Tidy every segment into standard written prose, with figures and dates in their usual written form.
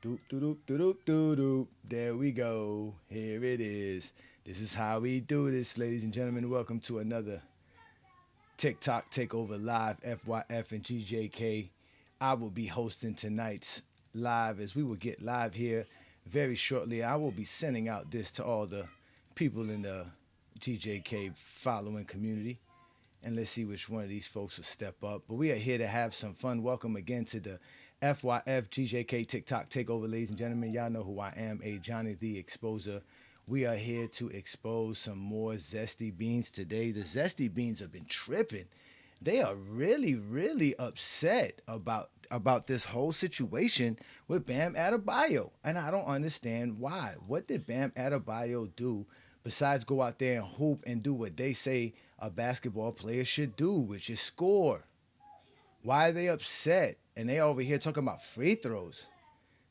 Doop, doop, doop, doop, doop, doop. There we go. Here it is. This is how we do this, ladies and gentlemen. Welcome to another TikTok Takeover Live, FYF and GJK. I will be hosting tonight's live as we will get live here very shortly. I will be sending out this to all the people in the GJK following community. And let's see which one of these folks will step up. But we are here to have some fun. Welcome again to the FYF GJK TikTok Takeover, ladies and gentlemen. Y'all know who I am, a Johnny the Exposer. We are here to expose some more zesty beans today. The zesty beans have been tripping. They are really upset about this whole situation with Bam Adebayo. And I don't understand why. What did Bam Adebayo do besides go out there and hoop and do what they say a basketball player should do, which is score? Why are they upset? And they over here talking about free throws.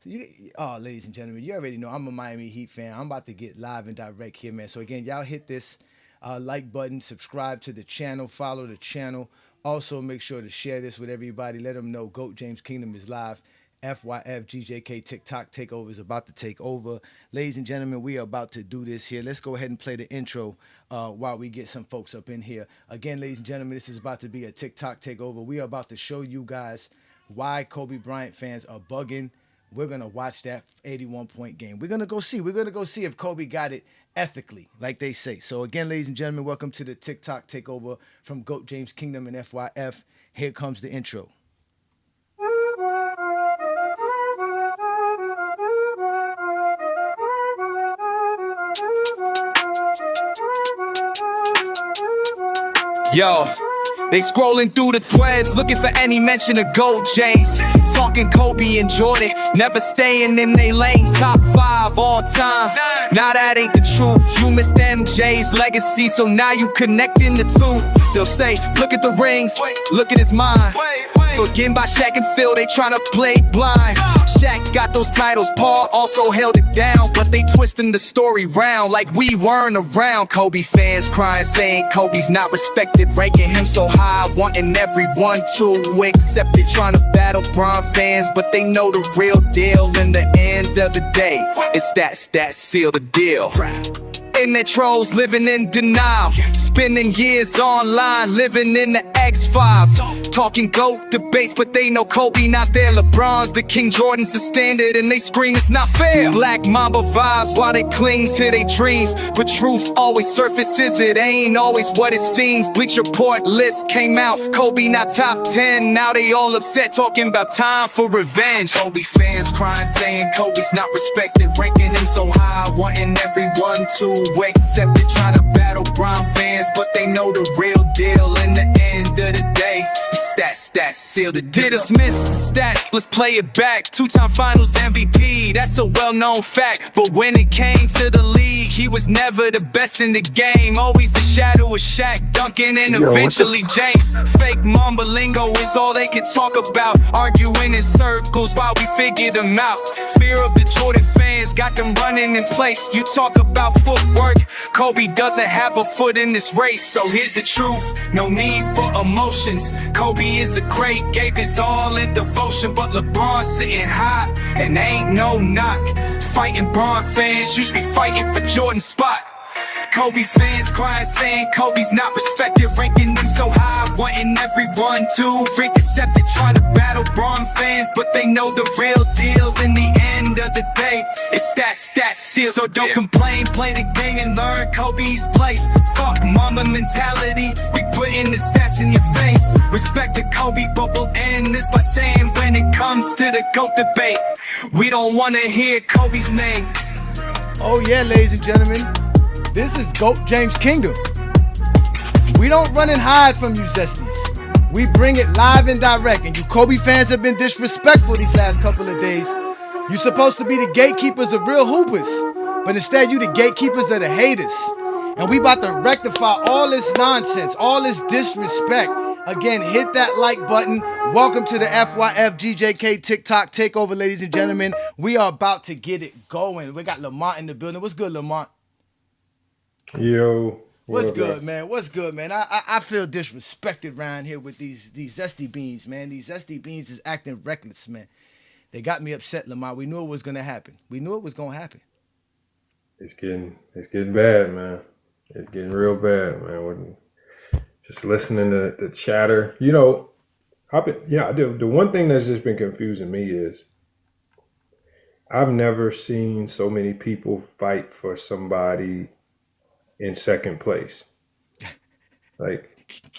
Ladies and gentlemen, you already know I'm a Miami Heat fan. I'm about to get live and direct here, man. So again, y'all hit this like button, subscribe to the channel, follow the channel. Also, make sure to share this with everybody. Let them know GOAT James Kingdom is live. FYF GJK TikTok Takeover is about to take over. Ladies and gentlemen, we are about to do this here. Let's go ahead and play the intro while we get some folks up in here. Again, ladies and gentlemen, this is about to be a TikTok Takeover. We are about to show you guys why Kobe Bryant fans are bugging. We're going to watch that 81-point game. We're going to go see. We're going to go see if Kobe got it ethically, like they say. So again, ladies and gentlemen, welcome to the TikTok Takeover from GOAT James Kingdom and FYF. Here comes the intro. Yo, they scrolling through the threads looking for any mention of GOAT James. Talking Kobe and Jordan, never staying in they lanes. Top 5 all time. Now that ain't the truth. You missed MJ's legacy, so now you connecting the two. They'll say, look at the rings, look at his mind. Forgetting by Shaq and Phil, they tryna play blind. Shaq got those titles, Paul also held it down. But they twisting the story round like we weren't around. Kobe fans crying, saying Kobe's not respected, ranking him so high, wanting everyone to accept it. Tryna battle Bron fans, but they know the real deal. In the end of the day, it's that seal the deal. Internet trolls living in denial, spending years online, living in the X-Files. Talking GOAT debates, but they know Kobe not there. LeBron's the king, Jordan's the standard, and they scream it's not fair. Black Mamba vibes while they cling to their dreams, but truth always surfaces, it ain't always what it seems. Bleacher Report list came out, Kobe not top 10. Now they all upset, talking about time for revenge. Kobe fans crying, saying Kobe's not respected, ranking him so high, wanting everyone to accept it. Trying to battle Bron fans, but they know the real deal. In the end of the day, stats seal the deal. Dismiss stats, let's play it back. 2-time finals MVP, that's a well-known fact. But when it came to the league, he was never the best in the game. Always a shadow of Shaq, Duncan, and eventually James. Fake Mamba lingo is all they can talk about, arguing in circles while we figure them out. Fear of the Jordan fans got them running in place. You talk about footwork, Kobe doesn't have a foot in this race. So here's the truth, no need for emotions. Kobe is a great, gave his all in devotion, but LeBron sitting high, and ain't no knock. Fighting Bron fans, you should be fighting for Jordan's spot. Kobe fans crying, saying Kobe's not respected, ranking him so high, wanting everyone to accept it. Trying to battle Bron fans, but they know the real deal. In the end of the day, it's stats seal. So don't complain, play the game and learn Kobe's place. Fuck Mamba mentality, we put in the stats in your face. Respect to Kobe, but we'll end this by saying when it comes to the GOAT debate, we don't wanna hear Kobe's name. Oh yeah, ladies and gentlemen, this is GOAT James Kingdom. We don't run and hide from you zesties. We bring it live and direct. And you Kobe fans have been disrespectful these last couple of days. You're supposed to be the gatekeepers of real hoopers, but instead you the gatekeepers of the haters. And we about to rectify all this nonsense, all this disrespect. Again, hit that like button. Welcome to the FYF GJK TikTok Takeover, ladies and gentlemen. We are about to get it going. We got Lamont in the building. What's good, Lamont? Yo, What's good, man? What's good, man? I feel disrespected around here with these zesty beans, man. These zesty beans is acting reckless, man. They got me upset, Lamar. We knew it was gonna happen. We knew it was gonna happen. It's getting bad, man. It's getting real bad, man. Just listening to the chatter, the one thing that's just been confusing me is I've never seen so many people fight for somebody in second place. Like,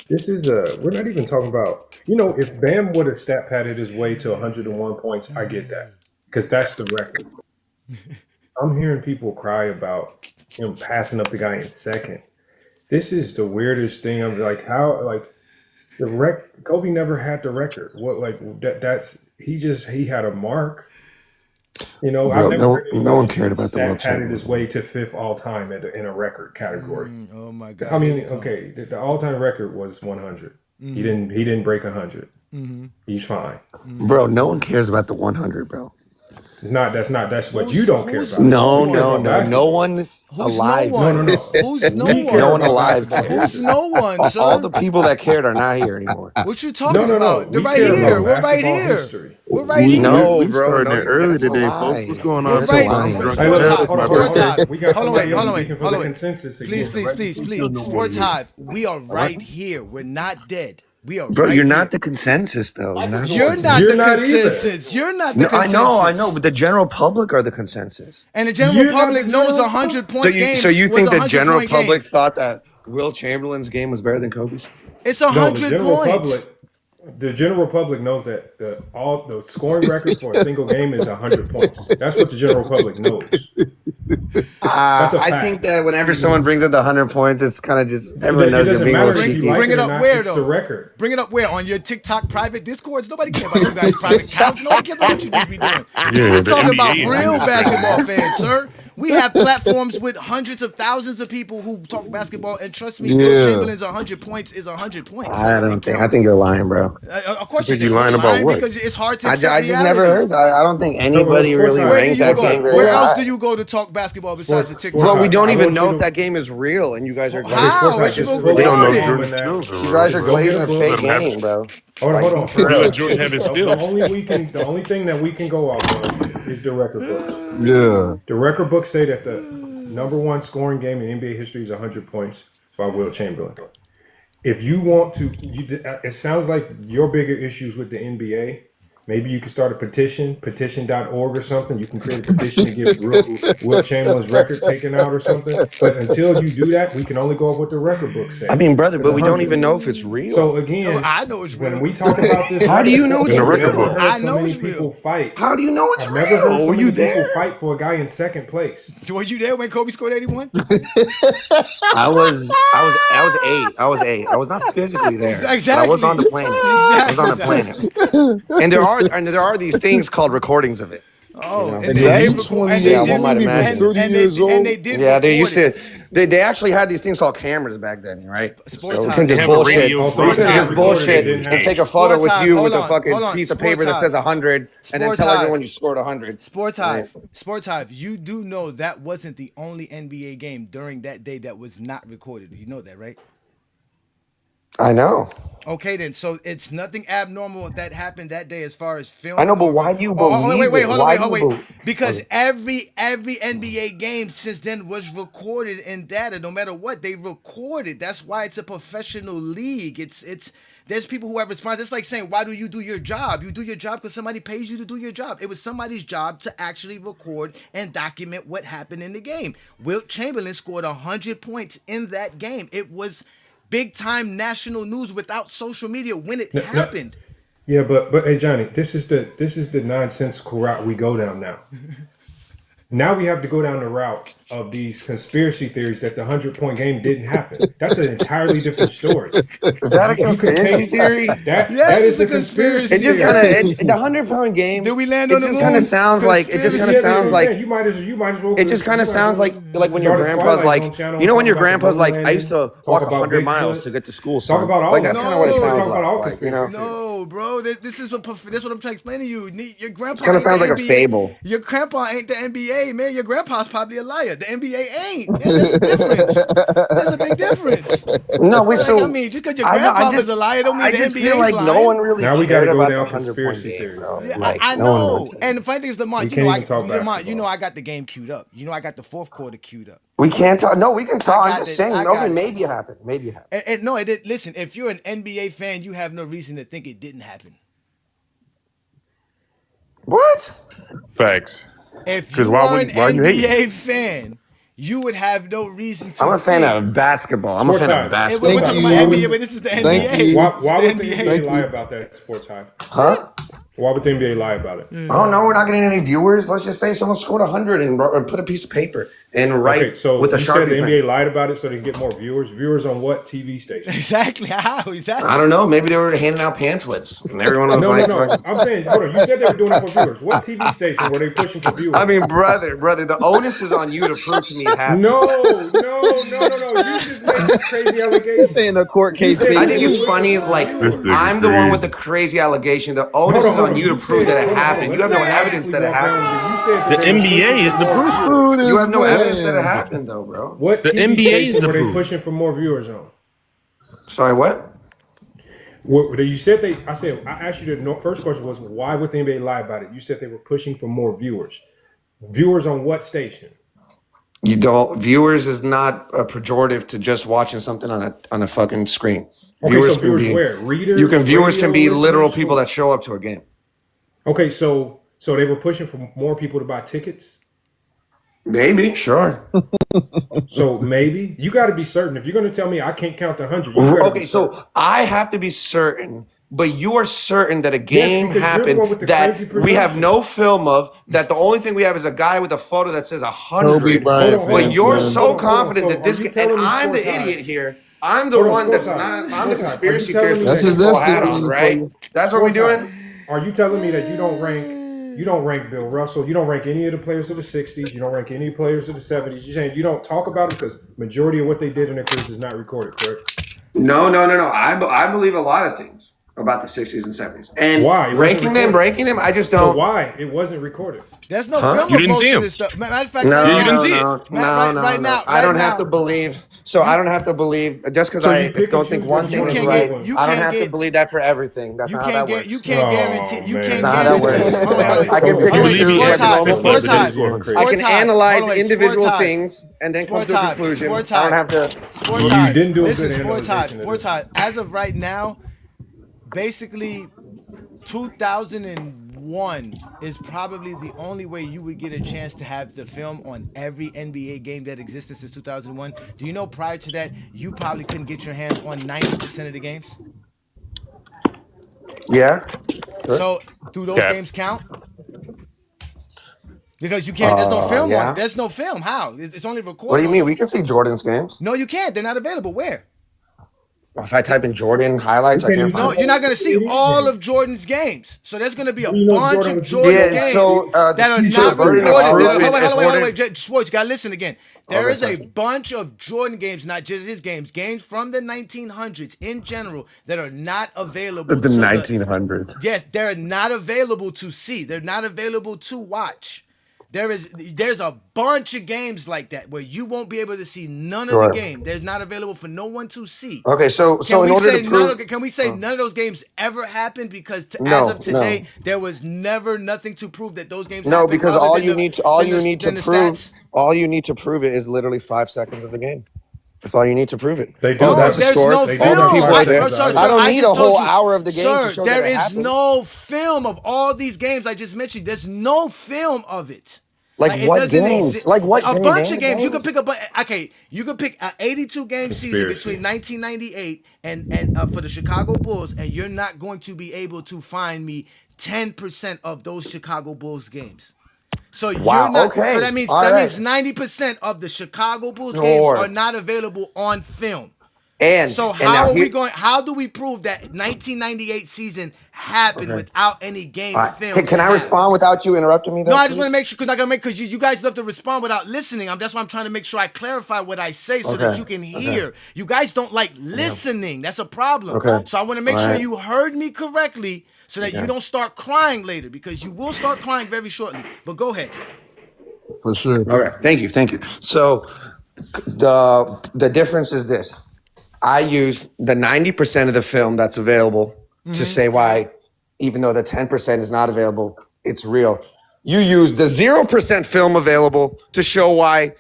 this is we're not even talking about, if Bam would have stat padded his way to 101 points, I get that, because that's the record. I'm hearing people cry about him passing up the guy in second. This is the weirdest thing. I'm like, how, like, Kobe never had the record. What, like, he had a mark. Bro, I've never no one cared about the stat Wilt padded Chamberlain. his way to 5th all time in a record category. Oh my God. I mean, okay, the all time record was 100. He didn't break 100. He's fine. Bro, no one cares about the 100, bro. That's what you don't care about. No You care about one Who's alive. no one? No. Who's no We one? care No one about alive basketball cares. Who's no one, sir? All the people that cared are not here anymore. What you talking No. about? They're We right care here. about We're right basketball here. history. We're right here. No, we bro, starting no, it early that's a today, lie. folks. What's going We're on? right. lying. Hey, Sports look, Hive. hold on, Sports Hive. We got Hold on, somebody wait, hold else on, wait, speaking for hold the on, wait. consensus Please, again. please. Sports Hive. We are right here. We're not dead. We are Bro, right you're here. not the consensus, though. You're not You're the not either. consensus. You're not the No, consensus. I know, but the general public are the consensus. And the general You're not public the knows general 100-point game. So you was think a the general 100-point game. public thought that Wilt Chamberlain's game was better than Kobe's? It's No, the 100 general points. public knows that the scoring record for a single game is 100 points. That's what the general public knows. That's a I fact. think that whenever someone brings up the 100 points, it's kind of just It everyone knows you're doesn't being a matter little if you cheeky. like Bring it it or up not. where, It's the though? record. Bring it up where? On your TikTok private Discords? Nobody cares about you guys' private accounts. Nobody cares about what you just be doing. Yeah, We're the talking about NBA is real just basketball fans, sir. We have platforms with hundreds of thousands of people who talk basketball, and trust me, Wilt Yeah. Chamberlain's 100 points is 100 points. I think you're lying, bro. Of course think you you think lying I'm about what? because it's hard to I accept just never heard. I don't think anybody Sports really Hive. Where do ranked you that go? game very Where else high. do you go to talk basketball besides the Sports TikTok? Bro, we don't I even want know you if to- that game is real, and you guys are How? glazing. It's Just recorded. We don't know Jordan Jordan's that. skills. You guys are Go glazing get a a fake book. Let 'em game, bro. Hold on. For real. Let Jordan have his skills. The only thing that we can go off of is the record books. Yeah. The record books say that the number one scoring game in NBA history is 100 points by Wilt Chamberlain. If you want to, it sounds like your bigger issues with the NBA. Maybe you can start a petition.org or something. You can create a petition to get Wilt Chamberlain's record taken out or something. But until you do that, we can only go off what the record books say. I mean, brother, It's but we don't 100. even know if it's real. So again, I know it's real. when we talk about this, How do you know it's I've real? never heard I so know many it's real. people fight. How do you know it's I've real? never heard so Were many you people there? fight for a guy in second place. Were you there when Kobe scored 81? I was 8. I was not physically there. But Exactly. I was on the planet. I was on the planet. And there are these things called recordings of it. Oh, You know, and they they did. did record. Yeah, And they one did- might imagine. and- 30 and years they- old. And they did Yeah, they record used it. to. They actually had these things called cameras back then, right? Sports So we Hive. couldn't just They have a bullshit. radio We Sports couldn't Hive just recorded bullshit it, didn't and have take a Sports photo with Hive, you hold with a on, fucking hold on. piece of Sports paper that Hive. says 100, and then Sports tell Hive. everyone you scored 100. Sports Hive, you do know that wasn't the only NBA game during that day that was not recorded. You know that, right? I know. Okay, then. So it's nothing abnormal that happened that day as far as film. I know, but why do you believe wait, it? hold on, Why hold do you wait. believe- Because every NBA game since then was recorded in data. No matter what, they recorded. That's why it's a professional league. It's there's people who have response. It's like saying, why do you do your job? You do your job because somebody pays you to do your job. It was somebody's job to actually record and document what happened in the game. Wilt Chamberlain scored 100 points in that game. It was big time national news without social media when it happened. Yeah, but hey, Johnny, this is the nonsensical route we go down now. Now we have to go down the route of these conspiracy theories that the 100-point game didn't happen. That's an entirely different story. Is that a conspiracy theory? That Yes, is it's a a conspiracy conspiracy It just theory. kind of the 100-pound game. Did we land it on the just moon? kind of sounds like it just kind of Yeah, sounds that's what I'm saying. like you might as well. it just kind of sounds like when your start a grandpa's Twilight like Zone channel, you know when talk your about grandpa's the like moon I used to landing, walk talk about 100 Bigfoot, miles to get to school. talk Son. about all like that. that's kind of what it No, sounds talk about all like. You know, No, bro. This is what that's what I'm trying to explain to you. Your grandpa kinda ain't sounds the like a NBA. fable. Your grandpa ain't the NBA, man. Your grandpa's probably a liar. The NBA ain't. Man, there's a difference. There's a big difference. difference? No, wait. Like, So I mean, just because your I know, grandpapa's a liar, don't mean I the just NBA's feel like lying. no one really Now we cared gotta go about down the 100-point conspiracy game, theories, bro. man. Yeah, Like, I no one know. really cared. And the funny thing is, Lamar, We you can't know, even talk Lamar, basketball. I got the game queued up. You know, I got the fourth quarter queued up. We can't talk. No, we can talk. got I'm just it. saying. I got Okay, it. maybe it happened. Maybe it happened. And no, it did. Listen, if you're an NBA fan, you have no reason to think it didn't happen. What? Facts. If 'Cause you why are an would- why you hating? NBA fan, you would have no reason to. I'm a fan think. of basketball. I'm a Sports fan Hive. of Hey, basketball. we're Thank talking you. about NBA, but this is the Thank NBA. you. Why It's would the the NBA. NBA Thank lie you. about that, Sports Hive? Huh? Why would the NBA lie about it? I don't know. We're not getting any viewers. Let's just say someone scored 100 and put a piece of paper and write Okay, so with a you said the Sharpie NBA pen. lied about it so they can get more viewers. Viewers on what TV station? Exactly. How? Exactly. I don't know. Maybe they were handing out pamphlets and everyone was No. like, I'm saying, hold on. You said they were doing it for viewers. What TV station were they pushing for viewers? I mean, brother, the onus is on you to prove to me it happened. No. You just made this crazy allegation. saying a court You case, said baby. I think it's viewers funny. were Like, This nigga I'm the one crazy. with the crazy allegation. The onus is on you to prove that it happened. You have no evidence that it happened. The NBA is the proof. Who this You have no man? evidence that it happened, though, bro. What The TV NBA is station the were they proof. pushing for more viewers on? Sorry, what? You said they. I asked you the first question was why would the NBA lie about it? You said they were pushing for more viewers. Viewers on what station? You don't. Viewers is not a pejorative to just watching something on a fucking screen. Okay, so viewers where? Readers. Viewers can be radio literal listeners? people that show up to a game. Okay, so they were pushing for more people to buy tickets. Maybe, sure. So maybe you got to be certain. If you're going to tell me I can't count to 100, Okay, so I have to be certain, but you are certain that a game because you're the one with happened the that crazy we have presumption. no film of, that the only thing we have is a guy with a photo that says 100. Kobe Bryant Hold on, But fans, you're man. so Hold on. confident So that this are you can, and telling me I'm the Sports Hive? idiot here. I'm the Hold on, one that's Sports Hive. not, I'm the Sports Hive. conspiracy Are you telling me theorist That's with his the hat destiny on, for right? you. That's what we're Sports Hive. doing? Are you telling me that you don't rank Bill Russell, you don't rank any of the players of the 60s, you don't rank any players of the 70s? You're saying you don't talk about them because majority of what they did in their careers is not recorded, correct? No. I believe a lot of things about the 60s and 70s. And Why? It wasn't ranking them, I just But don't. why? It wasn't recorded. There's no Huh? film You of didn't most see of him. this stuff. Matter of fact, No, right you didn't now, see it. Right now, I don't right have now. to believe. So I don't have to believe just because So I you pick don't and think choose one what thing you is can't right. get- you I don't can't have to get- believe that for everything. That's You not how that can't get. works. You can't Oh, guarantee. You man. can't That's not how that guarantee. works. Hold on, I can pick and hold on, choose Sports like Hive, normal Sports people. Hive, Sports I Sports can Hive. analyze Hold on, wait, individual Sports Hive. things and then come Sports to a Hive, conclusion. Sports I don't Hive. have to. Sports You Hive. didn't do a Listen, good Sports Hive. analyzation of Sports this. Hive. As of right now, basically, 2001 is probably the only way you would get a chance to have the film on every NBA game that existed since 2001. Do you know prior to that, you probably couldn't get your hands on 90% of the games? Yeah. So, do those Cap. games count? Because you can't. There's no film yeah. on it. There's no film. How? It's only recorded. What do you mean? We can see Jordan's games. No, you can't. They're not available. Where? If I type in Jordan highlights, I You can't can't No, find. you're not going to see all of Jordan's games. So there's going to be a You know bunch Jordan of was- Jordan's Yeah, games so, that are so not burden recorded. of proof Hold on, is wait, ordered- Schwartz, you got to listen again. There Okay, is a sorry. bunch of Jordan games, not just his games, games from the 1900s in general that are not available. The to 1900s. Yes, they're not available to see. They're not available to watch. There's a bunch of games like that where you won't be able to see none of Sure. the game. There's not available for no one to see. Okay, so in order to prove, Can we say none of those games ever happened? Because No, as of today, there was never nothing to prove that those games no, happened. because other all than you the- need to than the prove, stats. all you need to prove it is literally 5 seconds of the game. That's all you need to prove it. They do. Oh, that's a there's score. no They film. do have people five there. seconds. I don't need just a whole told you, hour of the game to sir, show there that it is happened. no film of all these games I just mentioned. There's no film of it. Like it what doesn't games? exist. Like what A game- bunch game- of games. You games? could pick you could pick an 82 game season Conspiracy. between 1998 and for the Chicago Bulls, and you're not going to be able to find me 10% of those Chicago Bulls games. So Wow, you're not. okay. So that means All right. 90% of the Chicago Bulls Sure. games are not available on film. So And how now are we here- going? How do we prove that 1998 season happened without any game All right. film? Hey, can I respond without you interrupting me? Though, No, I just please? want to make sure because you guys love to respond without listening. That's why I'm trying to make sure I clarify what I say so that Okay. you can hear. You guys don't like listening. That's a problem. Okay. So I want to make All sure right. you heard me correctly so that you don't start crying later because you will start crying very shortly. But go ahead. For sure. Okay, thank you. So the difference is this. I use the 90% of the film that's available to say why, even though the 10% is not available, it's real. You use the 0% film available to show why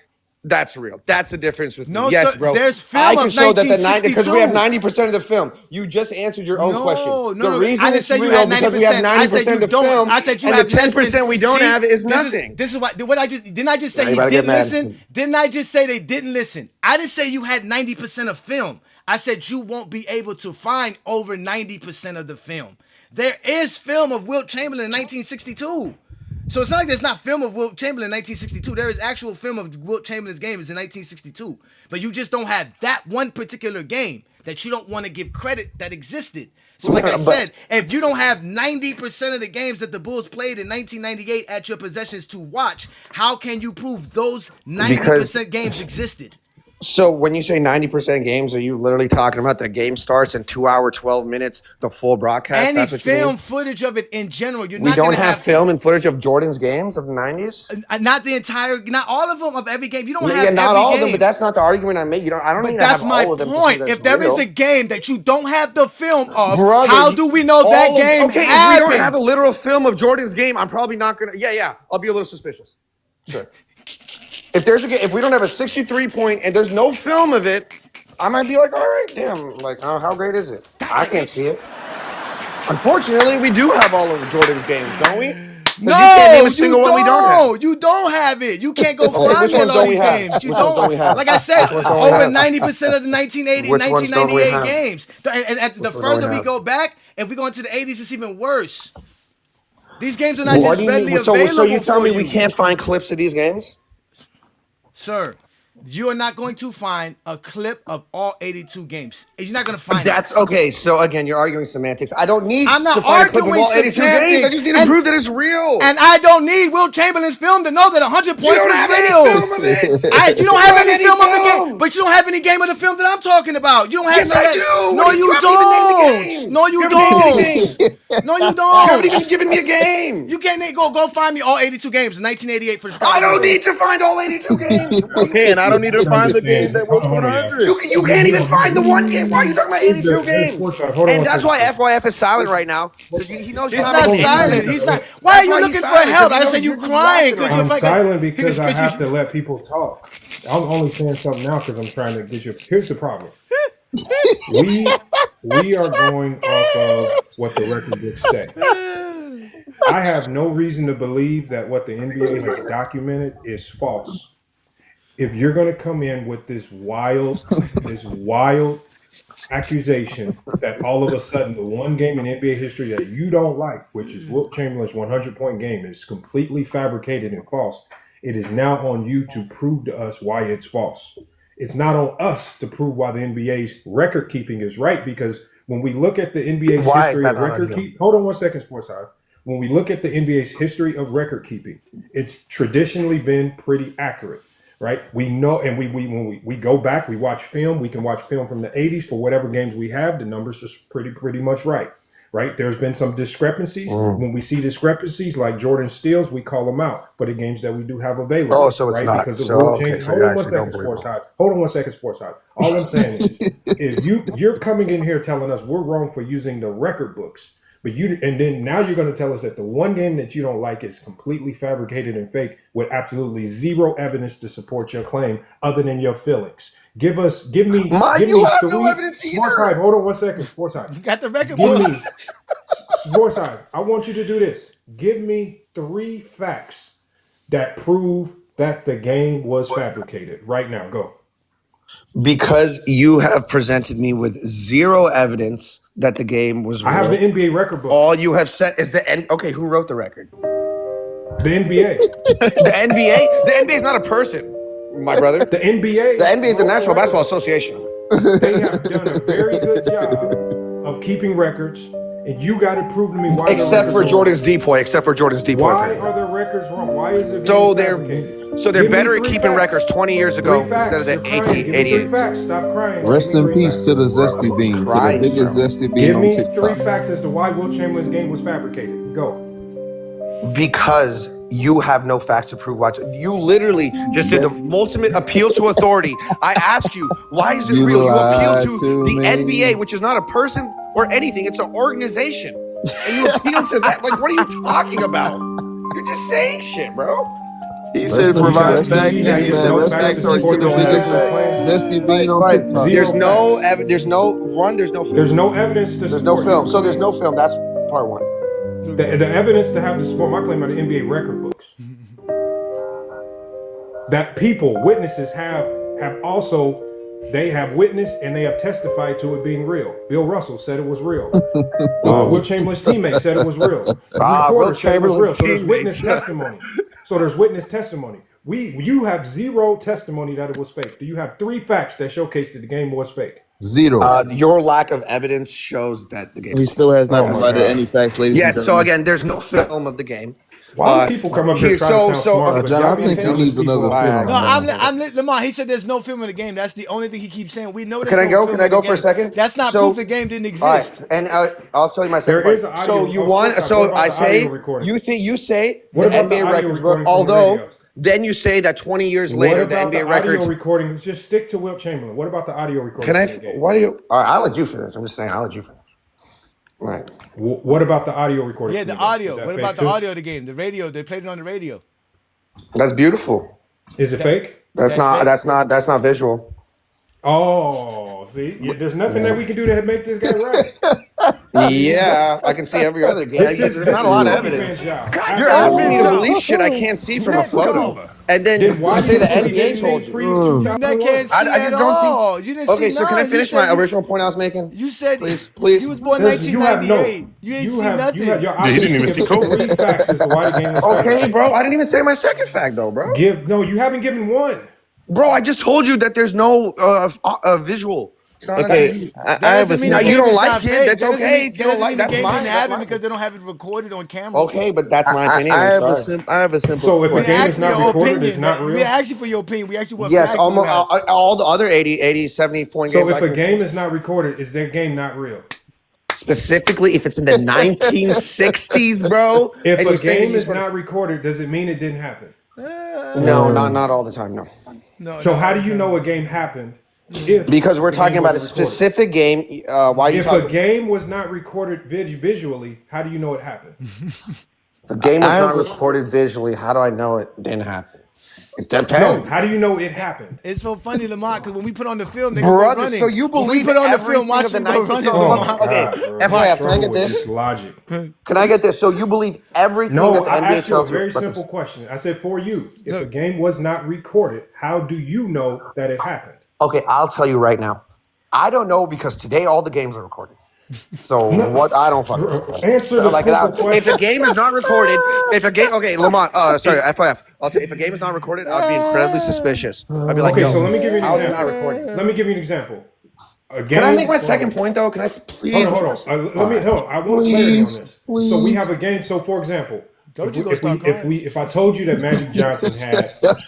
that's real. That's the difference with No, me. Yes, sir, bro. there's film I can of show that the 1962. because we have 90% of the film. You just answered your own question. The reason I didn't it's say you real had 90%. because we have 90% of the film. I said you and have the 10% we don't have is nothing. This is what I just didn't. I just say Now he you better didn't get mad. listen. Didn't I just say they didn't listen? I didn't say you had 90% of film. I said you won't be able to find over 90% of the film. There is film of Wilt Chamberlain in 1962. So it's not like there's not film of Wilt Chamberlain in 1962. There is actual film of Wilt Chamberlain's game is in 1962. But you just don't have that one particular game that you don't want to give credit that existed. So like I said, if you don't have 90% of the games that the Bulls played in 1998 at your possessions to watch, how can you prove those 90% games existed? So when you say 90% games, are you literally talking about the game starts in 2 hour, 12 minutes, the full broadcast? Any That's what you film mean? footage of it in general. We don't have film and footage of Jordan's games of the 90s? Not the entire, not all of them of every game. You don't have Yeah, not every all game. of them, but that's not the argument I made. I don't need to have all of them. That's my point. If there is a game that you don't have the film of, brother, how do we know that game okay, happened? if we don't have a literal film of Jordan's game, I'm probably not going to. Yeah, I'll be a little suspicious. Sure. If we don't have a 63 point and there's no film of it, I might be like, all right, damn, like how great is it? I can't see it. Unfortunately, we do have all of Jordan's games, don't we? No, you can't name a single one we don't have. You don't have it. You can't go Okay, find which all ones don't we these have? games. You Which ones don't we have? Like I said, Which ones don't we over have? 90% of the 1980, Which ones don't we 1998 have? games. And the Which ones don't further we we have? go back, if we go into the 80s, it's even worse. These games are not What just do you readily mean? available. So you tell for me you. we can't find clips of these games? Sir, you are not going to find a clip of all 82 games. You're not going to find That's it. okay. So again, you're arguing semantics. I don't need I'm not to find a clip of arguing all 82 semantics. games. I just need to prove that it's real. And I don't need Wilt Chamberlain's film to know that 100 points you don't was have real. any film of it. You don't have any film of the game, but you don't have any game of the film that I'm talking about. You don't have. Yes, I do. No, you don't. No, you don't. No, you don't. You haven't even given me a game. You can't go find me all 82 games in 1988 for Chicago. I don't need to find all 82 games. Okay, and I don't need to find the game that was 100. You can't even find the one game. Why are you talking about 82 games? And that's why FYF is silent right now. He knows He's not silent. He's not. Why are you looking for help? I said you crying because you're I'm silent because I have to let people talk. I'm only saying something now because I'm trying to get you. Here's the problem. We are going off of what the record books say. I have no reason to believe that what the NBA has documented is false. If you're going to come in with this wild accusation that all of a sudden the one game in NBA history that you don't like, which is Wilt Chamberlain's 100-point game, is completely fabricated and false, it is now on you to prove to us why it's false. It's not on us to prove why the NBA's record keeping is right, because when we look at the NBA's history of record keeping, hold on one second, Sports Hive. When we look at the NBA's history of record keeping, it's traditionally been pretty accurate. Right, we know, and when we go back, we watch film. We can watch film from the 80s for whatever games we have. The numbers are pretty much right. Right, there's been some discrepancies. When we see discrepancies like Jordan steals, we call them out for the games that we do have available. Oh, so it's not. Because so, okay, so hold on one second, Sports Hive. All I'm saying is, if you're coming in here telling us we're wrong for using the record books. But then now you're going to tell us that the one game that you don't like is completely fabricated and fake with absolutely zero evidence to support your claim other than your feelings. Give me three. No evidence either. Sports Hive, hold on one second. Sports Hive. You got the record Give book. me Sports Hive. I want you to do this. Give me 3 facts that prove that the game was fabricated. Right now, go. Because you have presented me with zero evidence that the game was real. I have the NBA record book. All you have said is okay, who wrote the record? The NBA. The NBA? The NBA is not a person, my brother. The NBA. The NBA is the National Basketball Association. They have done a very good job of keeping records, and you got to prove to me why. Except for Jordan's depoy. Why are the records wrong? Why is it? So they're better at keeping records 20 years ago instead of the 1888. Stop crying. Rest in peace to the Zesty Bean, to the biggest Zesty Bean on TikTok. Give me 3 facts as to why Wilt Chamberlain's game was fabricated. Go. Because You have no facts to prove why. You literally just did the ultimate appeal to authority. I ask you, why is it real? You appeal to the NBA, which is not a person or anything. It's an organization. And you appeal to that. Like, what are you talking about? You're just saying shit, bro. He said provide facts. Let's back to the biggest zesty bean on TikTok. There's no film. There's no evidence to There's no film. So there's no film. That's part one. The evidence to have to support my claim are the NBA record books. That witnesses have also, they have witnessed and they have testified to it being real. Bill Russell said it was real. Wilt Chamberlain's teammate said it was real. Wilt Chamberlain's So there's witness testimony. You have zero testimony that it was fake. Do you have 3 facts that showcase that the game was fake? Zero. Your lack of evidence shows that the game. He still has not provided any facts, ladies. Yes. So again, there's no film of the game. Why do people come up here trying to sound smart? John, I think he needs another film. No, I'm Lamar. He said there's no film in the game. That's the only thing he keeps saying. We know there's Can I go? film Can I in the go for a game. second? That's not proof the game didn't exist. All right, and I'll tell you my second There is point. an So audio- you of want? course, So what about I the say audio recording? you say What the about the NBA audio records, recording but from the although radio? then you say that 20 years What later the about NBA the records. audio recording? Just stick to Wilt Chamberlain. What about the audio recording? Can I? from the game? Why do you? All right, I'll let you finish. I'm just saying, I'll let you finish. All right. What about the audio recording? Yeah, from the game? audio. Is that What fake about the too? audio of the game? The radio. They played it on the radio. That's beautiful. Is it fake? That's not visual. Oh, see, there's nothing that we can do to make this guy right. Yeah, I can see every other game. There's not a lot of evidence. You're asking me to believe shit I can't see from a photo, and then you say the NBA told you. That can't see I just at don't think. all. You didn't Okay, see so can I none. finish You my said- original point I was making? You said Please. You was born Because you have 1998. You ain't seen nothing. He didn't even see Kobe. 3 facts as to why the game was Okay, fake. bro. I didn't even say my second fact though, bro. You haven't given one. Bro, I just told you that there's no visual. It's not Okay, I have a Doesn't mean Now, the you game don't is like not it, fake. that's That doesn't okay. mean- If you don't that like- doesn't mean that's the game mine, didn't that's happen mine. because they don't have it recorded on camera. Okay, but that's my opinion. I have I'm a sorry. I have a simple. So if a We game asked is for not your recorded, opinion. it's not We real. didn't ask you for your opinion. We asked you what Yes, fact almost you have. all the other 80, 70 point games. So if I a can game see. is not recorded, is that game not real? Specifically, if it's in the 1960s, bro. If and a you're saying game it's is not recorded, does it mean it didn't happen? No, not all the time. No, No, So no, how no. do you know a game happened? If because we're the talking game about a wasn't recorded? specific game. Why you If a talking? game was not recorded visually, how do you know it happened? The game was I not have a- recorded visually. How do I know it didn't happen? It No, depends. how do you know it happened? It's so funny, Lamar, because when we put on the film, they Brother, go running. so you When believe we put on the everything film, watch of the them go 1960s? running. Oh Lamar. my Okay, God, bro. FYI, can I Trouble get with this? logic. Can I get this? So you believe everything No, that the I NBA asked you a tells you? very simple question. I said for you, if a game was not recorded, how do you know that it happened? Okay, I'll tell you right now. I don't know because today all the games are recorded. So what? I don't fucking know. Answer the Like simple if question. a game is not recorded, okay, Lamont. Sorry, FIF. I'll tell you, if a game is not recorded, I'd be incredibly suspicious. I'd be like, Okay, yo, so let me give you an how is it not example. recorded? Let me give you an example. A Can I game- make my second point though? Can I please? Hold on. Hold on. I want clarity on this. So we Please. have a game. So for example, Don't you go start crying. if I told you that Magic Johnson had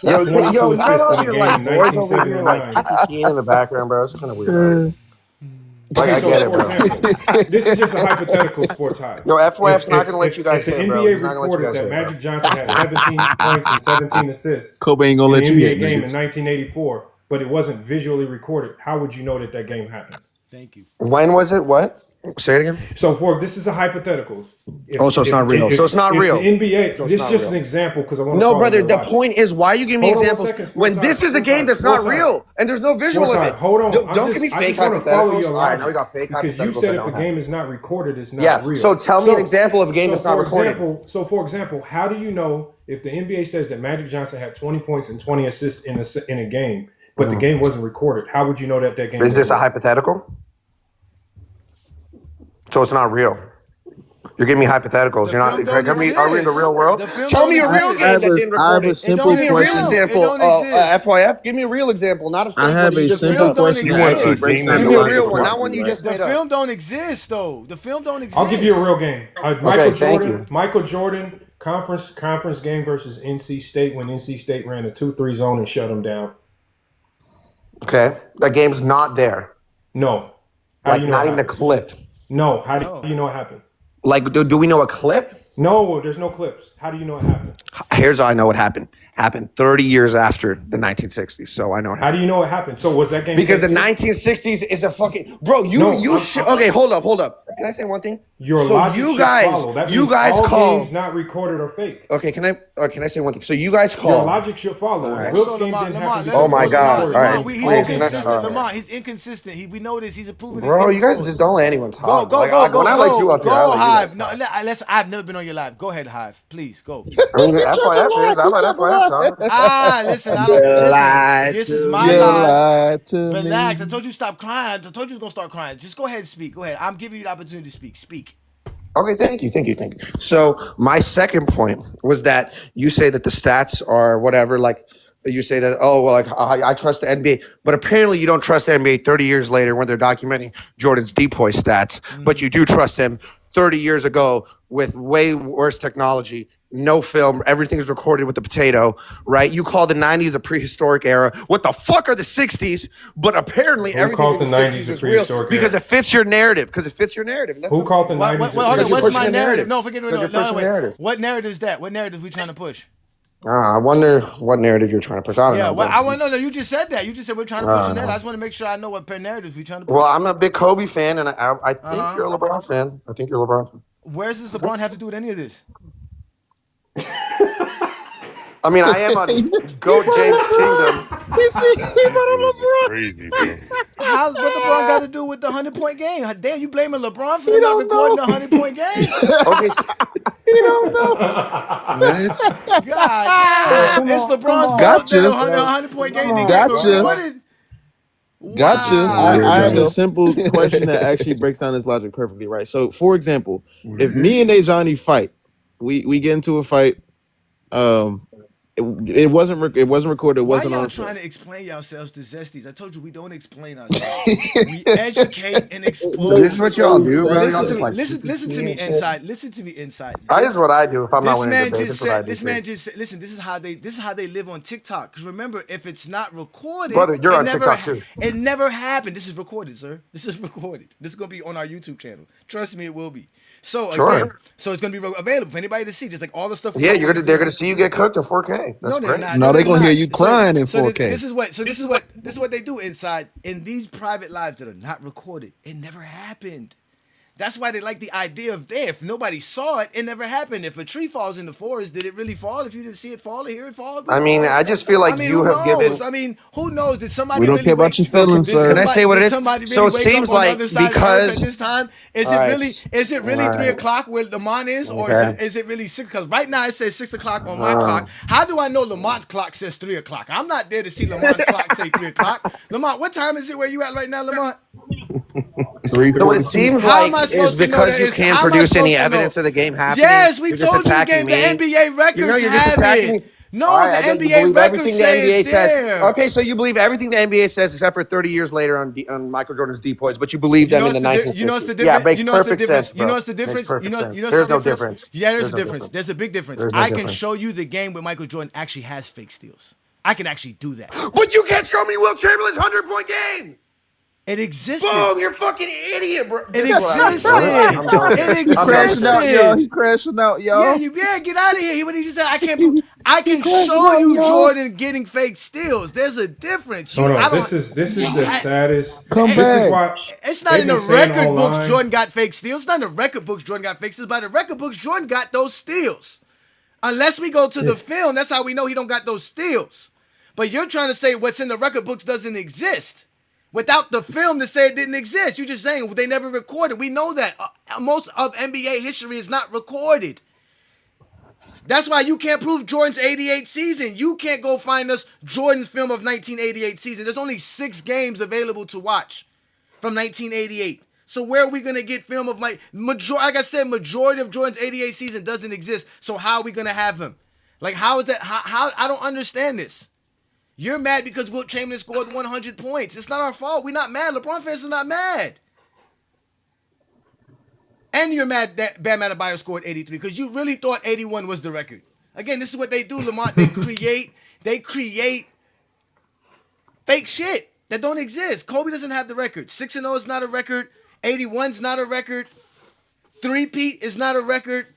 Yo, 22 yo, assists in the game in boys over here, like 1979. keying in the background, bro. It's kind of weird. Okay, I so get it, for bro. example, this is just a hypothetical sports high. Yo, FYF's If- not if- gonna let you guys if the hit, bro. NBA He's not gonna let you recorded guys that hit, bro. Magic Johnson had 17 points and 17 assists Kobe ain't gonna in let the you NBA hit, game nigga. in 1984, but it wasn't visually recorded, how would you know that that game happened? Thank you. When was it? What? Say it again. So for this is a hypothetical. So it's not real. So it's not real. The NBA. So it's This is not just real. an example because I want to. No, brother. The point is, why are you giving me Hold on one examples second, when Sports this High, is the Sports game High, that's not Sports High. real and there's no visual of it? Hold on. Don't give me I fake just wanna follow your hypotheticals. All right, logic. now we got fake Because hypotheticals. you said that if a don't game happen. is not recorded, it's not Yeah, real. so tell me an example of a game that's not recorded. For example, how do you know if the NBA says that Magic Johnson had 20 points and 20 assists in a game, but the game wasn't recorded? How would you know that game? Is this a was real? hypothetical? So it's not real. You're giving me hypotheticals. You're not. film don't Are we in the real world? The film Tell me a don't real exist. game that didn't I have record a it. simple Give me a real question. example. It don't exist. FYF, give me a real example, not a fake I have one. a You just simple made up. question. You want to Give break me down Give the me a logic real one, of not one you it, just The made up. film don't exist, though. The film don't exist. I'll give you a real game. thank you. Michael Jordan conference game versus NC State when NC State ran a 2-3 zone and shut them down. Okay, that game's not there. No. How Like do you know not it even a happened? clip. No. How do you know it happened? Like, do we know a clip? No, there's no clips. How do you know it happened? Here's how I know what happened. Happened 30 years after the 1960s. So I know what happened. How do you know it happened? So was that game? Because the 1960s is a fucking bro. Okay, hold up. Can I say one thing? Your logic should follow. That means all call games not recorded or fake. Okay, can I say one thing? So you guys call. Your logic should follow. Right. Wilt's game didn't happen. Oh my God! All right, he's inconsistent. Lamont, he's inconsistent. We know this. He's approving. Bro, you guys just don't let anyone talk. Go. When I let you up here, Hive. No, I've never been on your live. Go ahead, Hive. Please go. Listen. This is my live. Relax. I told you stop crying. I told you gonna start crying. Just go ahead and speak. Go ahead. I'm giving you the opportunity to speak. Speak. Okay, thank you. So my second point was that you say that the stats are whatever, like you say that, I trust the NBA, but apparently you don't trust the NBA 30 years later when they're documenting Jordan's depoy stats, but you do trust him 30 years ago with way worse technology, no film, everything's recorded with the potato, right? You call the 90s the prehistoric era. What the fuck are the 60s? But apparently everything in the 60s is real because it fits your narrative. Who called the 90s? What's my narrative? No, forget it. What narrative is that? What narrative we trying to push? I wonder what narrative you're trying to push. I don't know. Well, I want to know. You just said that. You just said we're trying to push a narrative. I just want to make sure I know what narratives we're trying to push. Well, I'm a big Kobe fan, and I think you're a LeBron fan. Where's this LeBron have to do with any of this? I mean, I am on GOAT James Kingdom. Crazy, man. What LeBron got to do with the 100-point game? Damn, you blaming LeBron for not recording the 100-point game? Okay, You don't know. God damn. It's LeBron's fault that the 100-point game didn't get recorded. Gotcha. I have a simple question that actually breaks down this logic perfectly, right? So, for example, if me and Ajani fight, we get into a fight. It wasn't recorded. It wasn't Why y'all on. Trying to explain yourselves to Zesties? I told you we don't explain ourselves. We educate and expose. This is what y'all do, bro. Listen to me inside. Listen to me inside. This is what I do if I'm not winning debate. This man just said, listen, this is how they live on TikTok. Because remember, if it's not recorded, brother, you're on TikTok too. It never happened. This is recorded, sir. This is recorded. This is gonna be on our YouTube channel. Trust me, it will be. So again, so it's gonna be available for anybody to see, just like all the stuff. Yeah, they're gonna see you get cooked in 4K. That's great. No, they're gonna hear you crying in 4K. This is what they do inside in these private lives that are not recorded. It never happened. That's why they like the idea of if nobody saw it, it never happened. If a tree falls in the forest, did it really fall? If you didn't see it fall or hear it fall? I mean, I just feel like you have given. I mean, who knows? Did somebody We don't really care about your feelings, sir. Can I say what it is? Really so it seems like because at this time, is it really 3 o'clock where Lamont is, or is it really 6? Because right now it says 6 o'clock on my clock. How do I know Lamont's clock says 3 o'clock? I'm not there to see Lamont's clock say 3 o'clock. Lamont, what time is it where you at right now, Lamont? 3:42. What it seems like is because you can't produce any evidence of the game happening. Yes, we told you the game. The NBA records you're just attacking me. No, the NBA records say it's there. Okay, so you believe everything the NBA says except for 30 years later on Michael Jordan's depoys, but you believe them in the 1960s. You know what's the difference? Yeah, it makes perfect sense, bro. You know what's the difference? There's no difference. Yeah, there's a difference. There's a big difference. I can show you the game where Michael Jordan actually has fake steals. I can actually do that. But you can't show me Wilt Chamberlain's 100-point game. It existed. Boom! You're a fucking idiot, bro. It existed. He crashing out, y'all. Yeah, get out of here. What did you say? I can show you Jordan getting fake steals. There's a difference. This is the saddest. Come back. This is why it's not in the record books Jordan got fake steals. It's not in the record books Jordan got fake steals. By the record books, Jordan got those steals. Unless we go to the film, that's how we know he don't got those steals. But you're trying to say what's in the record books doesn't exist. Without the film to say it didn't exist. You're just saying they never recorded. We know that. Most of NBA history is not recorded. That's why you can't prove Jordan's 88 season. You can't go find us Jordan's film of 1988 season. There's only 6 games available to watch from 1988. So where are we going to get film of like I said, majority of Jordan's 88 season doesn't exist. So how are we going to have him? Like, how is that? How I don't understand this. You're mad because Wilt Chamberlain scored 100 points. It's not our fault. We're not mad. LeBron fans are not mad. And you're mad that Bam Adebayo scored 83 because you really thought 81 was the record. Again, this is what they do, Lamont. They create fake shit that don't exist. Kobe doesn't have the record. 6-0 is not a record. 81's not a record. 3-peat is not a record.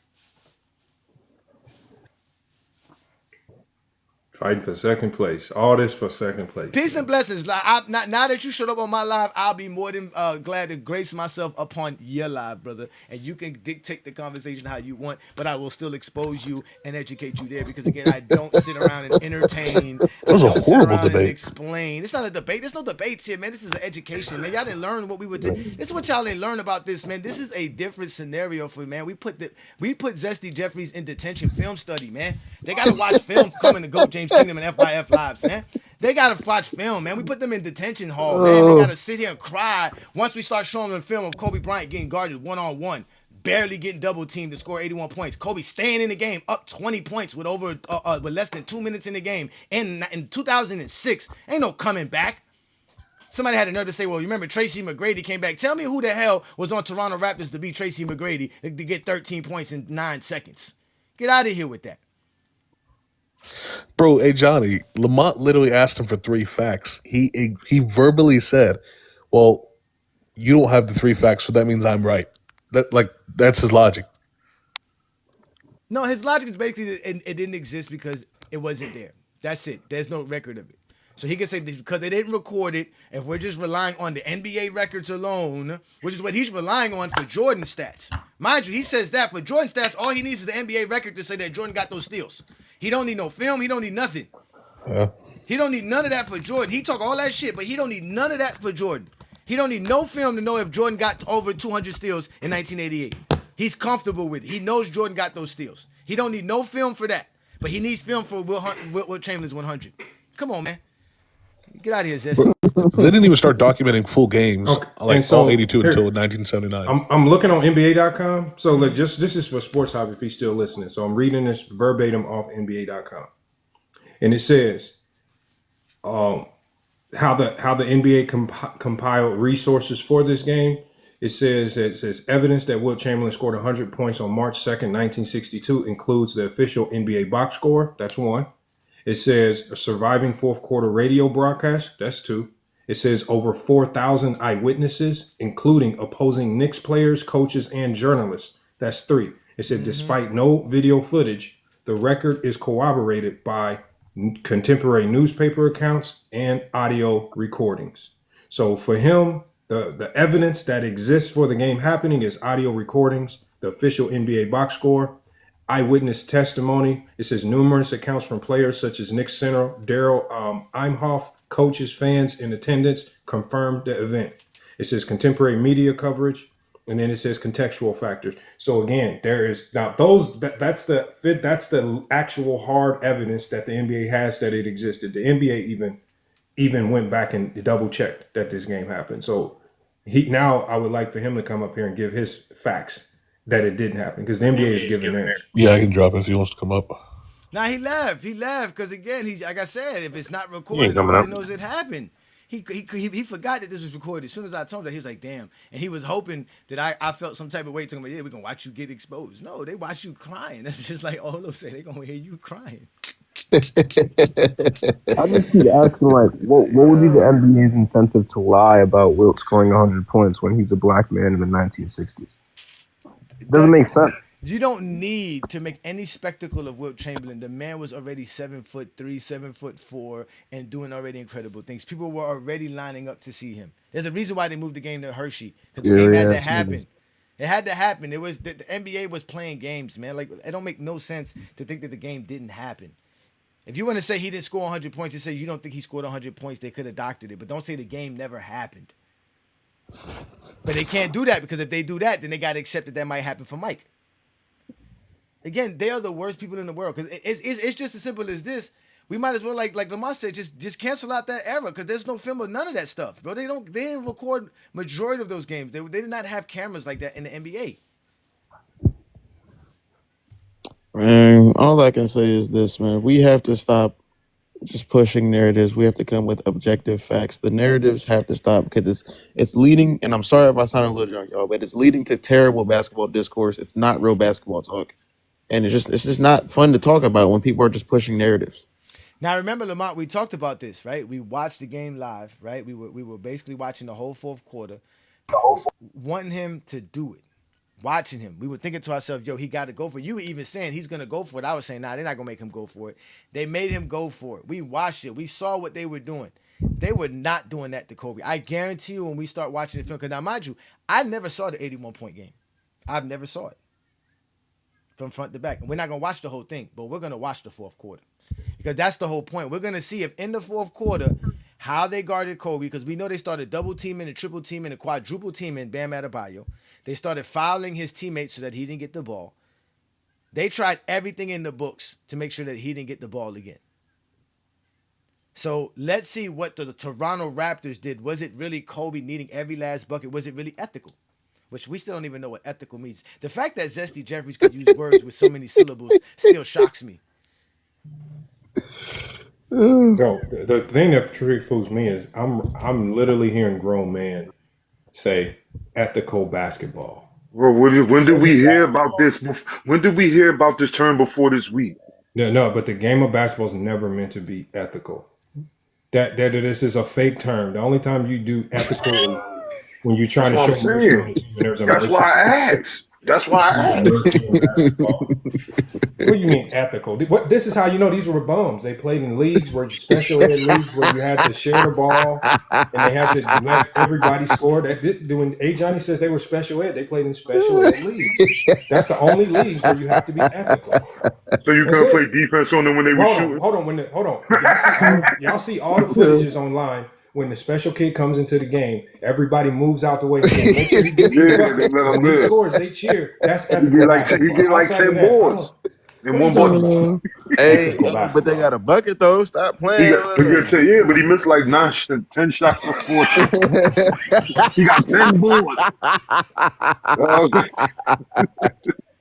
Fighting for second place. All this for second place. Peace and blessings. Now that you showed up on my live, I'll be more than glad to grace myself upon your live, brother. And you can dictate the conversation how you want, but I will still expose you and educate you there because, again, I don't sit around and entertain. That was a sit horrible around and debate. explain. It's not a debate. There's no debates here, man. This is an education, man. Y'all didn't learn what we were doing. This is what y'all didn't learn about this, man. This is a different scenario for man. We put Zesty Jeffries in detention film study, man. They got to watch film coming to GOAT James Kingdom and FYF Lives, man. They gotta watch film, man. We put them in detention hall, man. They gotta sit here and cry once we start showing them film of Kobe Bryant getting guarded one-on-one, barely getting double teamed to score 81 points. Kobe staying in the game, up 20 points with with less than 2 minutes in the game. In 2006, ain't no coming back. Somebody had the nerve to say, well, you remember Tracy McGrady came back. Tell me who the hell was on Toronto Raptors to beat Tracy McGrady to get 13 points in 9 seconds. Get out of here with that. Bro, hey Johnny, Lamont literally asked him for 3 facts. He verbally said, "Well, you don't have the 3 facts, so that means I'm right." That's his logic. No, his logic is basically that it didn't exist because it wasn't there. That's it. There's no record of it. So he can say because they didn't record it, if we're just relying on the NBA records alone, which is what he's relying on for Jordan stats. Mind you, he says that for Jordan stats, all he needs is the NBA record to say that Jordan got those steals. He don't need no film. He don't need nothing. Yeah. He don't need none of that for Jordan. He talk all that shit, but he don't need none of that for Jordan. He don't need no film to know if Jordan got over 200 steals in 1988. He's comfortable with it. He knows Jordan got those steals. He don't need no film for that, but he needs film for Wilt Chamberlain's 100. Come on, man. Get out of here, Zesty. They didn't even start documenting full games, all 82 here, until 1979. I'm looking on NBA.com. So look, this is for Sports Hub if he's still listening. So I'm reading this verbatim off NBA.com, and it says, how the NBA compiled resources for this game. It says evidence that Wilt Chamberlain scored 100 points on March 2nd, 1962 includes the official NBA box score. That's 1. It says a surviving fourth quarter radio broadcast. That's 2. It says over 4,000 eyewitnesses, including opposing Knicks players, coaches, and journalists. That's 3. It said despite no video footage, the record is corroborated by contemporary newspaper accounts and audio recordings. So for him, the evidence that exists for the game happening is audio recordings, the official NBA box score, eyewitness testimony. It says numerous accounts from players such as Knicks center Daryl Imhoff, coaches, fans in attendance confirmed the event. It says contemporary media coverage, and then it says contextual factors. So again, there is now that's the actual hard evidence that the NBA has that it existed. The NBA even went back and double checked that this game happened. So I would like for him to come up here and give his facts that it didn't happen because the NBA is giving theirs. Yeah, I can drop it if he wants to come up. Nah, he left because again, he like I said, if it's not recorded, nobody knows it happened. He forgot that this was recorded. As soon as I told him that, he was like, damn. And he was hoping that I felt some type of way talking about, yeah, we're going to watch you get exposed. No, they watch you crying. That's just like Olo said. They're going to hear you crying. I just keep asking, like, what would be the NBA's incentive to lie about Wilt scoring 100 points when he's a black man in the 1960s? It doesn't make sense. You don't need to make any spectacle of Wilt Chamberlain. The man was already 7'3", 7'4", and doing already incredible things. People were already lining up to see him. There's a reason why they moved the game to Hershey, because the game had to happen. It had to happen. It was the NBA was playing games, man. Like, it don't make no sense to think that the game didn't happen. If you want to say he didn't score 100 points, you say you don't think he scored 100 points. They could have doctored it, but don't say the game never happened. But they can't do that because if they do that, then they got to accept that might happen for Mike. Again, they are the worst people in the world because it's just as simple as this. We might as well, like Lamar said, just cancel out that era because there's no film of none of that stuff, bro. They didn't record majority of those games. They did not have cameras like that in the NBA. Man, all I can say is this, man. We have to stop just pushing narratives. We have to come with objective facts. The narratives have to stop because it's leading, and I'm sorry if I sound a little drunk, y'all, but it's leading to terrible basketball discourse. It's not real basketball talk. And it's just not fun to talk about when people are just pushing narratives. Now, remember, Lamont, we talked about this, right? We watched the game live, right? We were basically watching the whole fourth quarter, wanting him to do it. watching him. We were thinking to ourselves, yo, he got to go for it. You were even saying he's going to go for it. I was saying, nah, they're not going to make him go for it. They made him go for it. We watched it. We saw what they were doing. They were not doing that to Kobe. I guarantee you when we start watching the film, because now, mind you, I never saw the 81-point game. I've never saw it from front to back. And we're not going to watch the whole thing, but we're going to watch the fourth quarter. Because that's the whole point. We're going to see if in the fourth quarter, how they guarded Kobe, because we know they started double teaming and triple teaming and quadruple teaming Bam Adebayo. They started fouling his teammates so that he didn't get the ball. They tried everything in the books to make sure that he didn't get the ball again. So let's see what the Toronto Raptors did. Was it really Kobe needing every last bucket? Was it really ethical? Which we still don't even know what ethical means. The fact that Zesty Jeffries could use words with so many syllables still shocks me. Bro, the thing that truly fools me is I'm literally hearing grown men say ethical basketball. Bro, when did we hear about this? When did we hear about this term before this week? No, but the game of basketball is never meant to be ethical. That this is a fake term. The only time you do ethical is when you're trying to show mercy. That's why I asked. That's why I asked. What do you mean ethical? This is how you know these were bums. They played in leagues where special ed leagues where you had to share the ball and they had to let everybody score. When A. Johnny says they were special ed, they played in special ed leagues. That's the only leagues where you have to be ethical. So you couldn't play defense on them when they were shooting? Hold on. Y'all see all the footages online. When the special kid comes into the game, everybody moves out the way. Make sure he gets when he scores, they cheer. That's ethical. He get like 10 boards in one bucket. Hey, but they got a bucket though. Stop playing. But he missed like 10 shots before. He got 10 boards.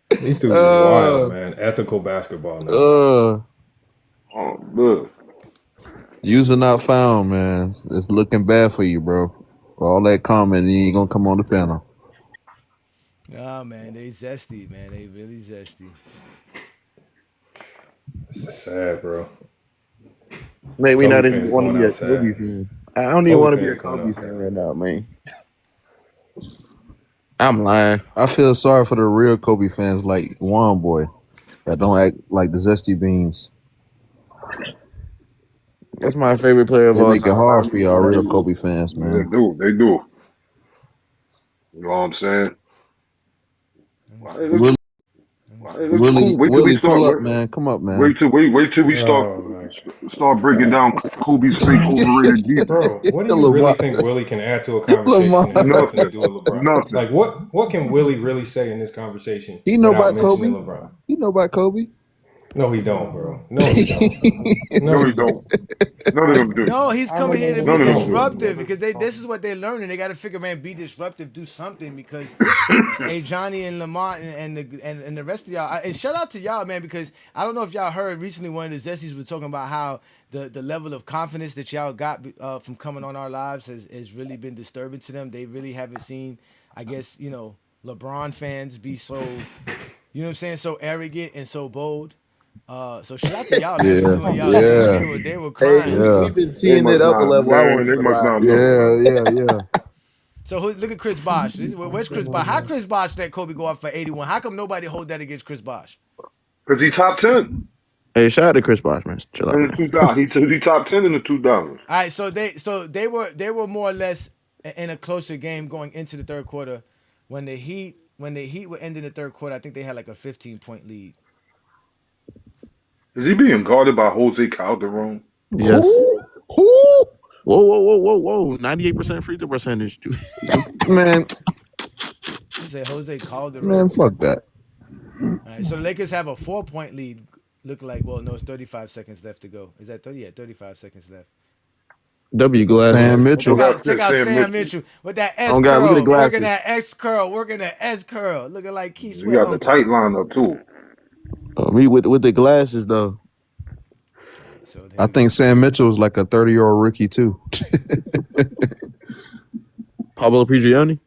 These dudes are wild, man. Ethical basketball now. Oh, good. User not found, man. It's looking bad for you, bro. For all that comment, you ain't gonna come on the panel. Oh man, they zesty, man. They really zesty. It's sad, bro. Man, we not even want to be a Kobe fan. I don't even want to be a Kobe fan right now, man. I'm lying. I feel sorry for the real Kobe fans like Juan Boy that don't act like the Zesty Beans. That's my favorite player of all time. They make it hard for y'all real Kobe fans, man. They do. You know what I'm saying? Willie, pull up, man. Come up, man. Wait till we start breaking down Kobe's fake overrated defense. Bro, what do you really think Willie can add to a conversation? Nothing to do with LeBron. Nothing. Like what can Willie really say in this conversation? He know about Kobe. LeBron? He know about Kobe. No, he don't, bro. No, he don't. No, he don't. None of them do. No, he's coming here to be disruptive because this is what they're learning. They got to figure, man, be disruptive, do something because hey, Johnny and Lamont and the rest of y'all. And shout out to y'all, man, because I don't know if y'all heard recently one of the Zesties was talking about how the level of confidence that y'all got from coming on our lives has really been disturbing to them. They really haven't seen, I guess, LeBron fans be so, you know what I'm saying, so arrogant and so bold. So shout out to y'all, man. Yeah. They were crying. Hey, we've been teeing it up a level. Yeah. So look at Chris Bosh. Where's Chris Bosh? How Chris Bosh let Kobe go off for 81? How come nobody hold that against Chris Bosh? Because he top 10. Hey, shout out to Chris Bosh, man. Chill out. In the 2000s. He top 10 in the 2000s. All right, so they were more or less in a closer game going into the third quarter. When the Heat were ending the third quarter, I think they had like a 15-point lead. Is he being guarded by Jose Calderon? Yes. Whoa. 98% free throw percentage. Man. You say Jose Calderon. Man, fuck that. All right, so the Lakers have a 4-point lead. Look like, well, no, it's 35 seconds left to go. Is that 30? Yeah, 35 seconds left. W Glass. Sam Mitchell. Check out Sam Mitchell with that S curl. Working that X curl. Working that S curl. Looking like Keith Sweat. You got the tight lineup, too. Me with the glasses, though. So I think Sam Mitchell was like a 30-year-old rookie, too. Pablo Prigioni?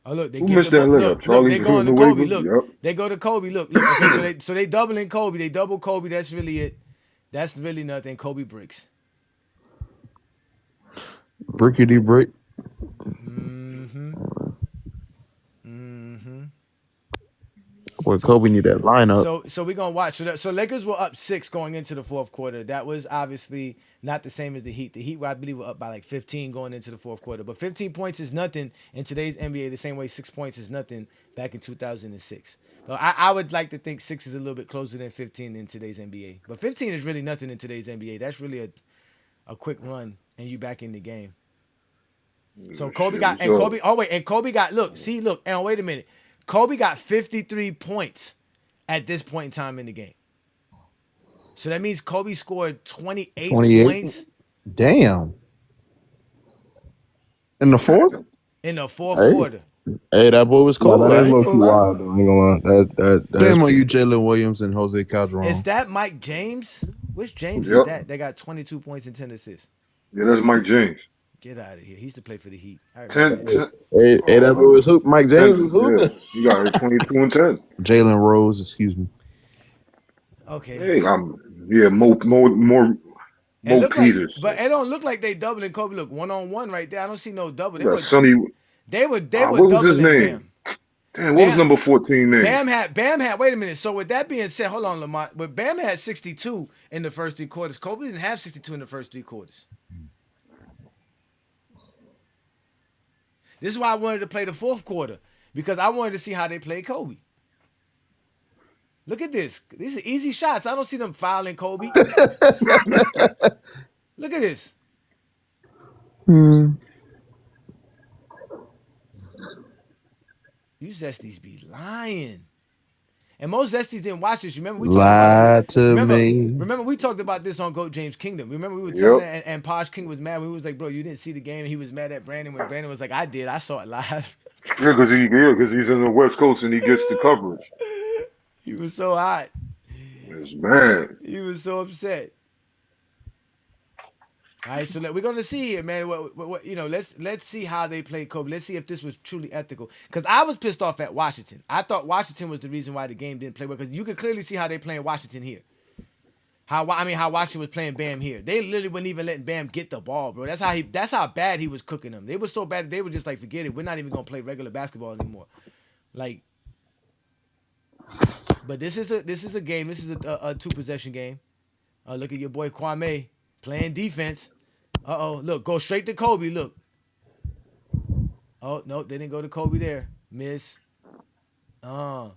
Oh, look, they missed that layup? Charlie. They going to Kobe. Look, they go to Kobe. Look. Okay, so they doubling Kobe. They double Kobe. That's really it. That's really nothing. Kobe bricks. Brickety brick. Boy, Kobe need that lineup. So we're gonna watch. So Lakers were up 6 going into the fourth quarter. That was obviously not the same as the Heat. The Heat, I believe, were up by like 15 going into the fourth quarter. But 15 points is nothing in today's NBA. The same way 6 points is nothing back in 2006. So I would like to think 6 is a little bit closer than 15 in today's NBA. But 15 is really nothing in today's NBA. That's really a quick run and you back in the game. So Kobe got and Kobe. Oh wait, and Kobe got look. And wait a minute. Kobe got 53 points at this point in time in the game. So that means Kobe scored 28 points. Damn. In the fourth? In the fourth quarter. Hey, that boy was cold. That is low-key wild, though. I ain't gonna lie. Damn on you, Jalen Williams and Jose Calderon. Is that Mike James? Which James is that? They got 22 points and 10 assists. Yeah, that's Mike James. Get out of here. He used to play for the Heat. 10. Hey, that boy was hoop. Mike James was hooping. Yeah, he got 22 and 10. Jalen Rose, excuse me. Okay. Hey, Mo Peters. But it don't look like they doubling Kobe. Look, 1-on-1 right there. I don't see no double. They were what was his name? Damn, what was number 14 name? Bam had. Wait a minute. So with that being said, hold on, Lamont. But Bam had 62 in the first 3 quarters. Kobe didn't have 62 in the first 3 quarters. This is why I wanted to play the fourth quarter, because I wanted to see how they played Kobe. Look at this. These are easy shots. I don't see them fouling Kobe. Look at this. You Zesties be lying. And most Zesties didn't watch this. Remember, we talked about this. Remember, we talked about this on Goat James Kingdom. Remember, we were telling that, and Posh King was mad. We was like, bro, you didn't see the game. And he was mad at Brandon when Brandon was like, I did. I saw it live. Yeah, because he's in the West Coast and he gets the coverage. He was so hot. He's mad. He was so upset. All right, so we're gonna see here, man. What let's see how they played Kobe. Let's see if this was truly ethical. Because I was pissed off at Washington. I thought Washington was the reason why the game didn't play well. Because you could clearly see how they playing Washington here. How Washington was playing Bam here. They literally wouldn't even letting Bam get the ball, bro. That's how bad he was cooking them. They were so bad that they were just like, forget it. We're not even gonna play regular basketball anymore. Like, but this is a game. This is a 2-possession game. Look at your boy Kwame playing defense. Look, go straight to Kobe. Look. Oh, no, they didn't go to Kobe there. Miss. Oh,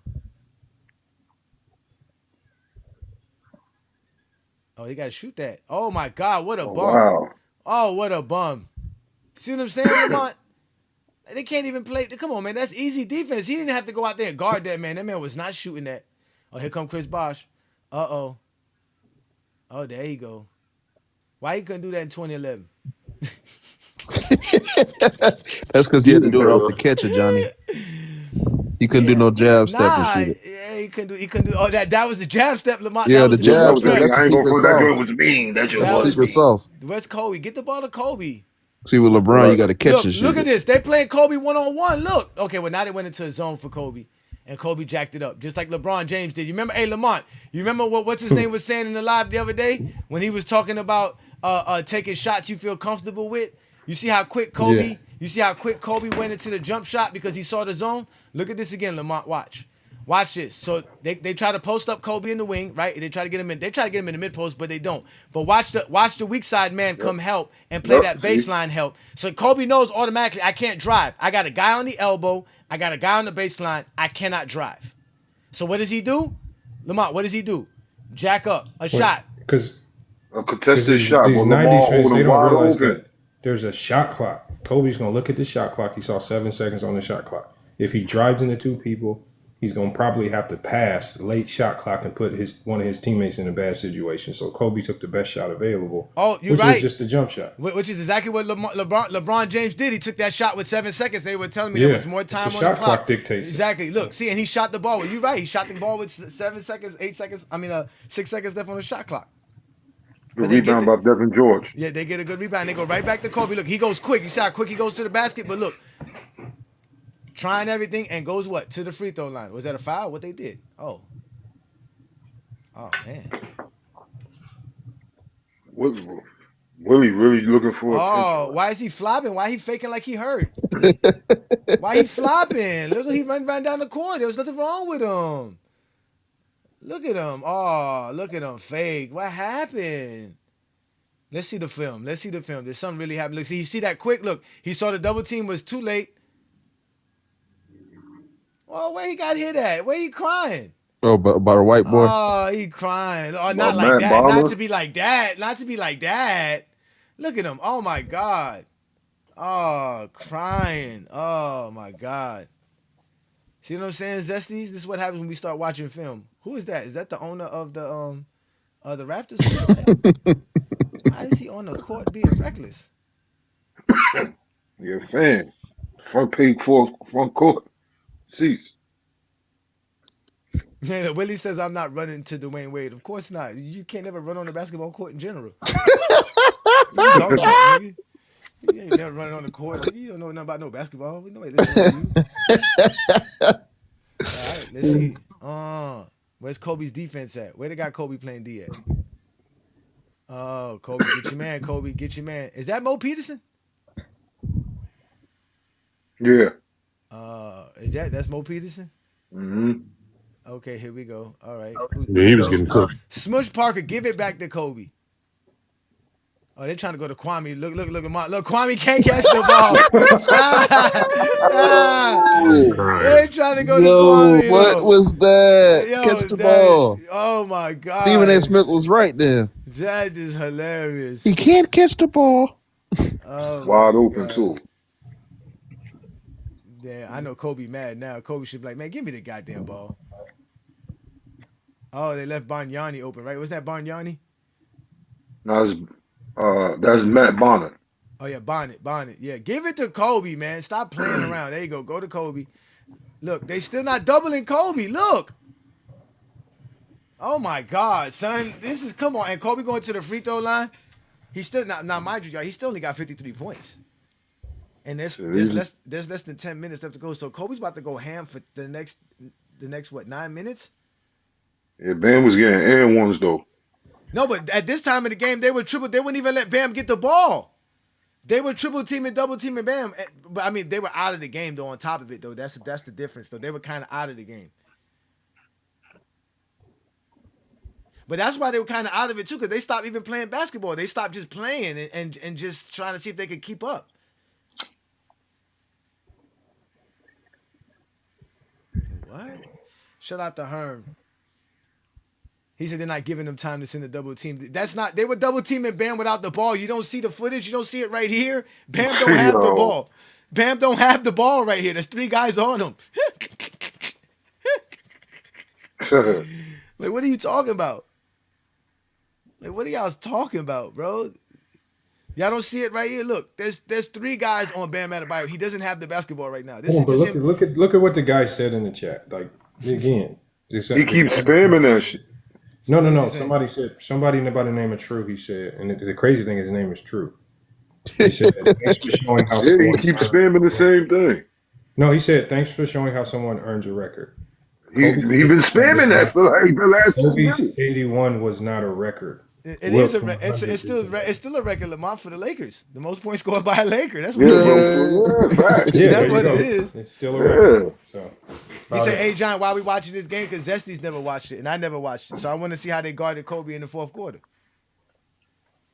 they got to shoot that. Oh, my God, what a bum. Wow. Oh, what a bum. See what I'm saying, Lamont? They can't even play. Come on, man. That's easy defense. He didn't have to go out there and guard that, man. That man was not shooting that. Oh, here come Chris Bosh. Oh, there you go. Why he couldn't do that in 2011? That's because he had to do it off the catcher, Johnny. He couldn't do no jab step and shoot it. Yeah, he couldn't do. Oh, that was the jab step, Lamont. Yeah, the jab step. That's the secret sauce. That was mean. That's the secret sauce. Where's Kobe? Get the ball to Kobe. See, with LeBron, you got to catch his shit. Look at this. They playing Kobe 1-on-1. Look. Okay, well, now they went into a zone for Kobe. And Kobe jacked it up, just like LeBron James did. You remember, hey, Lamont, you remember what's his name was saying in the live the other day when he was talking about taking shots you feel comfortable with? You see how quick Kobe went into the jump shot because he saw the zone? Look at this again, Lamont. Watch this. So they try to post up Kobe in the wing, right? They try to get him in. They try to get him in the mid post, but they don't. But watch the weak side man come help and play that baseline help. So Kobe knows automatically I can't drive. I got a guy on the elbow. I got a guy on the baseline. I cannot drive. So what does he do? Lamont, what does he do? Jack up a shot. Because a contested shot. These 90s fans, they don't realize that there's a shot clock. Kobe's going to look at the shot clock. He saw 7 seconds on the shot clock. If he drives into 2 people, he's going to probably have to pass late shot clock and put one of his teammates in a bad situation. So Kobe took the best shot available. Oh, you're which right. was just a jump shot. Which is exactly what LeBron James did. He took that shot with 7 seconds. They were telling me there was more time on the clock. Shot clock dictates. Exactly. Look, see, and he shot the ball. Well, you're right. He shot the ball with 7 seconds, 6 seconds left on the shot clock. The rebound by Devin George. Yeah, they get a good rebound. They go right back to Kobe. Look, he goes quick. You see how quick he goes to the basket? But look, trying everything and goes what? To the free throw line. Was that a foul? What they did? Oh, man. Willie really looking for attention. Oh, why is he flopping? Why he faking like he hurt? Why he flopping? Look, he ran down the court. There was nothing wrong with him. Look at him. Oh, look at him. Fake. What happened? Let's see the film. Let's see the film. There's something really happened. Look, see, you see that quick? Look, he saw the double team was too late. Oh, where he got hit at? Where he crying? Oh, about a white boy. Oh, he crying. Oh, not About like Matt that. Barber? Not to be like that. Not to be like that. Look at him. Oh, my God. Oh, crying. Oh, my God. See what I'm saying, Zesties? This is what happens when we start watching film. Who is that? Is that the owner of the Raptors? How is he on the court being reckless? You're a fan. Front page for front court seats. Yeah, Willie says I'm not running to Dwayne Wade. Of course not. You can't ever run on the basketball court in general. What you talking about, nigga? You ain't never running on the court. Nigga. You don't know nothing about no basketball. We know it. All right, let's see. Where's Kobe's defense at? Where they got Kobe playing D at? Oh, Kobe, get your man, Kobe. Get your man. Is that Mo Peterson? Yeah. That's Mo Peterson? Mm-hmm. Okay, here we go. All right. Yeah, he was getting cooked. Smush Parker, give it back to Kobe. Oh, they're trying to go to Kwame. Look, Kwame can't catch the ball. They're trying to go to Kwame. What was that? Catch the ball. Oh, my God. Stephen A. Smith was right there. That is hilarious. He can't catch the ball. Oh, wide open, too. Yeah, I know Kobe mad now. Kobe should be like, man, give me the goddamn ball. Oh, they left Bargnani open, right? Wasn't that Bargnani? No, that's Matt Bonner. Oh, yeah, Bonnet. Yeah, give it to Kobe, man. Stop playing around. There you go. Go to Kobe. Look, they still not doubling Kobe. Look. Oh, my God, son. Come on. And Kobe going to the free throw line. He's still, now mind you, he still only got 53 points. And there's less than 10 minutes left to go. So Kobe's about to go ham for the next what, 9 minutes? Yeah, Bam was getting and ones, though. No, but at this time of the game, they wouldn't even let Bam get the ball. They were triple teaming, double teaming Bam. But I mean, they were out of the game though. On top of it though, that's the difference though. They were kind of out of the game. But that's why they were kind of out of it too, because they stopped even playing basketball. They stopped just playing and just trying to see if they could keep up. What? Shout out to Herm. He said they're not giving them time to send a double team. They were double teaming Bam without the ball. You don't see the footage. You don't see it right here. Bam don't have the ball. Bam don't have the ball right here. There's 3 guys on him. Like, what are you talking about? Like, what are y'all talking about, bro? Y'all don't see it right here. Look, there's 3 guys on Bam Adebayo. He doesn't have the basketball right now. This is just him. Look at what the guy said in the chat. Like, again, he keeps spamming that shit. No. Somebody by the name of True. He said, and the crazy thing is his name is True. He said, thanks for showing how. Yeah, he keeps spamming the same thing. No, he said, thanks for showing how someone earns a record. He been spamming that for like the last 2 minutes. 81 was not a record. It's still a record, Lamont, for the Lakers. The most points scored by a Laker. That's what it is. It's still a record. So he said, "Hey John, why we watching this game? Because Zesty's never watched it, and I never watched it. So I want to see how they guarded Kobe in the fourth quarter,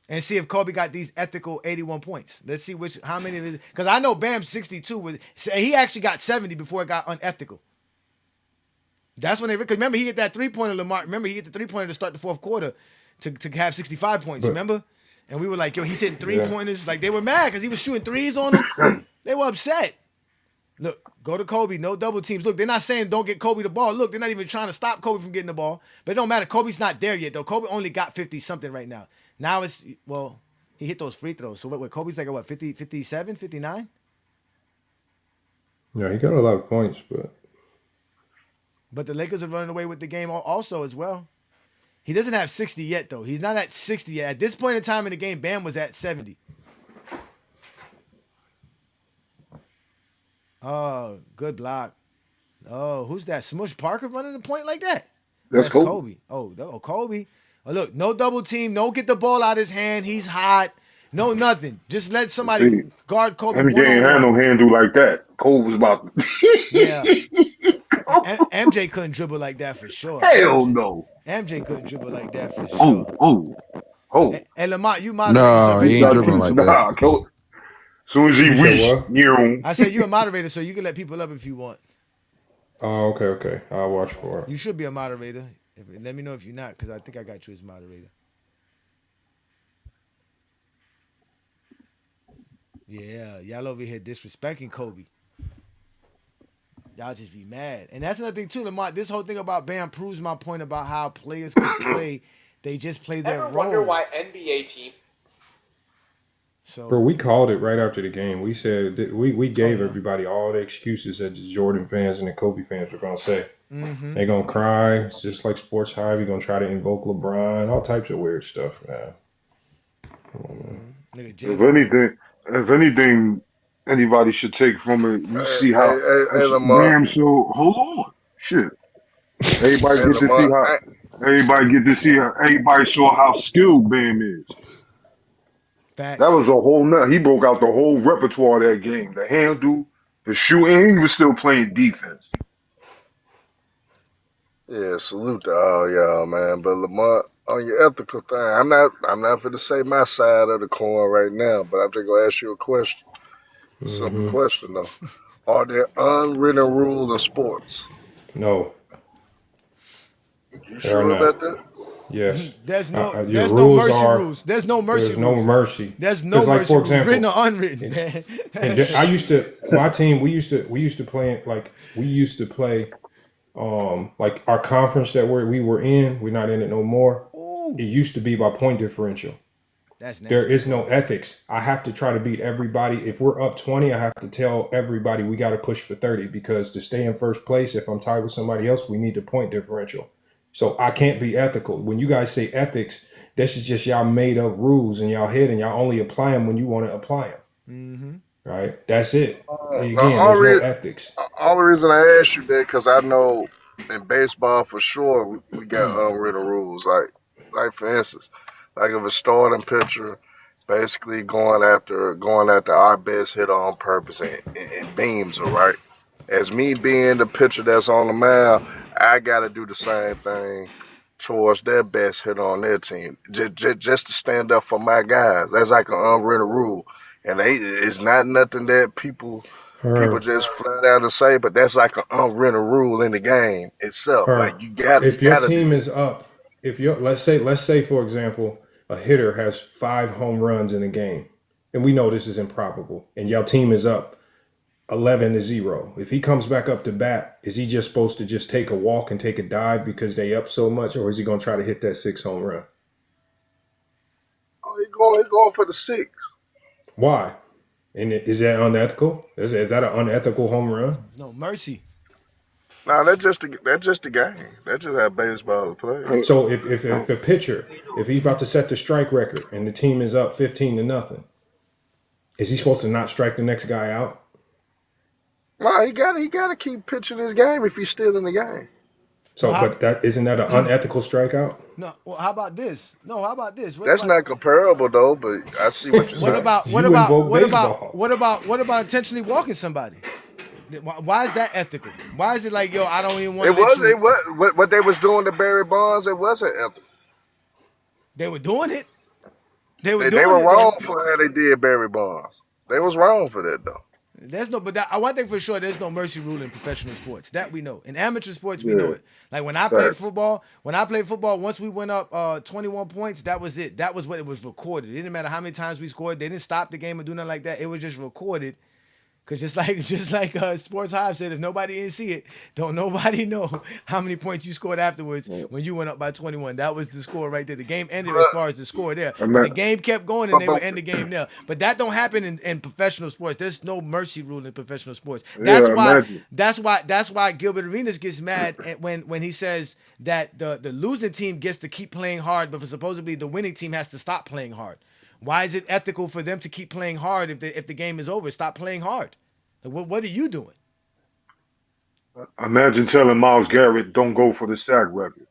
and see if Kobe got these ethical 81 points. Let's see how many of it. Because I know Bam's 62 he actually got 70 before it got unethical. That's when because remember he hit that 3-pointer, Lamar. Remember he hit the 3-pointer to start the fourth quarter. To have 65 points, remember? And we were like, yo, he's hitting 3-pointers. Like, they were mad because he was shooting 3s on them. They were upset. Look, go to Kobe, no double teams. Look, they're not saying don't get Kobe the ball. Look, they're not even trying to stop Kobe from getting the ball. But it don't matter. Kobe's not there yet, though. Kobe only got 50-something right now. Now it's, he hit those free throws. So what Kobe's like, 50, 57, 59? Yeah, he got a lot of points, But the Lakers are running away with the game also as well. He doesn't have 60 yet, though. He's not at 60 yet. At this point in time in the game, Bam was at 70. Oh, good block. Oh, who's that? Smush Parker running the point like that? That's Kobe. Oh, Kobe. Oh, look, no double team. Don't get the ball out of his hand. He's hot. No, nothing. Just let somebody See, guard Kobe MJ ain't had no 1-on-1. handle like that. Cole was about Yeah. to. MJ couldn't dribble like that for sure. Hell no. MJ couldn't dribble like that for Oh, sure. oh, oh. Hey, Lamont, you moderator, so No, you he He's can ain't let got people dribbling to up. like that. nah. Cole, as soon as he You said reached what? near him, I said you're a moderator, so you can let people up if you want. Oh, okay. I'll watch for it. You should be a moderator. Let me know if you're not, because I think I got you as moderator. Yeah, y'all over here disrespecting Kobe. Y'all just be mad. And that's another thing too, Lamont. This whole thing about Bam proves my point about how players could play. They just play their Ever role. wonder why NBA team? So Bro, we called it right after the game. We said that we gave yeah. everybody all the excuses that the Jordan fans and the Kobe fans were gonna say. Mm-hmm. They're gonna cry. It's just like Sports High. We're gonna try to invoke LeBron, all types of weird stuff, man. Come on, man. Nigga, if anything, anybody should take from it. You see how Hey, Lamar. Bam. So hold on, shit. Everybody Hey, get to see Lamar. how. Everybody get to see how. Everybody saw how skilled Bam is. facts. That was a whole nut. He broke out the whole repertoire of that game. The handle, the shooting. He was still playing defense. Yeah, salute to all y'all, man. But Lamar, on your ethical thing, I'm not going to say my side of the coin right now, but I'm just going to ask you a question. Simple question, though. Are there unwritten rules in sports? No, You there are sure not. about that? Yes. There's no Your there's no rules mercy are, rules. There's no mercy There's no rules. mercy. There's no 'Cause, like, mercy for rules, example, written or unwritten, man. And I used to, my team, we used to play like we used to play like our conference that we were in, we're not in it no more. Ooh, It used to be by point differential. that's There nasty. is no ethics. I have to try to beat everybody. If we're up 20, I have to tell everybody we got to push for 30 because to stay in first place, if I'm tied with somebody else, we need the point differential. So I can't be ethical. When you guys say ethics, this is just y'all made up rules in y'all head and y'all only apply them when you want to apply them. Mm-hmm. Right? That's it. Again, The there's no ethics. only reason I asked you that because I know in baseball for sure we got unwritten rules. Like for instance, like if a starting pitcher basically going after our best hitter on purpose and beams her, right? As me being the pitcher that's on the mound, I got to do the same thing towards their best hitter on their team, just to stand up for my guys. That's like an unwritten rule, and it's not nothing that people just flat out to say, but that's like an unwritten rule in the game itself. Like you got If your to team do is up, if you're let's say for example, a hitter has 5 home runs in a game, and we know this is improbable, and your team is up 11-0. If he comes back up to bat, is he just supposed to just take a walk and take a dive because they up so much, or is he going to try to hit that 6 home run? Oh, he's going for the 6. Why? And is that unethical? Is that an unethical home run? No mercy. No, that's just the game. That's just how baseball is played. So if a pitcher, if he's about to set the strike record and the team is up 15-0, is he supposed to not strike the next guy out? No, he got to keep pitching his game if he's still in the game. So, but that isn't that an unethical strikeout? No. Well, how about this? No, how about this? That's not comparable though. But I see what you're saying. What about intentionally walking somebody? Why is that ethical? Why is it like, yo, I don't even want to It was what they was doing to Barry Bonds. It wasn't ethical. They were doing it. They were wrong for how they did Barry Bonds. They was wrong for that though. There's no, one thing for sure, there's no mercy rule in professional sports. That we know. In amateur sports, we know it. Like when I played football, once we went up 21 points, that was it. That was what it was recorded. It didn't matter how many times we scored. They didn't stop the game or do nothing like that. It was just recorded. Cause just like Sports Hive said, if nobody didn't see it, don't nobody know how many points you scored afterwards when you went up by 21. That was the score right there. The game ended as far as the score there. But the game kept going and they would end the game there. But that don't happen in professional sports. There's no mercy rule in professional sports. That's why Gilbert Arenas gets mad when he says that the losing team gets to keep playing hard, but supposedly the winning team has to stop playing hard. Why is it ethical for them to keep playing hard if the game is over? Stop playing hard. What are you doing? Imagine telling Myles Garrett, don't go for the sack record.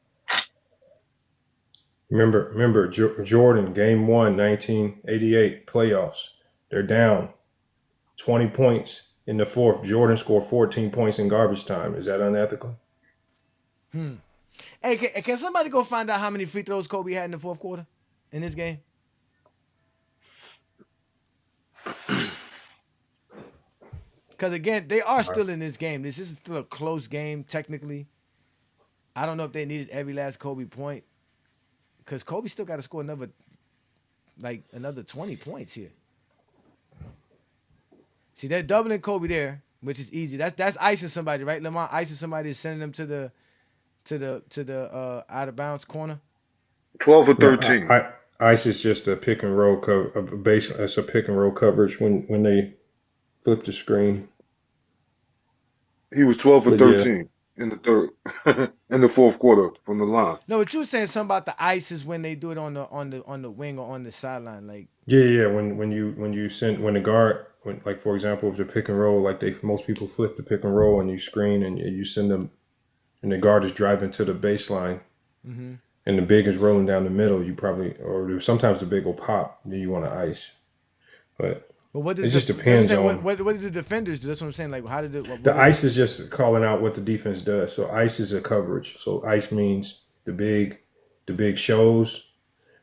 Remember Jordan, game 1, 1988 playoffs. They're down 20 points in the fourth. Jordan scored 14 points in garbage time. Is that unethical? Hey, can somebody go find out how many free throws Kobe had in the fourth quarter in this game? Because again, they are still in this game. This is still a close game technically. I don't know if they needed every last Kobe point. Because Kobe still got to score another 20 points here. See, they're doubling Kobe there, which is easy. That's icing somebody, right? Lamont icing somebody is sending them to the out of bounds corner. 12 or 13. Ice is just a pick and roll It's a pick and roll coverage when they flip the screen. He was 12 or 13 in the third, in the fourth quarter from the line. No, but you were saying something about the ice is when they do it on the wing or on the sideline, like. Yeah. When the guard, like for example, if the pick and roll, like most people flip the pick and roll and you screen and you send them, and the guard is driving to the baseline, and the big is rolling down the middle, or sometimes the big will pop, then you want to ice, but it just depends on what do the defenders do. That's what I'm saying. Like, how did the ice is just calling out what the defense does. So ice is a coverage. So ice means the big shows.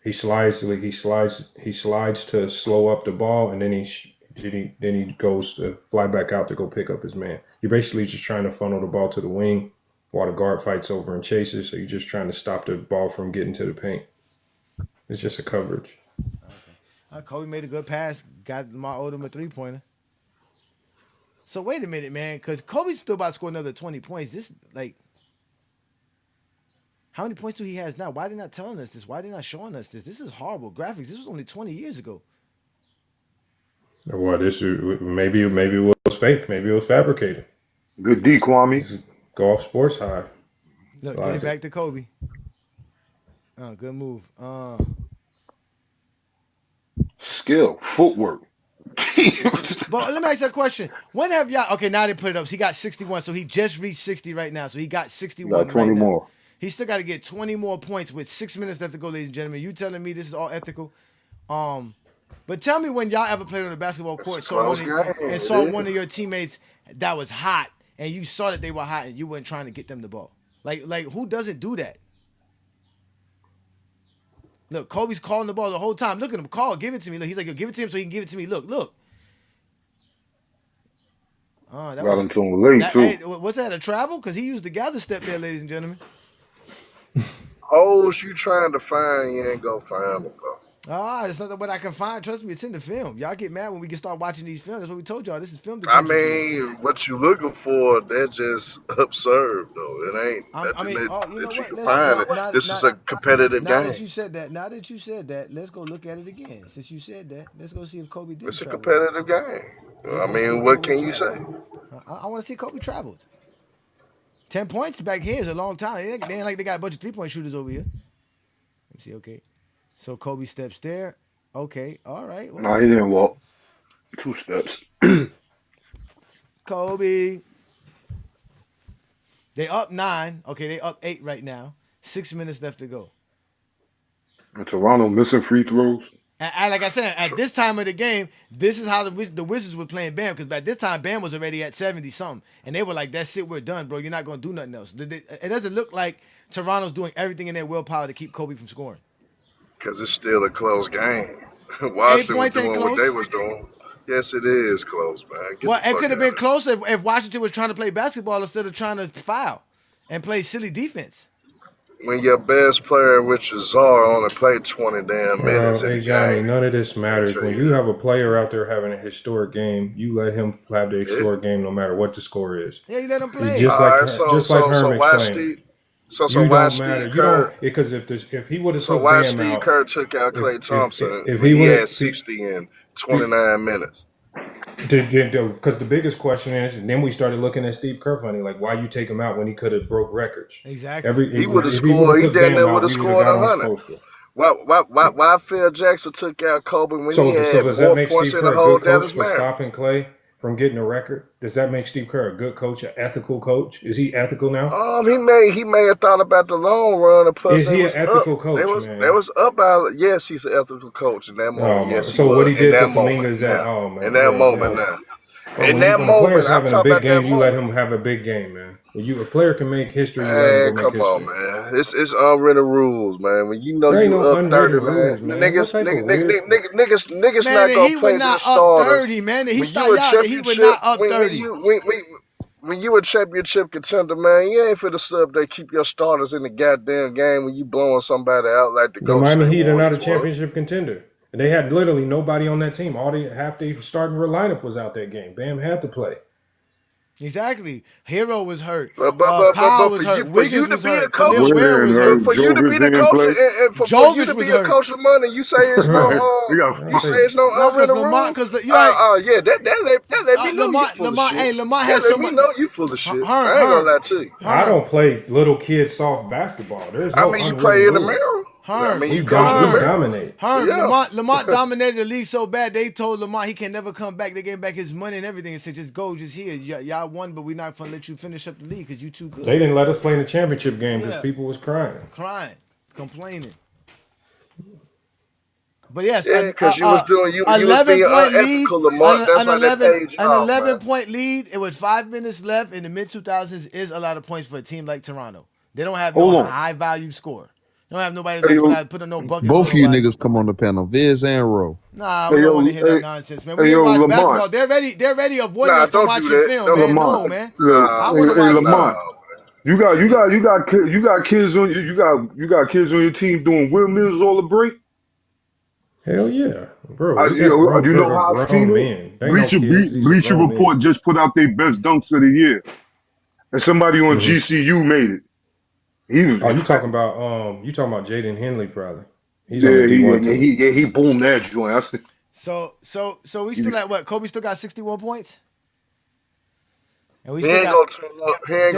He slides to slow up the ball, and then he goes to fly back out to go pick up his man. You're basically just trying to funnel the ball to the wing while the guard fights over and chases. So you're just trying to stop the ball from getting to the paint. It's just a coverage. Kobe made a good pass, got Lamar Odom a 3-pointer. So wait a minute, man, because Kobe's still about to score another 20 points. This, like, how many points do he has now? Why are they not telling us this? Why are they not showing us this? This is horrible graphics. This was only 20 years ago. Well, maybe it was fake. Maybe it was fabricated. Good D, Kwame. Go off Sports High. Look, getting back to Kobe. Oh, good move. Skill, footwork. But let me ask you a question. When have y'all? Okay, now they put it up. So he got 61. So he just reached 60 right now. So he got 61. Got 20 right more. Now. He still got to get 20 more points with 6 minutes left to go, ladies and gentlemen. You telling me this is all ethical? But tell me when y'all ever played on the basketball court saw one of your teammates that was hot, and you saw that they were hot, and you weren't trying to get them the ball. Like who doesn't do that? Look, Kobe's calling the ball the whole time. Look at him, give it to me. Look, he's like, give it to him so he can give it to me. Look. Oh, that got him to him late too. Hey, what's that, a travel? Because he used the gather step there, ladies and gentlemen. Holes you trying to find, you ain't gonna find them, bro. It's not what I can find. Trust me, it's in the film. Y'all get mad when we can start watching these films. That's what we told y'all. This is film. I mean, what you looking for, they're just absurd, though. It ain't that you can find it. This is a competitive game. Now that you said that, let's go look at it again. Since you said that, let's go see if Kobe did. It's a competitive game. I mean, what can you say? I want to see Kobe traveled. 10 points back here is a long time. They ain't like they got a bunch of 3-point shooters over here. Let me see. Okay. So Kobe steps there. Okay, all right. Well, no, he didn't walk. 2 steps. Kobe. They up 9. Okay, they up 8 right now. 6 minutes left to go. And Toronto missing free throws. And like I said, at this time of the game, this is how the Wizards were playing Bam. Because by this time, Bam was already at 70-something. And they were like, that's it, we're done, bro. You're not going to do nothing else. It doesn't look like Toronto's doing everything in their willpower to keep Kobe from scoring. Because it's still a close game. Washington was doing what they was doing. Yes, it is close, man. It could have been close if Washington was trying to play basketball instead of trying to foul and play silly defense. When your best player, which is Czar, only played 20 damn minutes in the Johnny, game. none of this matters. When you have a player out there having a historic game, you let him have the historic game no matter what the score is. Yeah, you let him play. Just like Herm explained. So why Steve Kerr? Because if he would have took Bam out, Steve Kerr took out Klay Thompson if he had 60 in 29 minutes. Because the biggest question is, and then we started looking at Steve Kerr funny, like why you take him out when he could have broke records. Exactly. He would have scored. He damn near would have scored 100. Why Phil Jackson took out Kobe when he had more points in the whole Dallas for stopping Klay from getting a record? Does that make Steve Kerr a good coach, an ethical coach? Is he ethical now? He may have thought about the long run, and plus Is he an ethical coach, man? They was up out. Yes, he's an ethical coach in that moment. Yes, so what he did to Kuminga is that? In that moment now. In that when moment, a player's having a big game, you let moment. him have a big game, man. When a player can make history, you let Man, him go make come on, history. man. It's unwritten rules, man. When you know There ain't you no up 30, unwritten rules, man. man. Niggas Man, not the gonna Heat play were not their up starters. 30, man. The Heat When started you a out. The Heat were not up 30. when you a championship contender, man, you ain't finna sub they keep your starters in the goddamn game when you blowing somebody out like the The Golden Miami State Heat are not a Warriors was. championship contender. And they had literally nobody on that team. Half the starting lineup was out that game. Bam had to play. Exactly. Hero was hurt. But Powell was for hurt. you Wiggins to was be a hurt. coach, Khalil Ware was hurt. for you to be the coach, and for you Jokic to was be a hurt. coach of money, you say it's no, you say it's no No, because unwritten Lamont, rules. because you right. Yeah, that let me know you full of shit. Lamont That had let so me much. know you full of shit. I ain't gonna lie to you. I don't play little kid soft basketball. There's no you unwritten play in the rules. mirror. We dominate. Lamont dominated the league so bad they told Lamont he can never come back. They gave him back his money and everything and said, just go, just here. Y'all won, but we're not gonna let you finish up the league because you too good. They didn't let us play in the championship game because people was crying, complaining. But yes, because you was doing you was being unethical, Lamont. That's why they paid you an off, 11-point lead. It was 5 minutes left in the mid-2000s is a lot of points for a team like Toronto. They don't have no high-value score. They don't have nobody to put on no buckets. Both of you niggas come on the panel, Viz and Ro. Nah, we don't want to hear that nonsense, man. We didn't watch basketball. They're ready avoiding us from watching film, man. No, man. I want to watch Lamont. You got kids on you got kids on your team doing windmills all the break. Hell yeah, bro. You know how I seen it? Bleacher Report just put out their best dunks of the year, and somebody on GCU made it. He was. Oh, you talking about Jaden Henley probably? He's he boomed that joint. So we still at what? Kobe still got 61 points. And he ain't gonna turn up the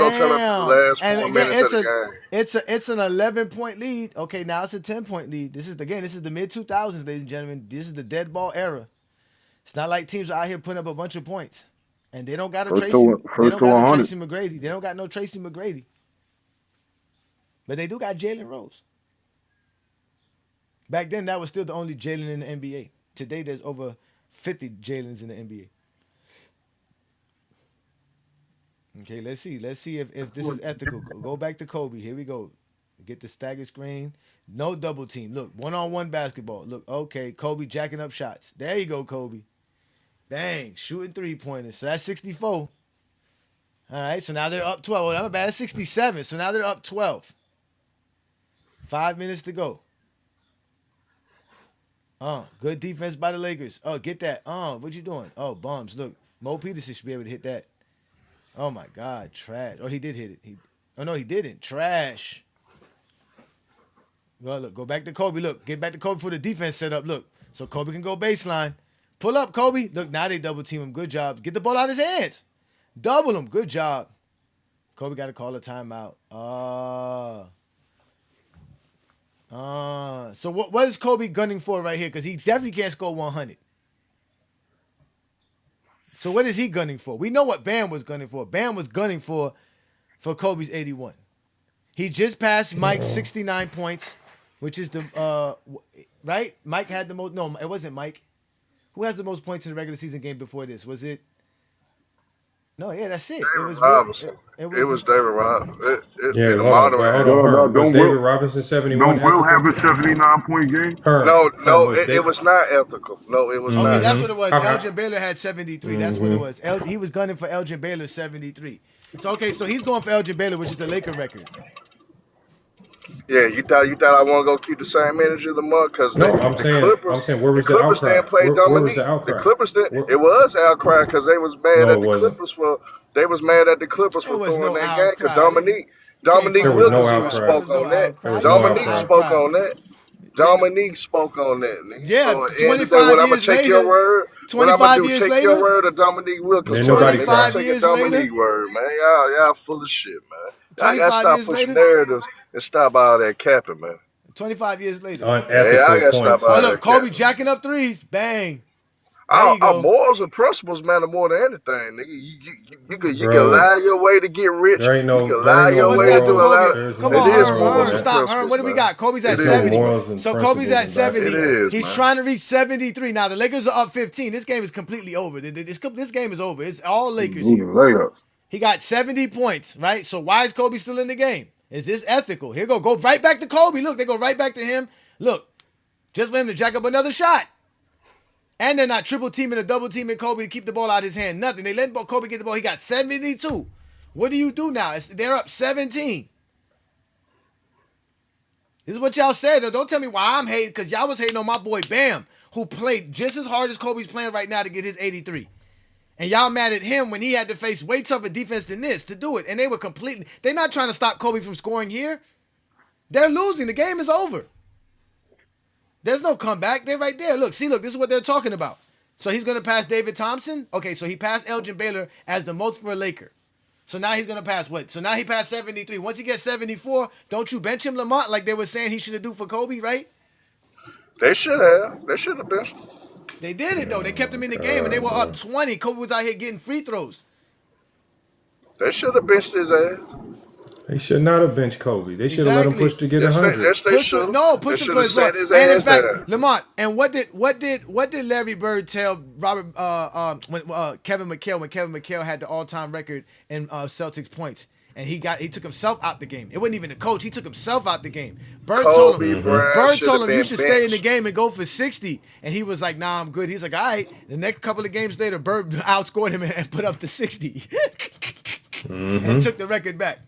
last 4 minutes of the game. It's an 11-point lead. Okay, now it's a 10-point lead. This is the mid-2000s, ladies and gentlemen. This is the dead ball era. It's not like teams are out here putting up a bunch of points, and they don't got Tracy McGrady. They don't got no Tracy McGrady, but they do got Jalen Rose. Back then, that was still the only Jalen in the NBA. Today, there's over 50 Jalens in the NBA. Okay, let's see if this is ethical. Go back to Kobe. Here we go. Get the stagger screen. No double team. Look, one-on-one basketball. Look, okay, Kobe jacking up shots. There you go, Kobe. Bang, shooting three-pointers. So that's 64. All right, so now they're up 12. I'm about 67. So now they're up 12. 5 minutes to go. Good defense by the Lakers. Oh, get that. What you doing? Oh, bums. Look, Mo Peterson should be able to hit that. Oh, my God. Trash. Oh, he did hit it. No, he didn't. Trash. Well, look, go back to Kobe. Look, get back to Kobe for the defense set up. Look, so Kobe can go baseline. Pull up, Kobe. Look, now they double team him. Good job. Get the ball out of his hands. Double him. Good job. Kobe got to call a timeout. So what is Kobe gunning for right here? Because he definitely can't score 100. So what is he gunning for? We know what Bam was gunning for. Bam was gunning for Kobe's 81. He just passed Mike's 69 points, which is the right? Mike had the most. No, it wasn't Mike. Who has the most points in the regular season game before this? Was it? No, yeah, that's it. It was Robinson. It was David Robinson. Was David Robinson 71? Don't Will have a 79-point game? No, it was not ethical. No, it was not. Okay, that's what it was. Elgin Baylor had 73. That's what it was. He was gunning for Elgin Baylor 73. So he's going for Elgin Baylor, which is the Laker record. Yeah, you thought I want to go keep the same energy of the month because I'm saying where was the Clippers outcry? didn't play Where was Dominique. the outcry? The Clippers didn't. It was outcry because they was mad at the Clippers for. They was mad at the Clippers for throwing that game because Dominique Wilkins spoke on that. Dominique spoke on that. Dominique spoke on that. Yeah, so 25 years later. Your word. 25 years take later. Your word of Dominique Wilkins. 25 years Dominique later. Word, man. Y'all full of shit, man. I gotta stop pushing narratives and stop all that capping, man. 25 years later. Unethical points. Oh, look, Kobe jacking up threes. Bang. Our morals and principles matter more than anything, nigga. You can lie your way to get rich. There ain't no, you can lie your way to do a lot of. Come on, it is Herm, morals and stop, principles. Herm. What do we got? Kobe's at It 70. So Kobe's at 70. It is, He's trying to reach 73. Now the Lakers are up 15. This game is completely over. This game is over. It's all Lakers here. Layups. He got 70 points, right? So why is Kobe still in the game? Is this ethical? Here go right back to Kobe. Look, they go right back to him. Look, just for him to jack up another shot. And they're not triple teaming or double teaming Kobe to keep the ball out of his hand. Nothing. They let Kobe get the ball. He got 72. What do you do now? They're up 17. This is what y'all said. Don't tell me why I'm hating, because y'all was hating on my boy Bam, who played just as hard as Kobe's playing right now to get his 83. And y'all mad at him when he had to face way tougher defense than this to do it. And they were they're not trying to stop Kobe from scoring here. They're losing. The game is over. There's no comeback. They're right there. Look, this is what they're talking about. So he's going to pass David Thompson? Okay, so he passed Elgin Baylor as the most for a Laker. So now he's going to pass what? So now he passed 73. Once he gets 74, don't you bench him, Lamont, like they were saying he should have do for Kobe, right? They should have. They should have benched him. They did it, though. They kept him in the game, and they were up 20. Kobe was out here getting free throws. They should have benched his ass. They should not have benched Kobe. They should have let him push to get 100. Push him for his run. And in fact, Lamont, and what did Larry Bird tell Robert Kevin McHale when Kevin McHale had the all-time record in Celtics points? And he took himself out the game. It wasn't even the coach. He took himself out the game. Bird told him you should stay in the game and go for 60. And he was like, nah, I'm good. He's like, all right. The next couple of games later, Bird outscored him and put up the 60. And took the record back.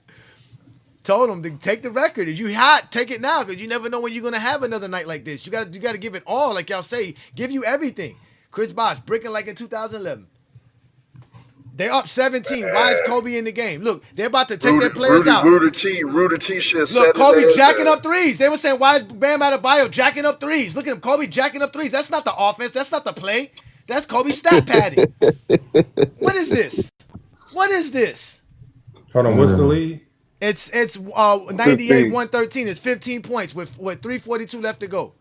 Told him to take the record. If you hot, take it now, because you never know when you're gonna have another night like this. You got to give it all, like y'all say. Give you everything. Chris Bosh breaking like in 2011. They're up 17. Why is Kobe in the game? Look, they're about to take their players out. Rudy T should look, Kobe jacking up threes. They were saying, why is Bam Adebayo jacking up threes? Look at him, Kobe jacking up threes. That's not the offense. That's not the play. That's Kobe stat padding. What is this? What is this? Hold on, what's the lead? It's 98-113. It's 15 points with 3:42 left to go.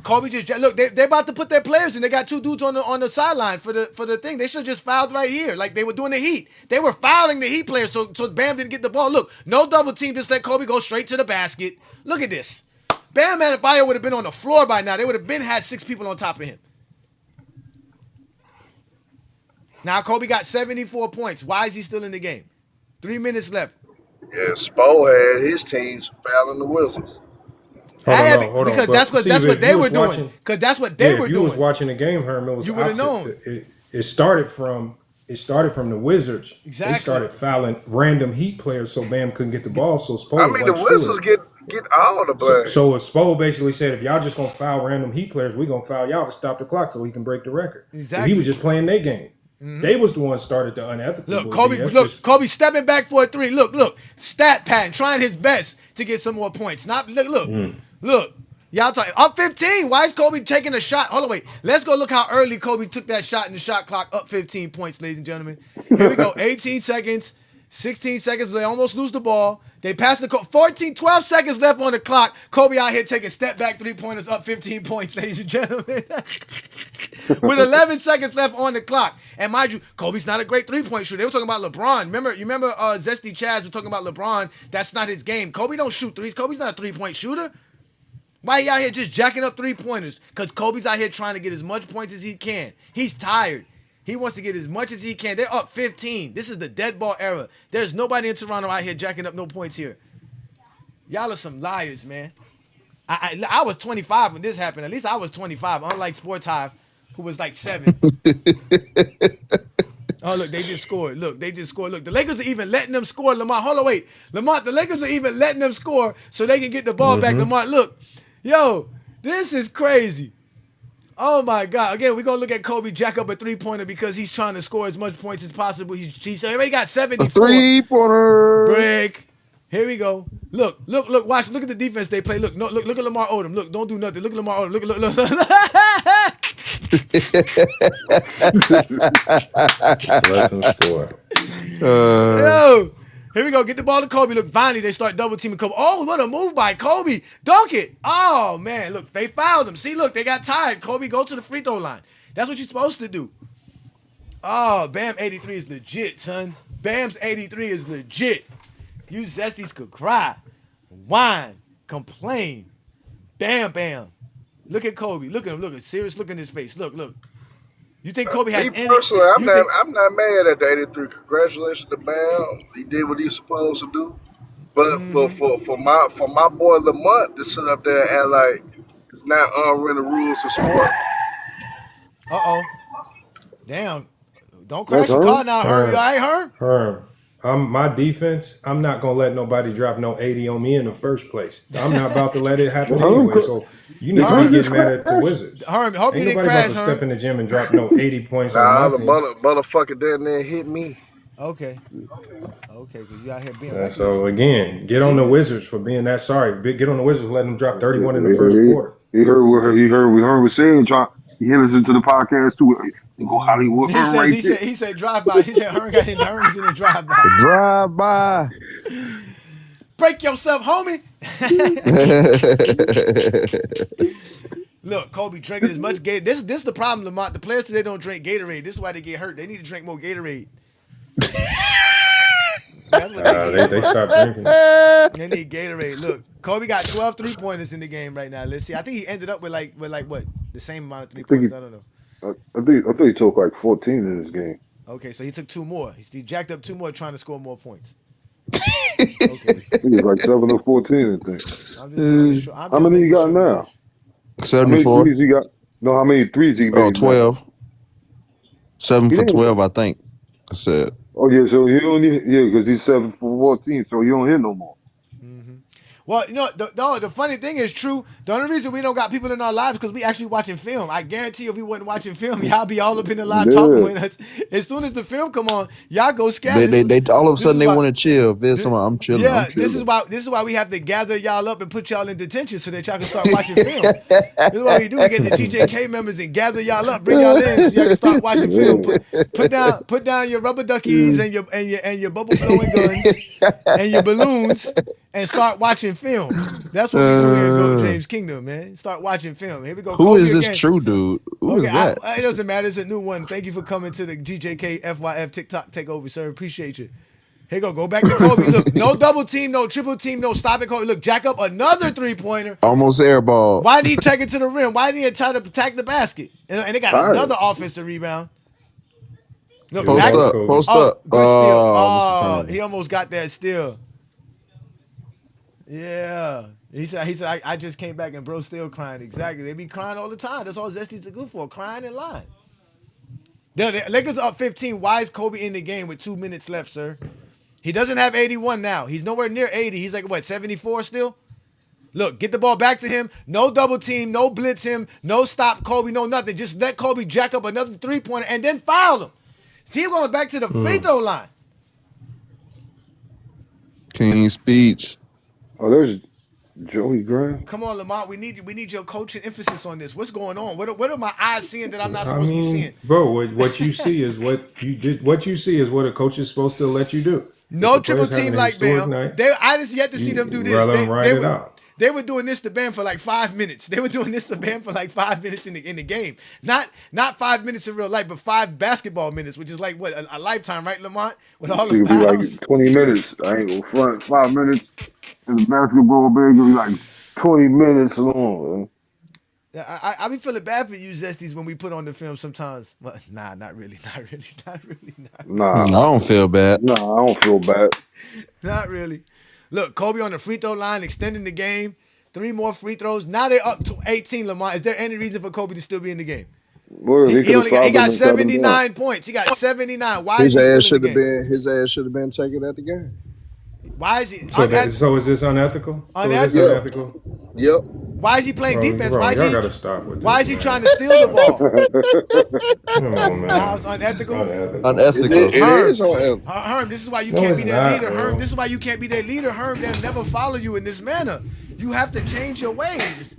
Kobe just look. They're about to put their players in. They got two dudes on the sideline for the thing. They should have just fouled right here, like they were doing the Heat. They were fouling the Heat players, so Bam didn't get the ball. Look, no double team. Just let Kobe go straight to the basket. Look at this. Bam Adebayo would have been on the floor by now. They would have had 6 people on top of him. Now Kobe got 74 points. Why is he still in the game? 3 minutes left. Yeah, Spo had his teams fouling the Wizards. Hold on, because that's what they were doing. Because that's what they were doing. If you was watching the game, Herm, you would have known. It started from the Wizards. Exactly. They started fouling random Heat players so Bam couldn't get the ball. So Spo the Wizards get all the blame. So Spo basically said, if y'all just gonna foul random Heat players, we gonna foul y'all to stop the clock so he can break the record. Exactly. He was just playing their game. Mm-hmm. They was the ones started the unethical. Look, Kobe stepping back for a 3. Look, stat pattern, trying his best to get some more points. Look. Y'all talking up 15. Why is Kobe taking a shot? Hold on, wait. Let's go look how early Kobe took that shot in the shot clock. Up 15 points, ladies and gentlemen. Here we go. 18 seconds, 16 seconds. They almost lose the ball. They pass the 12 seconds left on the clock. Kobe out here taking step back 3-pointers, up 15 points, ladies and gentlemen. With 11 seconds left on the clock. And mind you, Kobe's not a great 3-point shooter. They were talking about LeBron. You remember Zesty Chaz was talking about LeBron. That's not his game. Kobe don't shoot threes. Kobe's not a 3-point shooter. Why he out here just jacking up 3-pointers? Because Kobe's out here trying to get as much points as he can. He's tired. He wants to get as much as he can. They're up 15. This is the dead ball era. There's nobody in Toronto out here jacking up no points here. Y'all are some liars, man. I was 25 when this happened. At least I was 25, unlike Sports Hive, who was like 7. Oh, look, they just scored. Look, the Lakers are even letting them score. Lamont, hold on, wait. Lamont, the Lakers are even letting them score so they can get the ball back. Lamont, look. Yo, this is crazy. Oh, my God. Again, we're going to look at Kobe jack up a 3-pointer because he's trying to score as much points as possible. He's already got 74. A 3-pointer. Break. Here we go. Look, watch. Look at the defense they play. Look at Lamar Odom. Look, don't do nothing. Look at Lamar Odom. Look. Let them score. Yo. Here we go. Get the ball to Kobe. Look, finally they start double teaming Kobe. Oh, what a move by Kobe. Dunk it. Oh, man. Look, they fouled him. See, look, they got tired. Kobe, go to the free throw line. That's what you're supposed to do. Oh, Bam 83 is legit, son. Bam's 83 is legit. You Zesties could cry, whine, complain. Bam. Look at Kobe. Look at him. Look at serious look in his face. Look. You think Kobe has Me any? personally, I'm not mad at the 83. Congratulations to Bam. He did what he's supposed to do. But for my boy Lamont to sit up there and like it's not unwritten rules of sport. Damn. Don't crash your car now, Herm. You all right, Herm? My defense, I'm not going to let nobody drop no 80 on me in the first place. I'm not about to let it happen anyway. So you need to be getting mad at the Wizards. Herm, hope you Ain't didn't nobody crash, about to Herm. step in the gym and drop no 80 points on my team. Motherfucker down there hit me. Okay, because you out here being reckless. So again, get on the Wizards for being that sorry. Get on the Wizards for letting them drop 31 in the first quarter. He heard what was saying. He listened to the podcast too. They go Hollywood. He said drive by. He said Herm got in the drive by. Drive by. Break yourself, homie. Look, Kobe drinking as much Gatorade. This is the problem, Lamont. The players today don't drink Gatorade. This is why they get hurt. They need to drink more Gatorade. That's what they stopped drinking. They need Gatorade. Look, Kobe got 12 3-pointers in the game right now. Let's see. I think he ended up with like what? The same amount of 3-pointers. I don't know. I think he took like 14 in this game. Okay, so he took 2 more. He jacked up 2 more trying to score more points. Okay. He was like 7 or 14, I think. How many he got now? 74. How many threes he got? No, how many threes he made? 12. 7 for 12, I think. I said. Oh yeah, so he only because he's 7 for 14, so he don't hit no more. Well, you know, the funny thing is true. The only reason we don't got people in our lives is because we actually watching film. I guarantee if we wasn't watching film, y'all be all up in the live talking with us. As soon as the film come on, y'all go scatter. They all of a sudden they want to chill. I'm chilling. Yeah, I'm chilling. This is why we have to gather y'all up and put y'all in detention so that y'all can start watching film. This is what we do. We get the GJK members and gather y'all up, bring y'all in so y'all can start watching film. Put down your rubber duckies and your bubble blowing guns and your balloons and start watching film. That's what we do here in Go James Kingdom, man. Start watching film. Here we go. Who is this true dude? Who is that? It doesn't matter. It's a new one. Thank you for coming to the GJK FYF TikTok takeover, sir. Appreciate you. Here go. Go back to Kobe. Look, no double team, no triple team, no stop it, Kobe. Look, jack up another 3-pointer. Almost air ball. Why did he take it to the rim? Why did he try to attack the basket? And they got another offensive rebound. Look, post up. Oh, he almost got that steal. Yeah. He said, I just came back and bro still crying. Exactly. They be crying all the time. That's all Zesty's are good for, crying and lying. The Lakers up 15. Why is Kobe in the game with 2 minutes left, sir? He doesn't have 81 now. He's nowhere near 80. He's like, 74 still? Look, get the ball back to him. No double team, no blitz him, no stop Kobe, no nothing. Just let Kobe jack up another 3-pointer and then foul him. See him going back to the free throw line. King speech. Oh, there's Joey Graham. Come on, Lamont. We need your coaching emphasis on this. What's going on? What are my eyes seeing that I'm not supposed to be seeing? Bro, what you see is what you did. What you see is what a coach is supposed to let you do. No triple team like Bam. I just yet to see them do this. They were doing this to Bam for like 5 minutes. They were doing this to Bam for like 5 minutes in the game. Not 5 minutes in real life, but 5 basketball minutes, which is like what a lifetime, right, Lamont? With all the fouls. It'll be like 20 minutes. I ain't gonna front 5 minutes. And the basketball bag will be like 20 minutes long. I be feeling bad for you, Zesties, when we put on the film sometimes. But nah, not really. Nah, I don't feel bad. Nah, I don't feel bad. Not really. Look, Kobe on the free throw line, extending the game. 3 more free throws. Now they're up to 18, Lamont. Is there any reason for Kobe to still be in the game? Well, he got 79 points. He got 79. Why is he still in the game? His ass should have been taken at the game. Why is he? So is this unethical? Unethical? Yep. Why is he playing defense? Y'all gotta stop with this. Why is he trying to steal the ball? Come on, man. Now it's unethical. Unethical. It is unethical. Herm, this is why you can't be their leader. Herm, this is why you can't be their leader. Herm, they'll never follow you in this manner. You have to change your ways.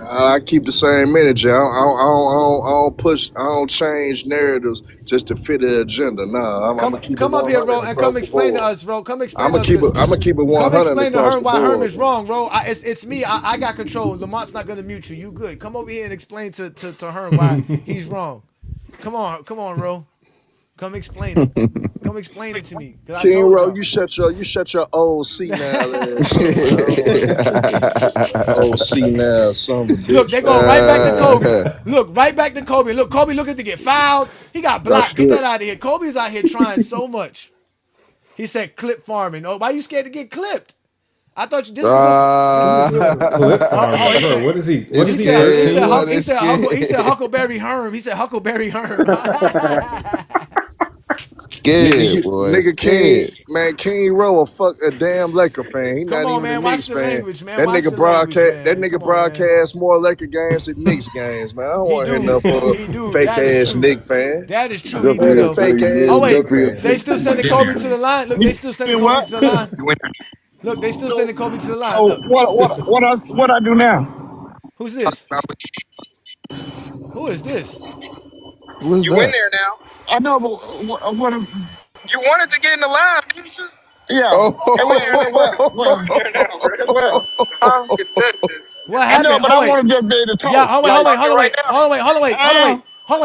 I keep the same energy. I don't push. I don't change narratives just to fit the agenda. Nah, I'm gonna keep it Come up here, Ro, 100 and across come the explain to board. us, Ro. Come I'm explain to gonna us, keep it. cause I'm gonna keep it come 100 explain to across Herm the why Herm board. is wrong, Ro. It's me. I got control. Lamont's not gonna mute you. You good? Come over here and explain to Herm why he's wrong. Come on, Ro. Come explain it. Come explain it to me, cause I King told Row, y'all. you shut your old senile ass up, man. I don't want to hear from you. Old senile son of a Look, bitch, they going man. right back to Kobe. Look, right back to Kobe. Look, Kobe looking to get fouled. He got That's blocked. Get good. that out of here. Kobe's out here trying so much. He said clip farming. Oh, why you scared to get clipped? I thought this is what. Clip farming, He bro. said. What it's is he? scared. What 13? is scared? He said Huckleberry Herm. He said Huckleberry Herm. Scared, boy. Nigga King, Scared. man, King Row a damn Laker fan. He Come not on, even a man. Watch Knicks the fan. language, man. That Watch nigga the language, broadcast. That man. nigga Come on, man. broadcast more Laker games than Knicks games, man. I don't He want to hear do. nothing for He a do. fake That is ass true. Knick fan. That is true. He do Definitely Man, a though. fake fake. Oh ass Yeah, Knick wait, definitely a fan. they fake. still sending Kobe to the line. Look, they still sending Kobe to the line. Look, they still sending Kobe to the line. So Look, what I do now? who's this? Who is this? Who is You in that? there now. I know, but You wanted to get in the line, didn't you? yeah. Hey, You in there now. well, You in there now, bro. well, Huh? Contested. What I know, happened? but Oh I wait. want to just be able to Yeah, talk. hold on, Like, Talking right now.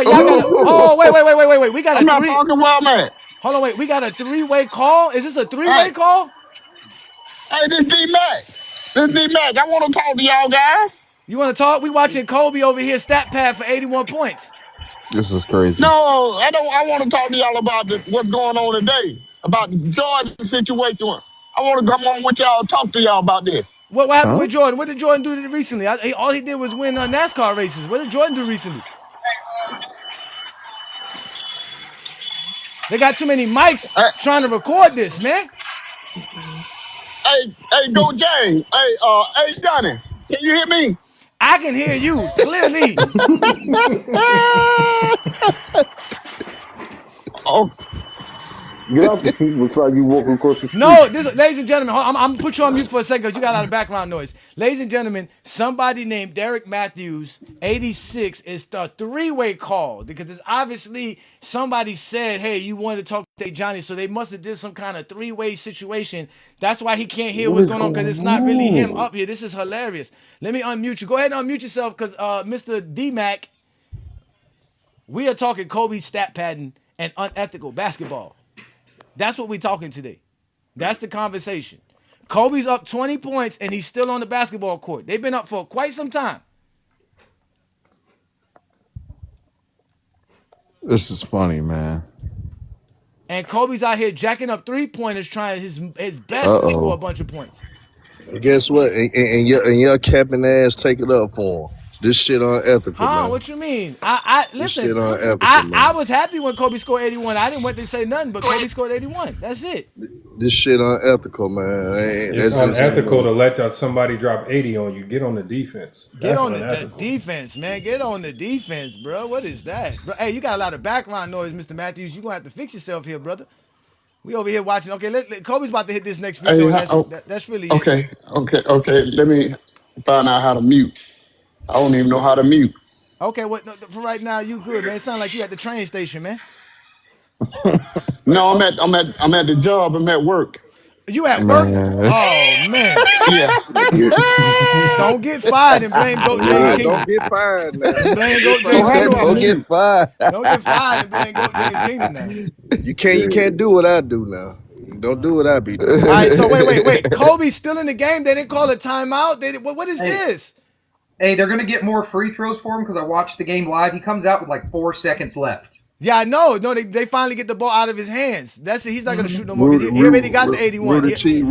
uh, Y'all got to. Oh, wait. We got I'm a not three. talking while I'm at. Hold on, wait. We got a three-way call. Is this a Hey, three-way call? hey, this D Mac. This D Mac. I want to talk to y'all guys. You want to talk? We watching Kobe over here stat pad for 81 points. This is crazy. No, I don't. I want to talk to y'all about what's going on today, about the Jordan situation. I want to come on with y'all, talk to y'all about this. What happened Huh? with Jordan? What did Jordan do recently? All he did was win NASCAR races. What did Jordan do recently? They got too many mics Hey, trying to record this, man. Go James. Hey, Johnny. Can you hear me? I can hear you clearly. Oh, Get out the seat. Looks like you walking across the street. No, ladies and gentlemen, I'm gonna put you on mute for a second because you got a lot of background noise. Ladies and gentlemen, somebody named Derek Matthews, 86, is the three-way call because it's obviously somebody said, "Hey, you wanted to talk to Johnny," so they must have did some kind of three-way situation. That's why he can't hear What what's is going on because going it's not really him on? up here. This is hilarious. Let me unmute you. Go ahead and unmute yourself because Mr. D-Mac, we are talking Kobe stat padding and unethical basketball. That's what we're talking today. That's the conversation. Kobe's up 20 points and he's still on the basketball court. They've been up for quite some time. This is funny, man. And Kobe's out here jacking up three-pointers trying his best to score a Uh-oh. bunch of points. And guess what? And your capping ass take it up for him. This shit unethical, Huh? man. What you mean? I This listen. shit unethical, I man. was happy when Kobe scored 81. I didn't want to say nothing, but Kobe scored 81. That's it. This shit unethical, man. It's That's just unethical to let somebody drop 80 on you. Get on the defense. Get That's on the unethical. defense, man. Get on the defense, bro. What is that? Bro, hey, you got a lot of background noise, Mr. Matthews. You're going to have to fix yourself here, brother. We over here watching. Okay, Kobe's about to hit this next free throw, and that's really it. okay. Let me find out how to mute. I don't even know how to mute. Okay, what for right now? You good, man? It sounds like you at the train station, man. No, I'm at the job. I'm at work. You at work? Man. Oh man! Yeah. Yeah. Don't get fired and blame Goat James nah. Don't Kingdom. get fired now. And blame Don't get Goat So James fired. how do Kingdom I now. Don't get mute? fired. Don't get fired and blame Goat James Kingdom now. You can't do what I do now. Don't do what I be doing. All right, so wait. Kobe's still in the game. They didn't call a timeout. What is this? Hey, they're gonna get more free throws for him because I watched the game live. He comes out with like 4 seconds left. Yeah, I know. No, they finally get the ball out of his hands. That's it. He's not gonna shoot no more because he already got the 81.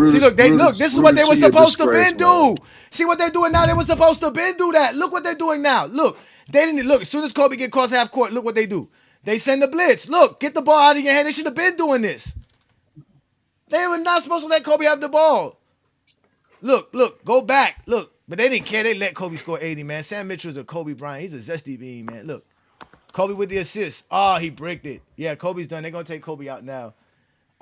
See, look, this is what they were supposed to been do. See what they're doing now? They were supposed to been do that. Look what they're doing now. Look, they didn't look. As soon as Kobe get cross half court, look what they do. They send the blitz. Look, get the ball out of your hand. They should have been doing this. They were not supposed to let Kobe have the ball. Look, go back. Look, but they didn't care. They let Kobe score 80, man. Sam Mitchell's a Kobe Bryant. He's a zesty bean, man. Look. Kobe with the assist. Oh, he bricked it. Yeah, Kobe's done. They're going to take Kobe out now.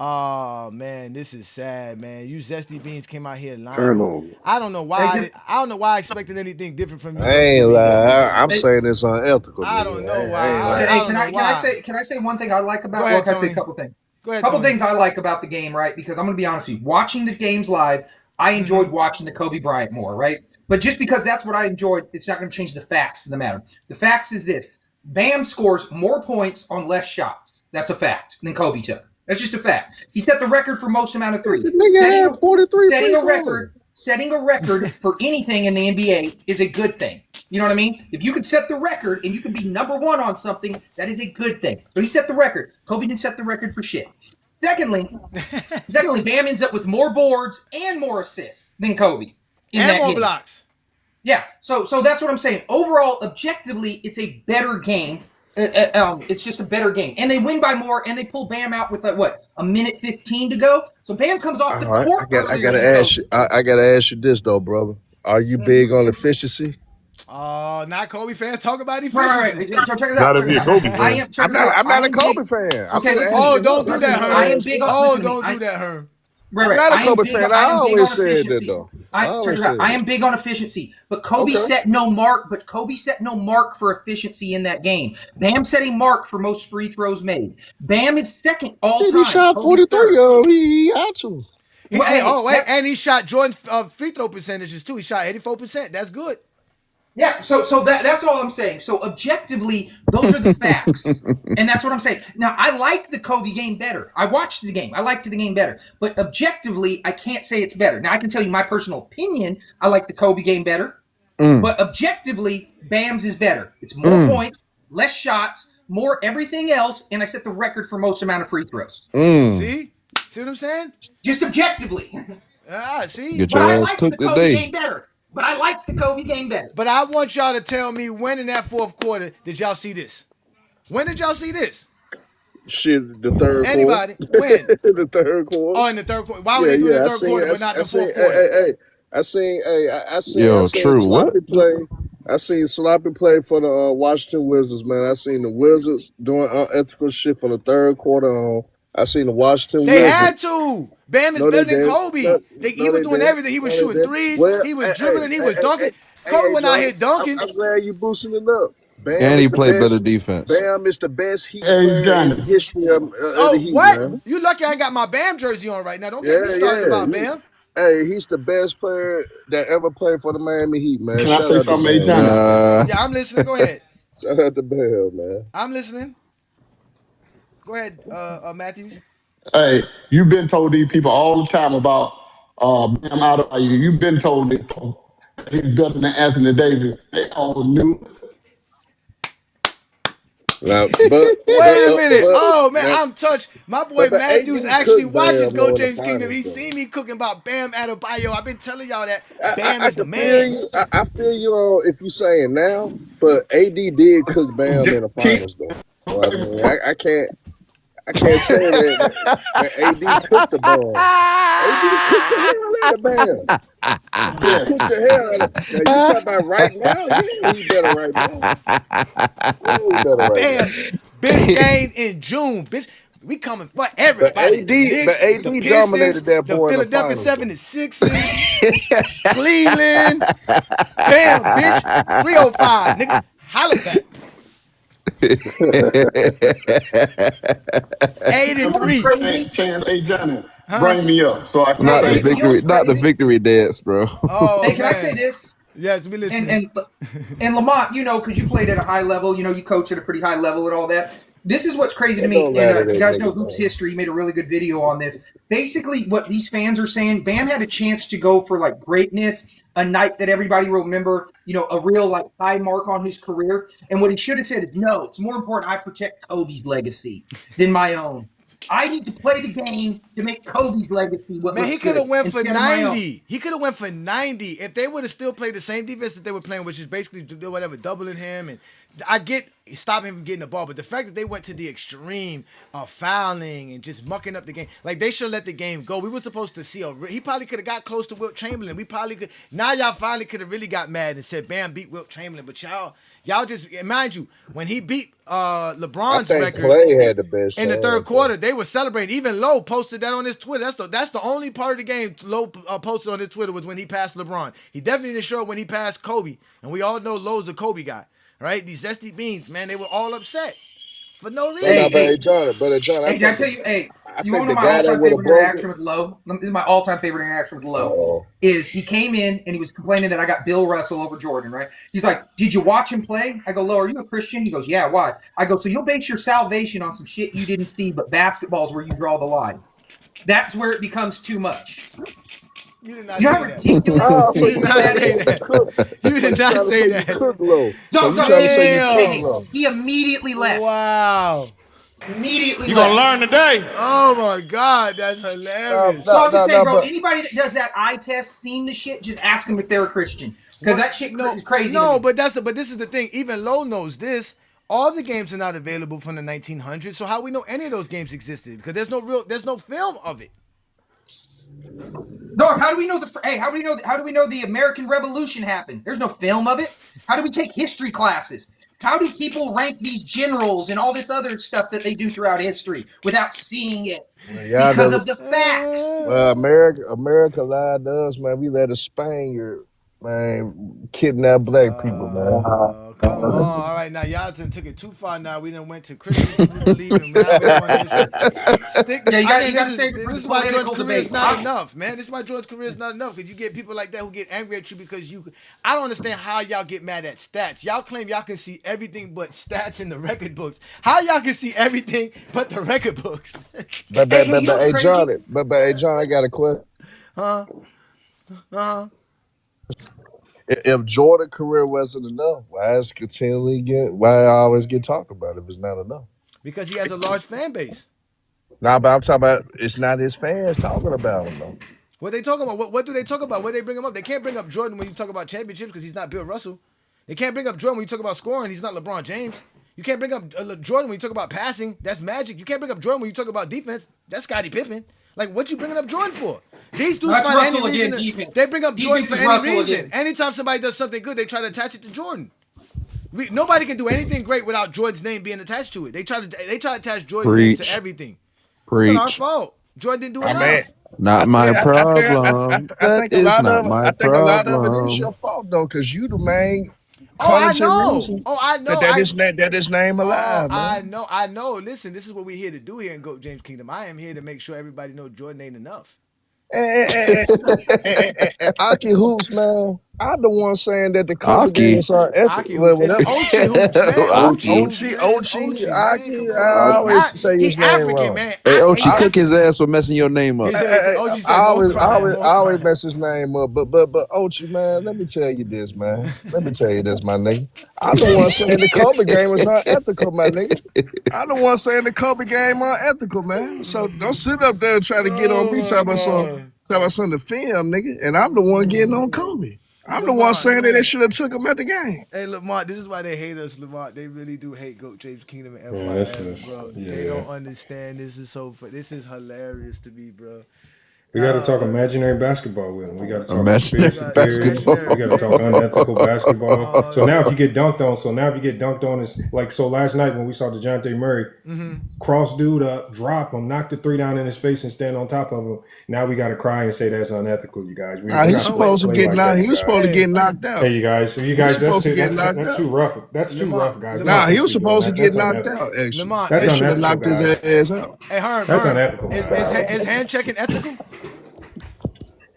Oh man, this is sad, man. You zesty beans came out here lying. Turnover. I don't know why. I don't know why I expected anything different from you. I ain't lie. I'm saying it's unethical. I don't know why. Hey, can I say one thing I like about? Well, can I say a couple things? Go ahead. Couple things I like about the game, right? Because I'm going to be honest with you. Watching the games live, I enjoyed watching the Kobe Bryant more, right? But just because that's what I enjoyed, it's not going to change the facts of the matter. The facts is this: Bam scores more points on less shots. That's a fact than Kobe took. That's just a fact. He set the record for most amount of threes. Setting a record for anything in the NBA is a good thing. You know what I mean? If you could set the record and you could be number one on something, that is a good thing. So he set the record. Kobe didn't set the record for shit. Secondly, Bam ends up with more boards and more assists than Kobe. And more blocks. Yeah. So that's what I'm saying. Overall, objectively, it's a better game. It's just a better game, and they win by more, and they pull Bam out with a minute 15 to go. So Bam comes off the court. I gotta ask you this though, brother. Are you big on efficiency? Not Kobe fans talk about efficiency. Right. Check it out. Not if you're a Kobe fan. I'm not a Kobe fan. Okay, don't do that, Herm. I am big on. Don't do that, Herm. I'm not a Kobe fan. I always said that though. I am big on efficiency, but Kobe set no mark. But Kobe set no mark for efficiency in that game. Bam set a mark for most free throws made. Bam is second all time. He shot 43. He had to. And he shot Jordan's free throw percentages too. He shot 84%. That's good. Yeah, so that's all I'm saying. So objectively, those are the facts, and that's what I'm saying. Now, I like the Kobe game better. I watched the game. I liked the game better. But objectively, I can't say it's better. Now, I can tell you my personal opinion. I like the Kobe game better. But objectively, Bam's is better. It's more points, less shots, more everything else, and I set the record for most amount of free throws. See what I'm saying? Just objectively. See? Get your ass cooked today. Game better. But I like the Kobe game better. But I want y'all to tell me when in that fourth quarter did y'all see this? When did y'all see this? Shit, the third quarter. Anybody? When? The third quarter. Oh, in the third quarter. Why would they do the third quarter but not the fourth quarter? I seen sloppy play. I seen sloppy play for the Washington Wizards, man. I seen the Wizards doing unethical shit from the third quarter on. I seen the Washington Wizards. They had to. Bam is better than Kobe. He was doing everything. He was shooting threes. He was dribbling. He was dunking. Kobe went out here dunking. I'm glad you boosting it up. Bam and he played better defense. Bam is the best Heat player in the history of the Heat. What? Man. You lucky I ain't got my Bam jersey on right now. Don't get me started about Bam. Hey, he's the best player that ever played for the Miami Heat, man. Can I say something, A-Johnny? Yeah, I'm listening. Go ahead. Shout out to Bam, man. I'm listening. Go ahead, Matthews. Hey, you've been told these people all the time about Bam out of you. You've been told that he's better than Anthony Davis. They all knew. Now, Wait a minute. Man, I'm touched. My boy Matthews actually watches Go James Kingdom. He's seen me cooking about Bam Adebayo. I've been telling y'all that Bam is the man. I feel you on if you saying now, but AD did cook Bam in the finals, though. I mean, I can't say that AD cooked the ball. AD cooked the hell out of Bam. He cooked the hell out of. Now, you talking about right now? Yeah, he better right now. Bam, big game in June, bitch. We coming for everybody. But AD dominated that boy the in the Philadelphia finals. 76ers, Cleveland. Bam, bitch. 305, nigga. Holla back. 83. Chance, hey Johnny, bring me up so I can not say the victory dance, bro. Oh, hey, can I say this? Yes, we listen. And Lamont, because you played at a high level, you coach at a pretty high level and all that. This is what's crazy to me. And you guys know Hoops History. He made a really good video on this. Basically, what these fans are saying, Bam had a chance to go for like greatness, a night that everybody will remember, a real like high mark on his career. And what he should have said is, no, it's more important I protect Kobe's legacy than my own. I need to play the game to make Kobe's legacy what looks he could have went for 90. He could have went for 90 if they would have still played the same defense that they were playing, which is basically whatever, doubling him. And I get stopping him from getting the ball, but the fact that they went to the extreme of fouling and just mucking up the game, like they should have let the game go. We were supposed to see he probably could have got close to Wilt Chamberlain. We probably could. Now y'all finally could have really got mad and said Bam beat Wilt Chamberlain, but y'all just mind you when he beat LeBron's record Clay had the best in the third quarter. they were celebrating. Even Lowe posted that on his Twitter. That's the only part of the game Lowe posted on his Twitter was when he passed LeBron. He definitely didn't show it when he passed Kobe, and we all know Lowe's a Kobe guy, right? These zesty beans, man, they were all upset for no reason. Hey, John, I tell you, you want to know my all-time favorite interaction with Lowe? This is my all-time favorite interaction with Lowe. Is he came in and he was complaining that I got Bill Russell over Jordan, right? He's like, "Did you watch him play?" I go, "Lowe, are you a Christian?" He goes, "Yeah, why?" I go, "So you'll base your salvation on some shit you didn't see, but basketball's where you draw the line. That's where it becomes too much." You did not You know how ridiculous you did not say that. You did not say that. He immediately left. Wow. Immediately You gonna learn today. Oh my God, that's hilarious. So I'm just saying, bro, anybody that does that eye test, seen the shit, just ask them if they're a Christian. Because that shit is crazy. No, but this is the thing. Even Lowe knows this. All the games are not available from the 1900s. So how we know any of those games existed? Because there's no film of it. Dog, how do we know how do we know the American Revolution happened? There's no film of it. How do we take history classes? How do people rank these generals and all this other stuff that they do throughout history without seeing it? Because of the facts. America lied to us, man. We let a Spaniard, man, kidnap black people, man. Come on. All right, now y'all took it too far now. We done went to Christian people believing. You gotta say this is why Jordan's career is not enough, man. This is why Jordan's career is not enough. Because you get people like that who get angry at you because I don't understand how y'all get mad at stats. Y'all claim y'all can see everything but stats in the record books. How y'all can see everything but the record books? Hey, John, I got a question. If Jordan's career wasn't enough, why I always get talked about if it's not enough? Because he has a large fan base. Nah, but I'm talking about it's not his fans talking about him though. What they talking about? What do they talk about? Where they bring him up? They can't bring up Jordan when you talk about championships because he's not Bill Russell. They can't bring up Jordan when you talk about scoring. He's not LeBron James. You can't bring up Jordan when you talk about passing. That's Magic. You can't bring up Jordan when you talk about defense. That's Scottie Pippen. Like, what you bringing up Jordan for? These dudes find any reason. They bring up Jordan for any reason. Anytime somebody does something good, they try to attach it to Jordan. Nobody can do anything great without Jordan's name being attached to it. They try to attach Jordan's name to everything. It's not our fault. Jordan didn't do enough. Not my problem. That is not my problem. I think a lot of it is your fault though, because you the main. I know. That is name alive. I know. Listen, this is what we're here to do here in GOAT James Kingdom. I am here to make sure everybody knows Jordan ain't enough. Aki Hoops, man. I'm the one saying that the cover games are ethical. Ochi. I always say his name wrong. Hey, Ochi, cook his ass for messing your name up. I always mess his name up. But Ochi, man, let me tell you this, man. Let me tell you this, my nigga. I'm the one saying the Kobe game was unethical, my nigga. I'm the one saying the Kobe game unethical, man. So don't sit up there and try to get on me talking about something to film, nigga. And I'm the one getting on Kobe. I'm the one saying that they should have took him at the game. Hey, Lamont, this is why they hate us, Lamont. They really do hate GOAT James Kingdom and FYF, bro. They don't understand. This is this is hilarious to me, bro. We got to talk imaginary basketball with him. We got to talk imaginary basketball. We got to talk unethical basketball. So now if you get dunked on, it's like, so last night when we saw DeJounte Murray cross dude up, drop him, knock the three down in his face and stand on top of him. Now we got to cry and say that's unethical, you guys. He's supposed to get knocked. He was supposed to get knocked out. Hey, you guys, that's too rough. That's too rough, guys. Nah, he was supposed to get knocked out. Actually, they should have knocked his ass out. Hey, Herm, that's unethical. Is hand checking ethical?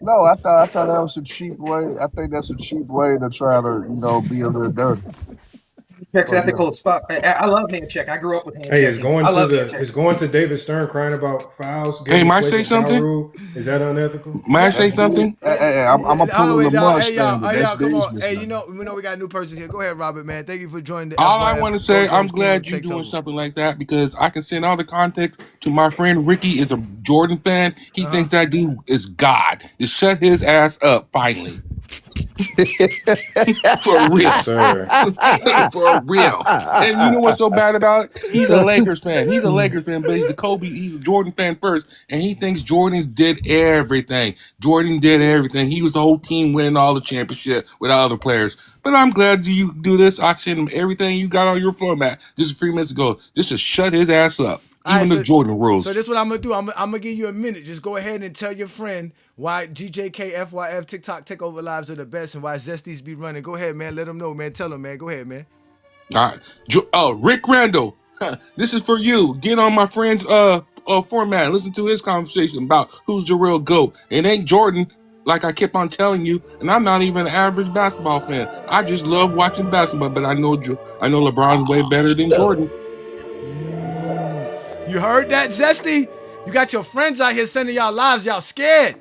No, I thought that was a cheap way. I think that's a cheap way to try to, be a little dirty. Check's ethical as fuck. I love hand check. I grew up with hand check. Hey, it's going to David Stern crying about fouls. Hey, might I say something? Is that unethical? Might I say something? Hey, I'm gonna pull a Lamar standard. That's business. Hey, we know we got a new person here. Go ahead, Robert, man. Thank you for joining the All I want to say, I'm glad you're doing something like that because I can send all the context to my friend Ricky is a Jordan fan. He thinks that dude is God. Just shut his ass up finally. For real, sir. For real. And you know what's so bad about it? He's a Lakers fan. But he's a Jordan fan first, and he thinks Jordan did everything. He was the whole team winning all the championship without other players. But I'm glad you do this. I sent him everything you got on your floor mat just a few minutes ago. Just to shut his ass up. Even the Jordan So rules. this is what I'm gonna do. I'm gonna give you a minute. Just go ahead and tell your friend why GJK FYF TikTok takeover lives are the best and why Zesties be running. Go ahead, man. Let them know, man. Tell them, man. Go ahead, man. All right. Rick Randall, this is for you. Get on my friend's format and listen to his conversation about who's the real GOAT. It ain't Jordan, like I kept on telling you, and I'm not even an average basketball fan. I just love watching basketball, but I know LeBron's way better than Jordan. You heard that, Zesty? You got your friends out here sending y'all lives. Y'all scared.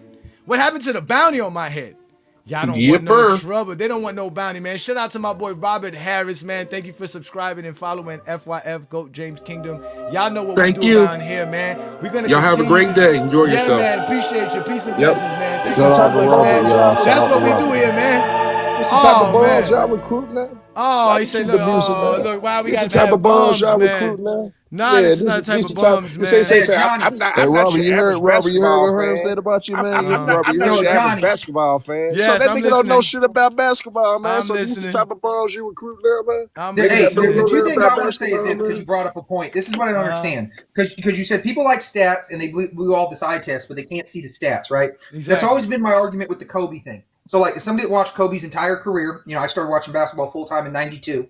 What happened to the bounty on my head? Y'all don't want no trouble. They don't want no bounty, man. Shout out to my boy Robert Harris, man. Thank you for subscribing and following FYF GOAT James Kingdom. Y'all know what we do around here, man. We're gonna have a great day. Enjoy yourself. Yeah, man. Appreciate you. Peace and blessings, man. Thank you Shout so out to much, Robert, man. y'all. That's what we do here, man. What's the type of balls y'all recruit now? Oh, he said, look, why we got the type of balls y'all man. recruit now? Nah, this is not the type of bums, man. Say, I'm not your average basketball fan. Robert, said about you, man. Robert, you heard your average basketball fan. Yes, so that nigga don't know shit about basketball, man. I'm so listening. these the type of balls you recruit now, man. The two things I want to say is this, because you brought up a point. This is what I don't understand. Because you said people like stats and they blew all this eye test, but they can't see the stats, right? Exactly. That's always been my argument with the Kobe thing. So, like, as somebody that watched Kobe's entire career, I started watching basketball full-time in 92.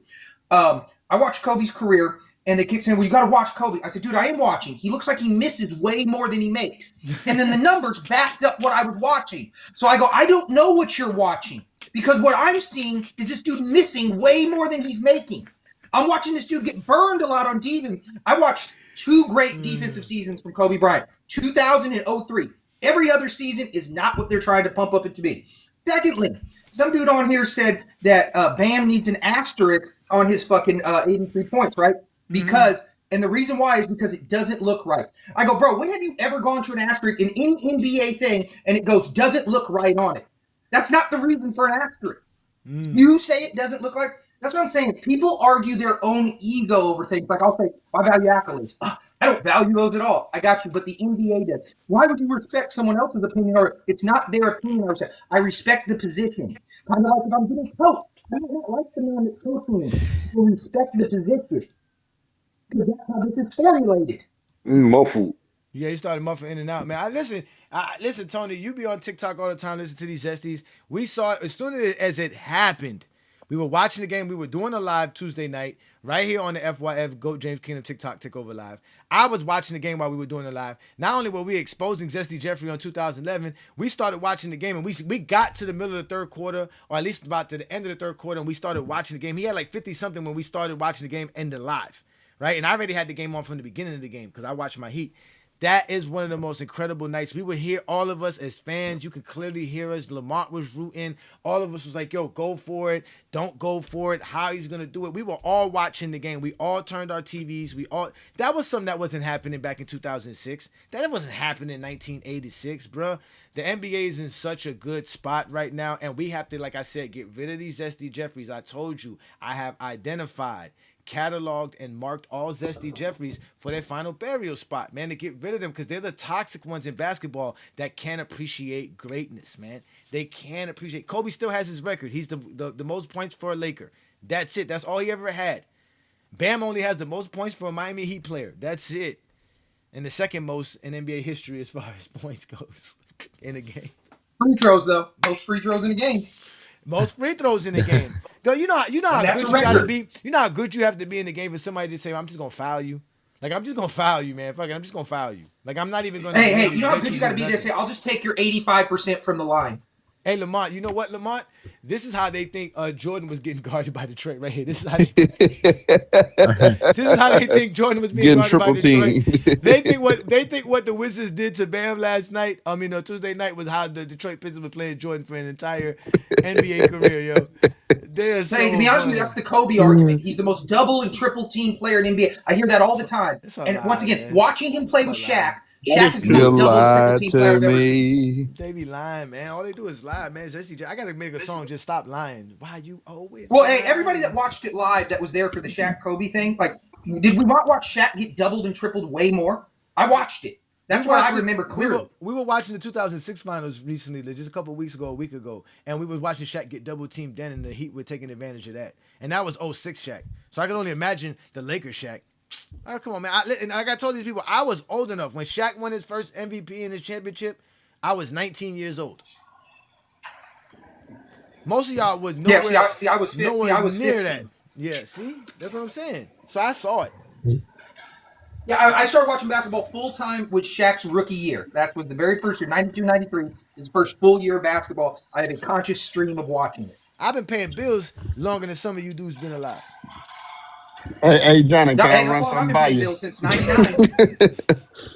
I watched Kobe's career, and they kept saying, well, you got to watch Kobe. I said, dude, I am watching. He looks like he misses way more than he makes. And then the numbers backed up what I was watching. So I go, I don't know what you're watching, because what I'm seeing is this dude missing way more than he's making. I'm watching this dude get burned a lot on defense. I watched two great defensive seasons from Kobe Bryant, 2000 and 03. Every other season is not what they're trying to pump up it to be. Secondly, some dude on here said that Bam needs an asterisk on his fucking 83 points, right? Because, and the reason why is because it doesn't look right. I go, bro, when have you ever gone to an asterisk in any NBA thing and it goes, doesn't look right on it? That's not the reason for an asterisk. You say it doesn't look like, that's what I'm saying. People argue their own ego over things. Like I'll say, I value accolades. I don't value those at all. I got you, but the NBA does. Why would you respect someone else's opinion? Or it's not their opinion. I respect the position. Kind of like if I'm getting coached. I don't like the man that's coaching me. I respect the position. Because that's how this is formulated. Muffled. Yeah, he started muffling in and out, man. Listen, Tony, you be on TikTok all the time, listen to these Zesties. We saw it as soon as it happened. We were watching the game. We were doing a live Tuesday night right here on the FYF GOAT James Kingdom TikTok Takeover Live. I was watching the game while we were doing the live. Not only were we exposing Zesty Jeffrey on 2011, we started watching the game, and we got to the middle of the third quarter, or at least about to the end of the third quarter, and we started watching the game. He had like 50-something when we started watching the game and the live, right? And I already had the game on from the beginning of the game because I watched my Heat. That is one of the most incredible nights. We were here, all of us as fans. You could clearly hear us. Lamont was rooting. All of us was like, yo, go for it. Don't go for it. How he's going to do it. We were all watching the game. We all turned our TVs. That was something that wasn't happening back in 2006. That wasn't happening in 1986, bro. The NBA is in such a good spot right now, and we have to, like I said, get rid of these Zesty Jeffries. I told you, I have identified, cataloged, and marked all Zesty Jeffries for their final burial spot, man, to get rid of them, because they're the toxic ones in basketball that can't appreciate greatness, man. They can't appreciate. Kobe still has his record. He's the most points for a Laker. That's it. That's all he ever had. Bam only has the most points for a Miami Heat player. That's it. And the second most in NBA history as far as points goes in a game. Free throws, though. Most free throws in a game. Most free throws in the game. Though you know how good you gotta be. You know how good you have to be in the game for somebody to say, I'm just gonna foul you. Like, I'm just gonna foul you, man. Fuck it, I'm just gonna foul you. Like, I'm not even gonna. Hey, you know how good you gotta be to say, I'll just take your 85% from the line. Hey, Lamont, you know what, Lamont? This is how they think Jordan was getting guarded by Detroit right here. This is how they, this is how they think Jordan was being guarded by Detroit. They think what the Wizards did to Bam last night, Tuesday night, was how the Detroit Pistons were playing Jordan for an entire NBA career, yo. To be honest with you, that's the Kobe argument. He's the most double and triple team player in NBA. I hear that all the time. And once again, watching him play with Shaq, Shaq is the most double and triple team player I've ever seen. They be lying, man. All they do is lie, man. I gotta make a song. Just stop lying. Why you always? Well, hey, everybody that watched it live, that was there for the Shaq Kobe thing, like, did we not watch Shaq get doubled and tripled way more? I watched it. That's why I remember clearly. We were watching the 2006 finals recently, just a couple weeks ago, a week ago, and we was watching Shaq get double teamed then, and the Heat were taking advantage of that. And that was 06 Shaq. So I can only imagine the Lakers Shaq. Oh, come on, man. Like I told these people, I was old enough. When Shaq won his first MVP in his championship, I was 19 years old. Most of y'all was nowhere, I was nowhere I was near 15. that. Yeah, see? That's what I'm saying. So I saw it. Yeah, I started watching basketball full-time with Shaq's rookie year. That was the very first year, 92, 93. His first full year of basketball. I had a conscious stream of watching it. I've been paying bills longer than some of you dudes been alive. Hey, Johnny, can I That's run long I've something been by paying you? bills since 99.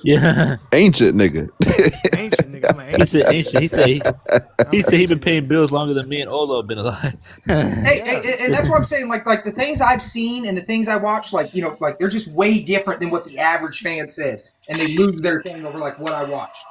Yeah. Ancient nigga. Ancient nigga. I'm an He ancient. said ancient. He said he been nigga. paying bills longer than me and Olo have been alive. And that's what I'm saying. Like the things I've seen and the things I watch, like they're just way different than what the average fan says, and they lose their thing over like what I watched.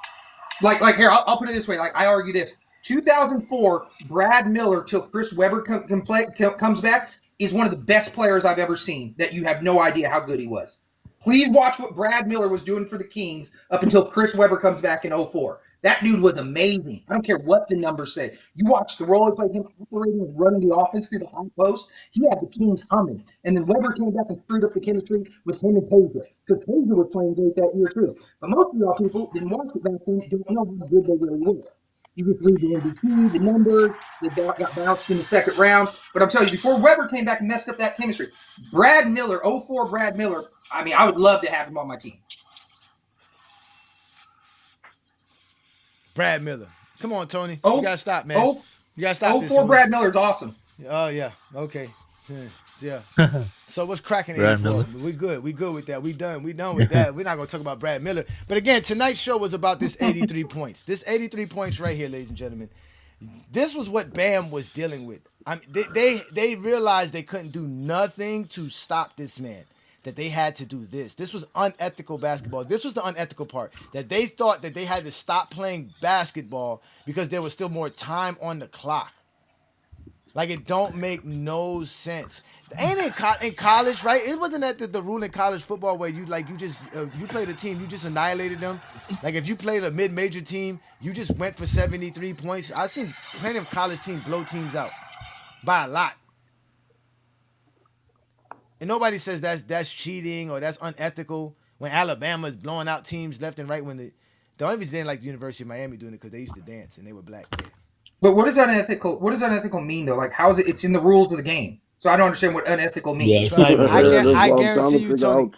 Like here, I'll put it this way. Like I argue this: 2004, Brad Miller till Chris Webber comes back is one of the best players I've ever seen. That you have no idea how good he was. Please watch what Brad Miller was doing for the Kings up until Chris Webber comes back in 04. That dude was amazing. I don't care what the numbers say. You watch the role play him operating and running the offense through the high post. He had the Kings humming. And then Webber came back and screwed up the chemistry with him and Taser. Because Taser was playing great that year too. But most of y'all people didn't watch it back then, don't know how good they really were. You just read the MVP, the number, they got bounced in the second round. But I'm telling you, before Webber came back and messed up that chemistry, Brad Miller, 04 Brad Miller, I mean, I would love to have him on my team. Brad Miller. Come on, Tony. You gotta stop, man. You gotta stop this. 04 Brad Miller's awesome. Oh, yeah. Okay. Yeah. So what's cracking Brad 84? Miller. We good. We good with that. We done with that. We're not gonna talk about Brad Miller. But again, tonight's show was about this 83 points. This 83 points right here, ladies and gentlemen. This was what Bam was dealing with. I mean, they realized they couldn't do nothing to stop this man. That they had to do this. This was unethical basketball. This was the unethical part. That they thought that they had to stop playing basketball because there was still more time on the clock. Like, it don't make no sense. And in college, right? It wasn't that the rule in college football where you played a team, you just annihilated them. Like, if you played a mid-major team, you just went for 73 points. I've seen plenty of college teams blow teams out by a lot. And nobody says that's cheating or that's unethical when Alabama is blowing out teams left and right. When the only reason they didn't like the University of Miami doing it because they used to dance and they were black. Yeah. But what does unethical mean though? Like, how is it? It's in the rules of the game. So I don't understand what unethical means. Yeah, I guarantee you, Tony.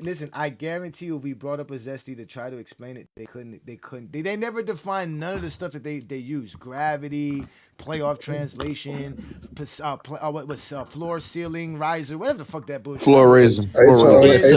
Listen, I guarantee you, if we brought up a Zesty to try to explain it, they couldn't. They never defined none of the stuff that they use. Gravity, playoff translation, floor ceiling riser, whatever the fuck that bullshit. Floor raising. Hey,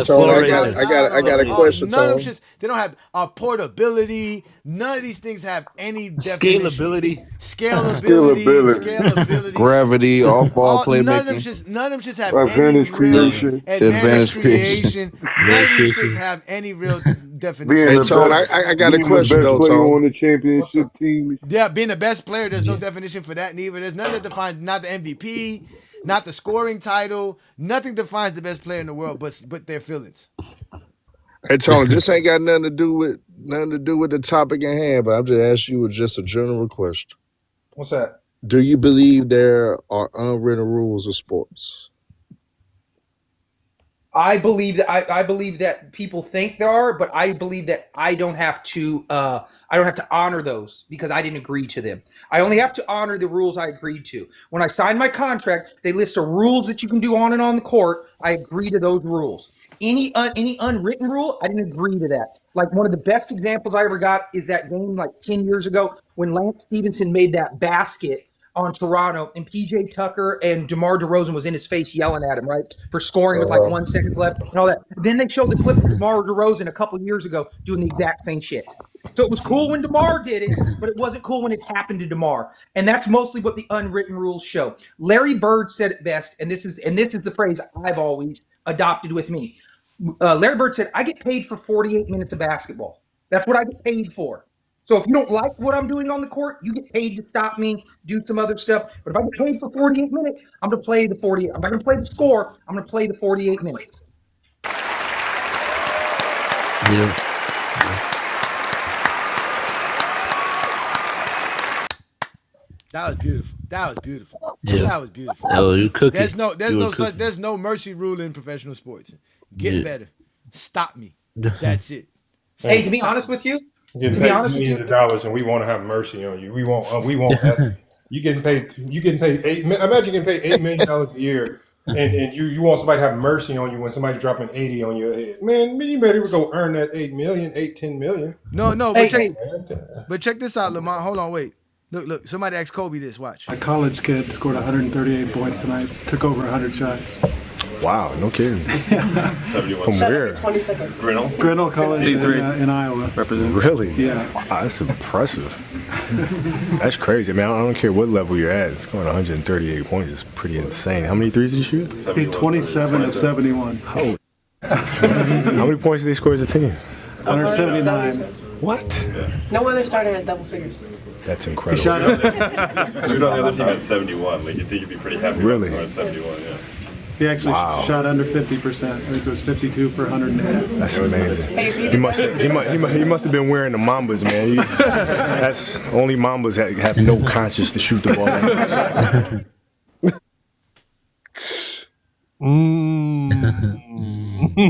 Tony, I got a question, None of Tony. them they don't have portability. None of these things have any definition. Scalability, gravity, off-ball playmaking. None of them just have advantage any real creation. Advantage creation. None of these just have any real definition. Hey, Tony, I got a question though, Tony. Tony. On the championship team. Yeah, being the best player, there's no definition for that neither. There's nothing that defines not the MVP, not the scoring title. Nothing defines the best player in the world but their feelings. Hey, Tony, this ain't got nothing to do with the topic at hand, but I'm just asking you just a general question. What's that? Do you believe there are unwritten rules of sports? I believe that people think there are, but I believe that I don't have to honor those because I didn't agree to them. I only have to honor the rules I agreed to. When I signed my contract, they list rules that you can do on and on the court. I agree to those rules. Any unwritten rule, I didn't agree to that. Like, one of the best examples I ever got is that game like 10 years ago when Lance Stevenson made that basket on Toronto, and PJ Tucker and DeMar DeRozan was in his face yelling at him, right, for scoring with like 1 second left and all that. Then they showed the clip of DeMar DeRozan a couple years ago doing the exact same shit. So it was cool when DeMar did it, but it wasn't cool when it happened to DeMar. And that's mostly what the unwritten rules show. Larry Bird said it best, and this is the phrase I've always adopted with me. Larry Bird said, "I get paid for 48 minutes of basketball. That's what I get paid for. So if you don't like what I'm doing on the court, you get paid to stop me, do some other stuff. But if I get paid for 48 minutes, I'm going to play the 48. I'm not going to play the score. I'm going to play the 48 minutes." Yeah. That was beautiful. That was beautiful. Yeah. That was beautiful. Oh, you cooking. There's no mercy rule in professional sports. Get better. Stop me. That's it. Hey, to be honest with you, millions of dollars, and we want to have mercy on you. We won't. You getting paid. Imagine getting paid $8 million a year, and you want somebody to have mercy on you when somebody's dropping 80 on your head. Man, you better go earn that 10 million. No, but check this out, Lamont. Hold on, wait. Look. Somebody asked Kobe this. Watch. A college kid scored 138 points tonight. Took over 100 shots. Wow, no kidding. 71. From where? 20 seconds. Grinnell College in Iowa. Really? Yeah. Wow, that's impressive. That's crazy, man. I don't care what level you're at. Scoring 138 points is pretty insane. How many threes did you shoot? He 27 of 71. Oh. How many points did they score as a team? 179. What? No wonder started at double figures. That's incredible. Dude on the other team at 71. Like, you think you'd be pretty happy really? At 71, yeah. He actually shot under 50%. I think it was 52 for 108. That's amazing. He must have been wearing the Mambas, man. That's only Mambas have no conscience to shoot the ball.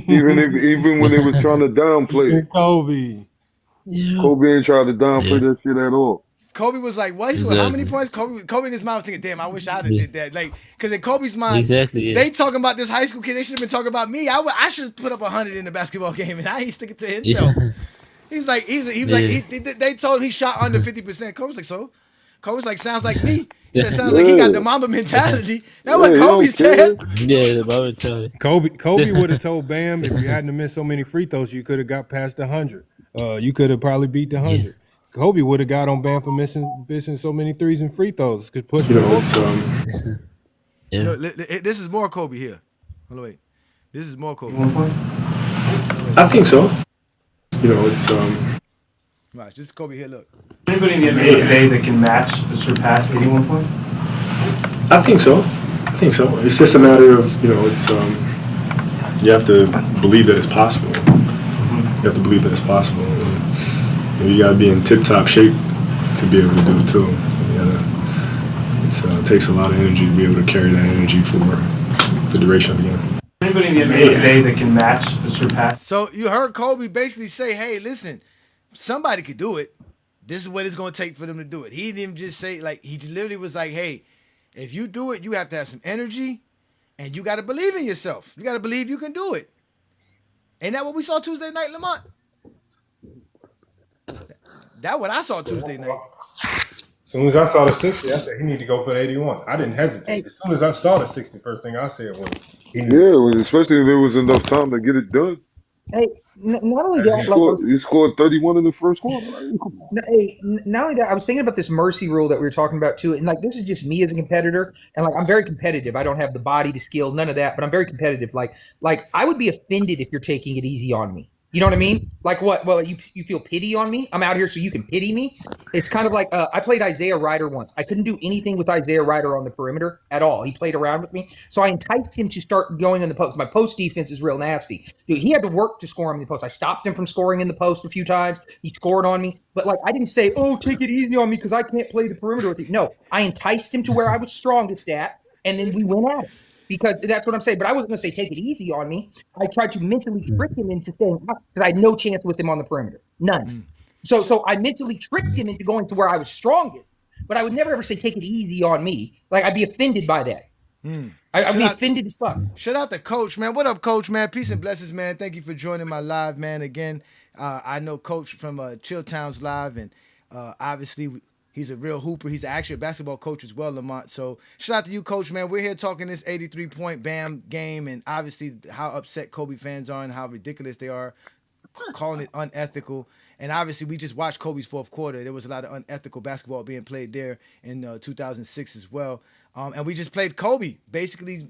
Even when they was trying to downplay it. Kobe. Yeah. Kobe ain't trying to downplay that shit at all. Kobe was like, "What? Exactly. How many points?" Kobe in his mind was thinking, "Damn, I wish I'd have did that." Like, because in Kobe's mind, they talking about this high school kid. They should have been talking about me. I should have put up 100 in the basketball game, and now he's sticking to himself. He's like, they told him he shot under 50%. Kobe's like, so. Kobe's like, sounds like me. He said, sounds like he got the Mamba mentality. That's what Kobe said. Yeah, the Mamba mentality. Kobe would have told Bam, if you hadn't missed so many free throws, you could have got past 100. You could have probably beat the 100. Yeah. Kobe would have got on Bam for missing so many threes and free throws. Could push This is more Kobe here. Hold on, wait. This is more Kobe. I think so. Watch, this is Kobe here. Look. Anybody in the NBA today that can match or surpass 81 points? I think so. It's just a matter of you have to believe that it's possible. You have to believe that it's possible. And you got to be in tip-top shape to be able to do it too. It takes a lot of energy to be able to carry that energy for the duration of the game. Anybody in the NBA today that can match or surpass? So you heard Kobe basically say, "Hey, listen, somebody could do it. This is what it's going to take for them to do it." He didn't even just say, like, he literally was like, "Hey, if you do it, you have to have some energy, and you got to believe in yourself. You got to believe you can do it." Ain't that what we saw Tuesday night, Lamont? That's what I saw Tuesday night. As soon as I saw the 60, I said he need to go for the 81. I didn't hesitate. As soon as I saw the 60, first thing I said was, especially if there was enough time to get it done. Hey, not only that, he scored 31 in the first quarter. Not only that, I was thinking about this mercy rule that we were talking about too, and like this is just me as a competitor, and like I'm very competitive. I don't have the body, the skill, none of that, but I'm very competitive. Like I would be offended if you're taking it easy on me. You know what I mean? Like what? Well, you feel pity on me? I'm out here so you can pity me? It's kind of like I played Isaiah Ryder once. I couldn't do anything with Isaiah Ryder on the perimeter at all. He played around with me. So I enticed him to start going in the post. My post defense is real nasty. Dude, he had to work to score him in the post. I stopped him from scoring in the post a few times. He scored on me. But like I didn't say, "Oh, take it easy on me because I can't play the perimeter with you." No, I enticed him to where I was strongest at, and then we went at it. Because that's what I'm saying. But I wasn't going to say take it easy on me. I tried to mentally trick him into staying up because I had no chance with him on the perimeter. None. So I mentally tricked him into going to where I was strongest. But I would never ever say take it easy on me. Like I'd be offended by that. I'd be offended as fuck. Shout out to Coach, man. What up, Coach, man? Peace and blessings, man. Thank you for joining my live, man. Again, I know Coach from Chill Towns Live, and obviously he's a real hooper. He's actually a basketball coach as well, Lamont. So shout out to you, Coach, man. We're here talking this 83-point Bam game and obviously how upset Kobe fans are and how ridiculous they are, calling it unethical. And obviously we just watched Kobe's fourth quarter. There was a lot of unethical basketball being played there in 2006 as well. And we just played Kobe, basically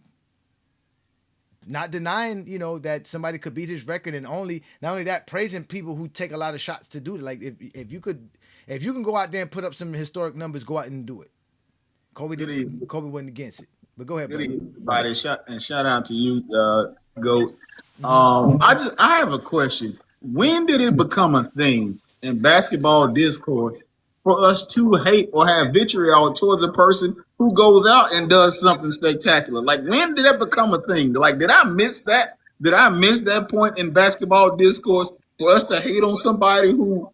not denying, that somebody could beat his record, and not only that, praising people who take a lot of shots to do it. Like if you can go out there and put up some historic numbers, go out and do it. Kobe wasn't against it. But go ahead, Good evening, everybody. Shout out to you, Goat. I have a question. When did it become a thing in basketball discourse for us to hate or have vitriol towards a person who goes out and does something spectacular. Like, when did that become a thing? Like, did I miss that? Did I miss that point in basketball discourse for us to hate on somebody who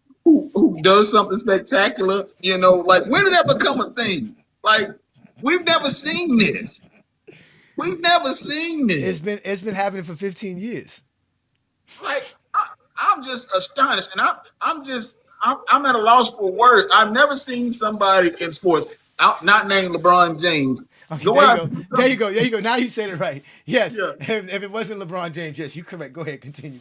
does something spectacular? You know, like, when did that become a thing? Like, we've never seen this. We've never seen this. It's been happening for 15 years. Like, I'm just astonished, and I'm at a loss for words. I've never seen somebody in sports, not named LeBron James. Okay, there you go. Now you said it right. Yes. Yeah. If it wasn't LeBron James, yes, you correct. Go ahead. Continue.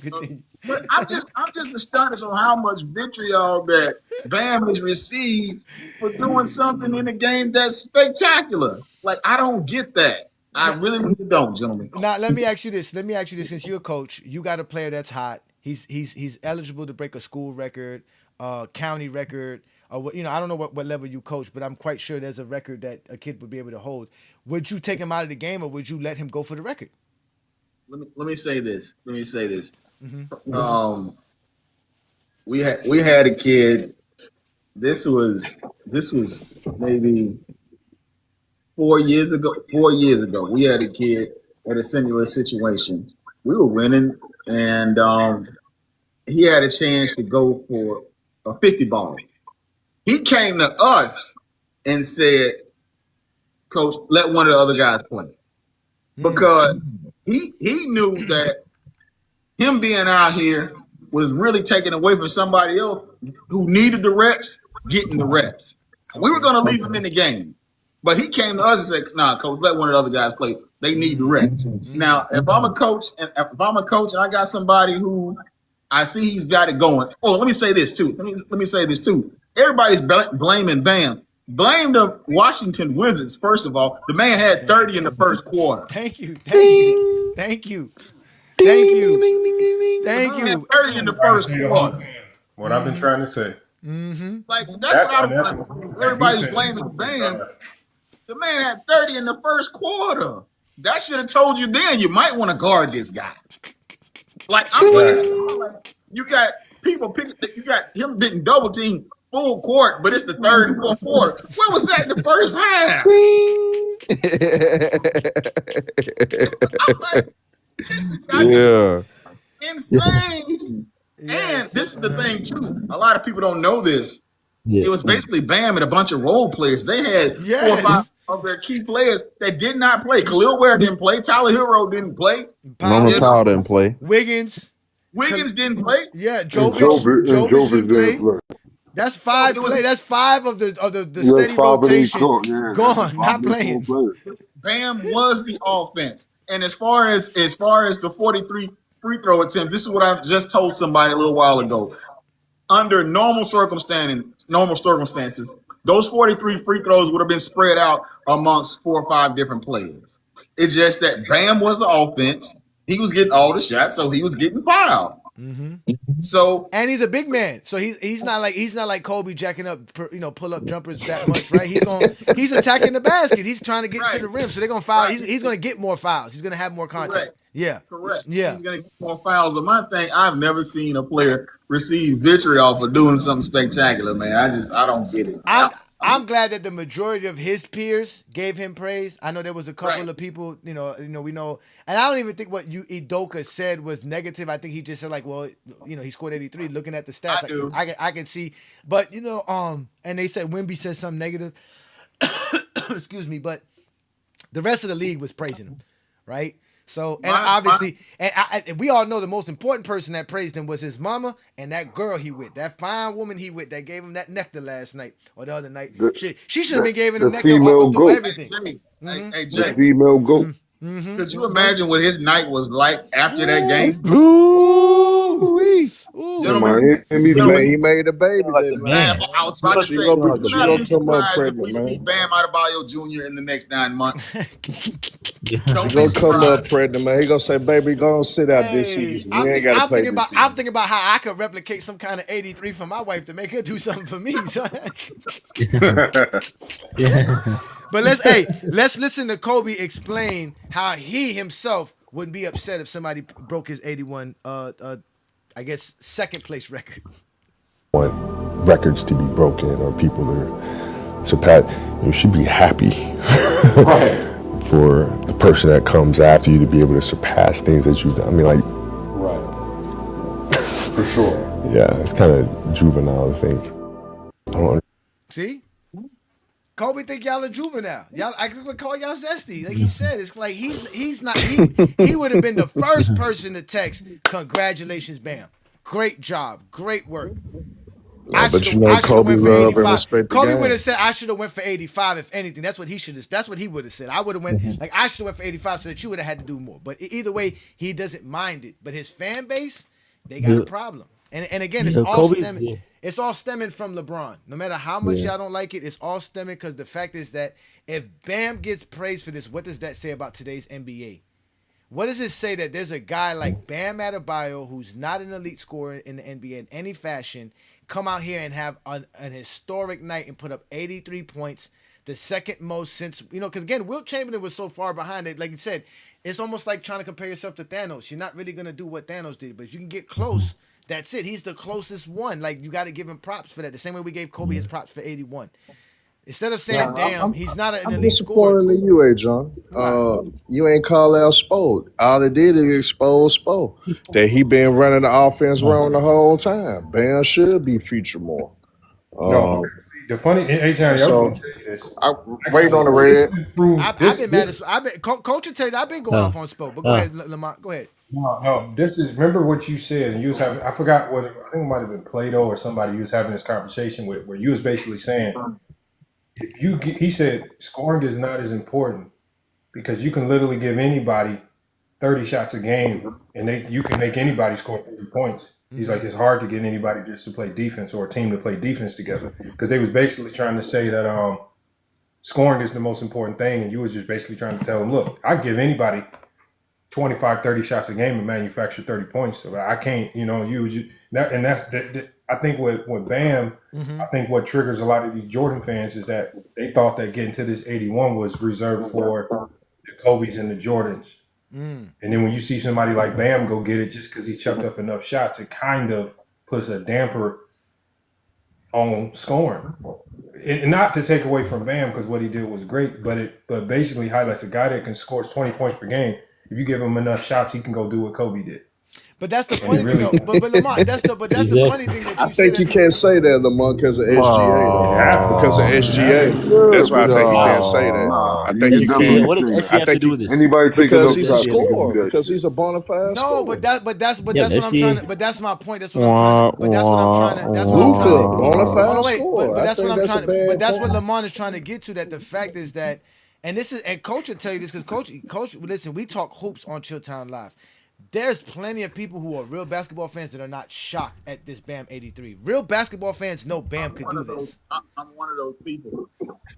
But I'm just astonished on how much vitriol that Bam has received for doing something in a game that's spectacular. Like, I don't get that. I really don't, gentlemen. Now let me ask you this. Since you're a coach, you got a player that's hot. He's eligible to break a school record, county record. I don't know what level you coach, but I'm quite sure there's a record that a kid would be able to hold. Would you take him out of the game, or would you let him go for the record? Let me say this. Mm-hmm. We had a kid. This was maybe 4 years ago. 4 years ago, we had a kid at a similar situation. We were winning, and he had a chance to go for a 50 ball. He came to us and said, "Coach, let one of the other guys play," because he knew that him being out here was really taken away from somebody else who needed the reps, getting the reps. We were going to leave him in the game, but he came to us and said, "Nah, coach, let one of the other guys play. They need the reps." Now, if I'm a coach and I got somebody who I see he's got it going. Oh, let me say this too. Let me say this too. Everybody's blaming Bam. Blame the Washington Wizards, first of all. The man had 30 in the first quarter. Thank you. 30 in the first quarter. What I've been trying to say. Mm-hmm. Like, that's what I was like. Everybody's blaming Bam. The man had 30 in the first quarter. That should have told you then you might want to guard this guy. Like, I'm like, you got people you got him getting double team full court, but it's the third and fourth quarter. Where was that in the first half? Like, this is insane. And this is the thing too. A lot of people don't know this. It was basically Bam and a bunch of role players. They had 4 or 5 of their key players that did not play. Khalil Ware didn't play. Tyler Hero didn't play. Norman Powell didn't play. Wiggins didn't play. Yeah, Jovic didn't play. That's 5 play. That's 5 of the steady rotation. Gone, not playing. Bam was the offense. And as far as the 43 free throw attempts, this is what I just told somebody a little while ago. Under normal circumstances, those 43 free throws would have been spread out amongst 4 or 5 different players. It's just that Bam was the offense. He was getting all the shots, so he was getting fouled. Mm-hmm. So, and he's a big man, so he's not like Kobe jacking up pull up jumpers that much, right? He's attacking the basket. He's trying to get to the rim, so they're gonna foul. He's gonna get more fouls. He's gonna have more contact. Correct. Yeah, correct. Yeah, he's gonna get more fouls. But my thing, I've never seen a player receive vitriol for doing something spectacular, man. I don't get it. I'm glad that the majority of his peers gave him praise. I know there was a couple of people, we know, and I don't even think what Udoka said was negative. I think he just said like, well, he scored 83. Looking at the stats, I can see, but and they said Wemby said something negative. Excuse me, but the rest of the league was praising him, right? So, and obviously, and we all know the most important person that praised him was his mama and that girl he with, that fine woman he with that gave him that nectar last night or the other night. She should have been giving him nectar through everything. Hey, Jay, female goat. Mm-hmm. Could you imagine what his night was like after that game? Gentlemen, he made a baby. Man, I was about to say, we need Bam Adebayo Jr. in the next 9 months. He's gonna come up pregnant, man. He gonna say, "Baby, go and sit out this season. We ain't got to play this season." I'm thinking about how I could replicate some kind of 83 for my wife to make her do something for me. But let's listen to Kobe explain how he himself wouldn't be upset if somebody broke his 81 I guess second place record. records to be broken or people to surpass. You should be happy for the person that comes after you to be able to surpass things that you've done. I mean, like, For sure. yeah, it's kind of juvenile, I think. I don't See? Kobe think y'all are juvenile. Y'all, I could call y'all zesty. Like he said, it's like he's not he would have been the first person to text, "Congratulations, Bam. Great job, great work." Yeah, but you know, Kobe love and respect the Kobe game. would have said, "I should have went for 85." If anything, that's what he should have. That's what he would have said. I would have went like I should have went for 85, so that you would have had to do more. But either way, he doesn't mind it. But his fan base, they got a problem. And again, it's all stemming. Yeah. It's all stemming from LeBron. No matter how much Yeah. y'all don't like it, it's all stemming because the fact is that if Bam gets praised for this, what does that say about today's NBA? What does it say that there's a guy like Bam Adebayo who's not an elite scorer in the NBA in any fashion, come out here and have an historic night and put up 83 points, the second most since, because again, Wilt Chamberlain was so far behind it. Like you said, it's almost like trying to compare yourself to Thanos. You're not really going to do what Thanos did, but if you can get close, that's it. He's the closest one. Like, you got to give him props for that. The same way we gave Kobe his props for 81. Instead of saying, damn, he's not an I'm elite scorer. disappointed in you, John. You ain't call out Spo. All it did is expose Spo. That he been running the offense wrong the whole time. Bam should be featured more. No, the funny, John, so I wait on the red. I've been mad at Coach will tell you that I've been going off on Spo. But go ahead, Lamont. Go ahead. No, this is, remember what you said, and you was having, I forgot what, I think it might have been Plato or somebody you was having this conversation with, where you was basically saying, he said, scoring is not as important because you can literally give anybody 30 shots a game and you can make anybody score 30 points. He's like, it's hard to get anybody just to play defense or a team to play defense together, because they was basically trying to say that scoring is the most important thing, and you was just basically trying to tell them, look, I give anybody 25, 30 shots a game and manufacture 30 points. So I can't, I think with Bam, I think what triggers a lot of these Jordan fans is that they thought that getting to this 81 was reserved for the Kobe's and the Jordans. And then when you see somebody like Bam go get it just because he chucked up enough shots, it kind of puts a damper on scoring. And not to take away from Bam, because what he did was great, but basically highlights a guy that can score 20 points per game. If you give him enough shots, he can go do what Kobe did. But that's the funny thing, though. But Lamont, that's the funny thing that you I think you can't say that, Lamont, because of SGA. Because of SGA. That's why I think you can't say that. I think you can't. What does SGA have to do with this? Anybody take because he's a scorer. Because he's a bona fide scorer. but that's what I'm trying to. But that's my point. That's what I'm trying to. But that's what I'm trying to. That's what I'm trying to. Luka, bona fide scorer. But that's what I'm trying to. But that's what point. Lamont is trying to get to. That the fact is that, and Coach will tell you this, because Coach, listen, we talk hoops on Chilltown Live. There's plenty of people who are real basketball fans that are not shocked at this Bam 83. Real basketball fans know Bam could do this. I'm one of those people.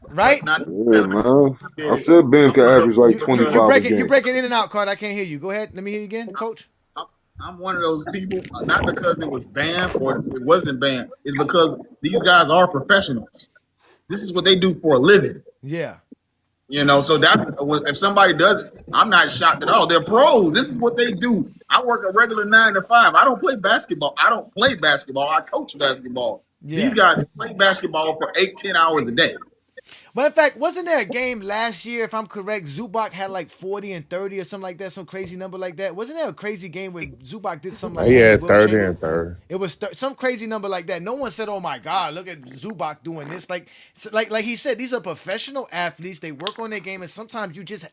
Right? Yeah, man. I said Ben could average like 25 a game. You're breaking in and out, Carter. I can't hear you. Go ahead. Let me hear you again, Coach. I'm one of those people, not because it was Bam or it wasn't Bam. It's because these guys are professionals. This is what they do for a living. Yeah. So that if somebody does it, I'm not shocked at all. They're pros. This is what they do. I work a regular 9 to 5. I don't play basketball. I coach basketball. Yeah. These guys play basketball for 8-10 hours a day. But in fact, wasn't there a game last year, if I'm correct, Zubac had like 40 and 30 or something like that, some crazy number like that? Wasn't there a crazy game where Zubac did something like that? He had 30 and 30. It was some crazy number like that. No one said, oh my God, look at Zubac doing this. Like he said, these are professional athletes. They work on their game, and sometimes you just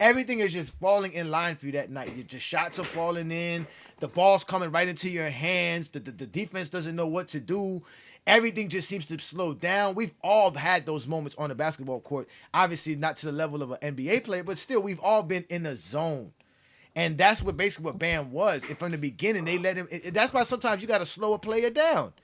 everything is just falling in line for you that night. Your shots are falling in, the ball's coming right into your hands, the defense doesn't know what to do. Everything just seems to slow down. We've all had those moments on the basketball court. Obviously, not to the level of an NBA player, but still, we've all been in a zone. And that's basically what Bam was. If from the beginning, they let him. That's why sometimes you got to slow a player down.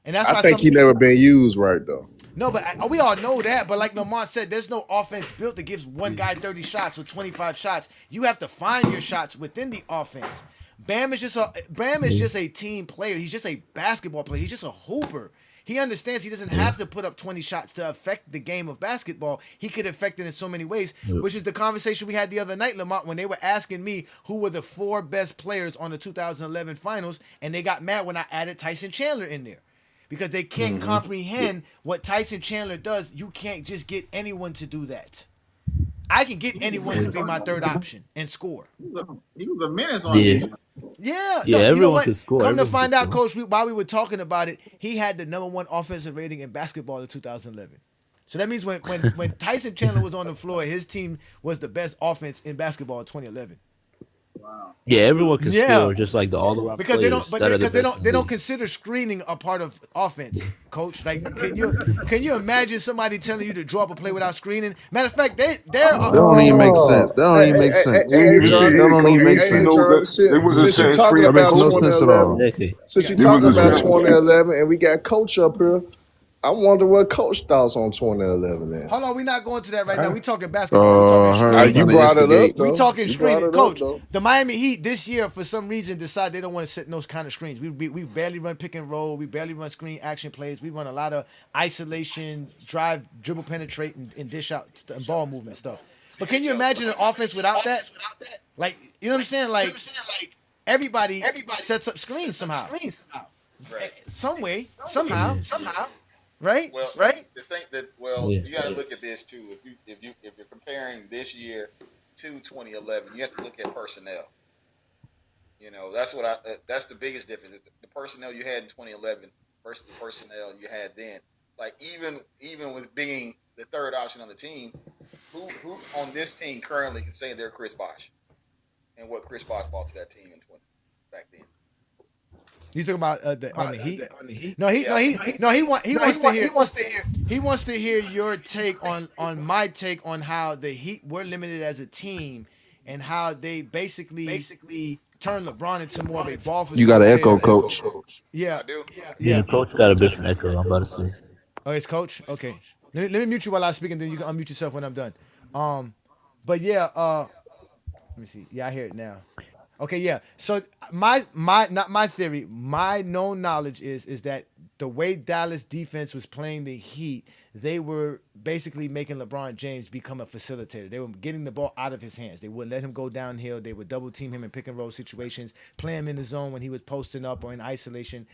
And that's why I think he never been used right, though. No, but we all know that. But like Lamont said, there's no offense built that gives one guy 30 shots or 25 shots. You have to find your shots within the offense. Bam is just a team player. He's just a basketball player. He's just a hooper. He understands he doesn't have to put up 20 shots to affect the game of basketball. He could affect it in so many ways, which is the conversation we had the other night, Lamont, when they were asking me who were the 4 best players on the 2011 finals, and they got mad when I added Tyson Chandler in there. because they can't comprehend what Tyson Chandler does. You can't just get anyone to do that. I can get anyone to be my third option and score. He was a menace on defense. Yeah, Yeah, no, you know everyone what? can score. Come to Everyone find can out, score. Coach, while we were talking about it, he had the #1 offensive rating in basketball in 2011. So that means when Tyson Chandler was on the floor, his team was the best offense in basketball in 2011. Yeah, everyone can Yeah. score, just like the all-around Because players. they don't, but that are the they best in the don't league. consider screening a part of offense, Coach. Like, can you imagine somebody telling you to draw up a play without screening? Matter of fact, they're That don't even make sense. That don't even make sense. That don't even make sense. Since you're talking That about makes no sense at all. 2011, since you're talking about 2011, and we got Coach up here, I wonder what Coach thoughts on 2011. Then hold on, we're not going to that right now. We talking basketball. We talking Herm screening. you brought it up, We though. talking You brought screening, it up, Coach. though. The Miami Heat this year, for some reason, decide they don't want to set those kind of screens. We barely run pick and roll. We barely run screen action plays. We run a lot of isolation, drive, dribble, penetrate, and dish out and ball movement stuff. But can you imagine an offense without that? Like, you know what I'm saying? Like, everybody sets up screens somehow. Some way, somehow. Right? Well, right? The thing that you got to look at this too. If you're comparing this year to 2011, you have to look at personnel. You know, that's the biggest difference. Is the personnel you had in 2011 versus the personnel you had then. Like even with being the third option on the team, who on this team currently can say they're Chris Bosh and what Chris Bosh brought to that team in back then? You talking about on the Heat? No, he wants to hear your take on my take on how the Heat were limited as a team and how they basically turned LeBron into more of a ball facilitator. You got to echo, Coach. Yeah, I do. Yeah, Coach got a different echo. I'm about to say. Oh, it's Coach. Okay, let me mute you while I speak, and then you can unmute yourself when I'm done. But yeah, let me see. Yeah, I hear it now. Okay, yeah. So my not my theory, my known knowledge is that the way Dallas defense was playing the Heat, they were basically making LeBron James become a facilitator. They were getting the ball out of his hands. They wouldn't let him go downhill. They would double team him in pick and roll situations, play him in the zone when he was posting up or in isolation,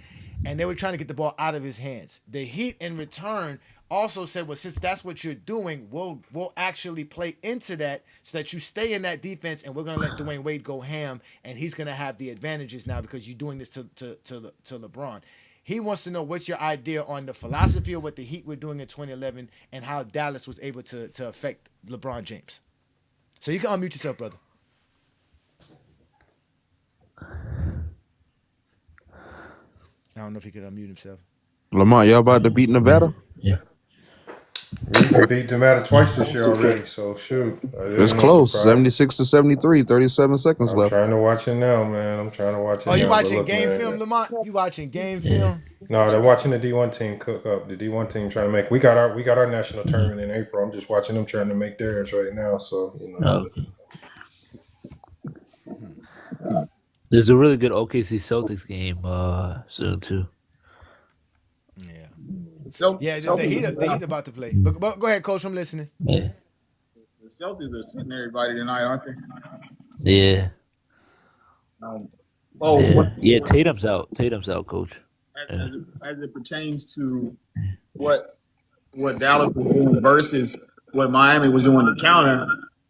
and they were trying to get the ball out of his hands. The Heat in return also said, well, since that's what you're doing, we'll actually play into that so that you stay in that defense, and we're gonna let Dwayne Wade go ham, and he's gonna have the advantages now because you're doing this to LeBron. He wants to know what's your idea on the philosophy of what the Heat were doing in 2011 and how Dallas was able to affect LeBron James. So you can unmute yourself, brother. I don't know if he could unmute himself. Lamont, y'all about to beat Nevada? Yeah. We beat Nevada twice this year already, so shoot. It's close. 76-73, 37 seconds I'm left. trying to watch it now, man. I'm trying to watch it now. Oh, you watching look, game man, film, Lamont? You watching game film? No, they're watching the D1 team cook up. The D1 team trying to make. We got our national tournament in April. I'm just watching them trying to make theirs right now. So you know. There's a really good OKC Celtics game soon too. Yeah, the Heat about to play. But go ahead, Coach. I'm listening. Yeah. The Celtics are sitting everybody tonight, aren't they? Yeah. Yeah, Tatum's out. Tatum's out, Coach. As it pertains to what Dallas was doing versus what Miami was doing to counter,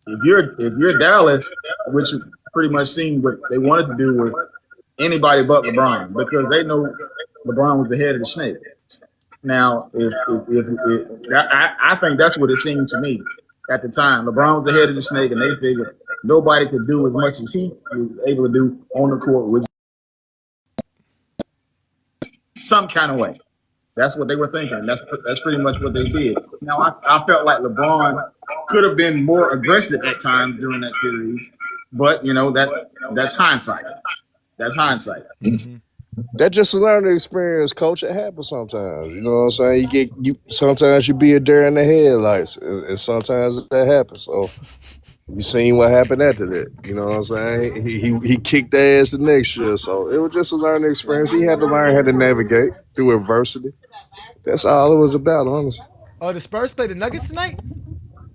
if you're Dallas, which pretty much seemed what they wanted to do with anybody but LeBron, because they know LeBron was the head of the snake. Now, I think that's what it seemed to me at the time. LeBron was the head of the snake, and they figured nobody could do as much as he was able to do on the court with some kind of way. That's what they were thinking. That's pretty much what they did. Now, I felt like LeBron could have been more aggressive at times during that series, but you know that's hindsight. That's hindsight. Mm-hmm. That's just a learning experience, Coach. It happens sometimes. You know what I'm saying? Sometimes you be a deer in the headlights, and sometimes that happens. So you seen what happened after that. You know what I'm saying? He kicked their ass the next year. So it was just a learning experience. He had to learn how to navigate through adversity. That's all it was about, honestly. Oh, the Spurs play the Nuggets tonight?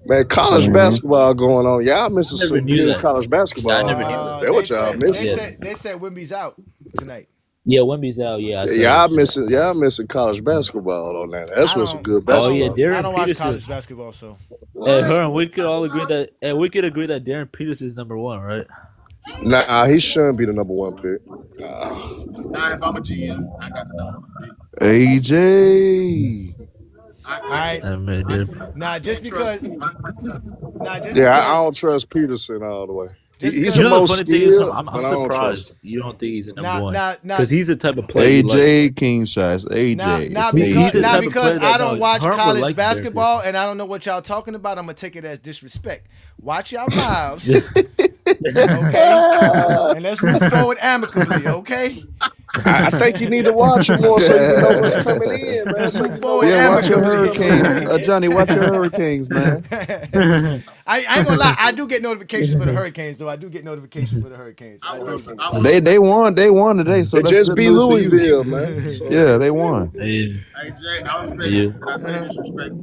Man, college basketball going on. Y'all missing some good college basketball. That's what y'all missing. They said Wemby's out tonight. Yeah, Wemby's out. Yeah, I saw Y'all that shit. missing. Y'all missing college basketball on that. That's what's some good Oh yeah, basketball. I Darren don't watch Peterson. college basketball, so. And her and we could all agree that, Darren Peterson is number one, right? Nah, he shouldn't be the number one pick. Now, if I'm a GM, I got the number one pick. AJ. All right. Nah, just because. Yeah, I don't trust Peterson all the way. He's You the know the most funny thing is, skilled, I'm but I don't trust surprised him. you don't think he's a number Nah, one nah. because he's the type of player you like. AJ King shots. AJ. Not It's because AJ. not because I don't watch Herm would college like Darren basketball and I don't know what y'all talking about. I'm gonna take it as disrespect. Watch your mouths, okay? And let's move forward amicably, okay? I think you need to watch him more so you know what's coming in, man. So you know Yeah, watch your amicably. Hurricanes. Johnny, watch your Hurricanes, man. I ain't gonna lie. I do get notifications for the Hurricanes, though. I do get notifications for the Hurricanes. They won today, so They that's just good beat news for you. Louisville, man. So. Yeah, they won. Hey Jay, I was saying, and I say disrespect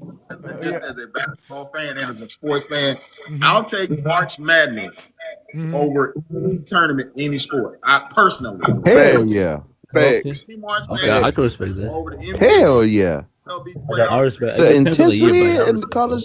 just as a basketball fan and as a sports fan. I'll take March Madness over any tournament, any sport. I personally. Hell yeah. Facts. Okay, I can respect that. Over the NBA. Hell yeah. I respect The it. Depends on intensity year, but I in the college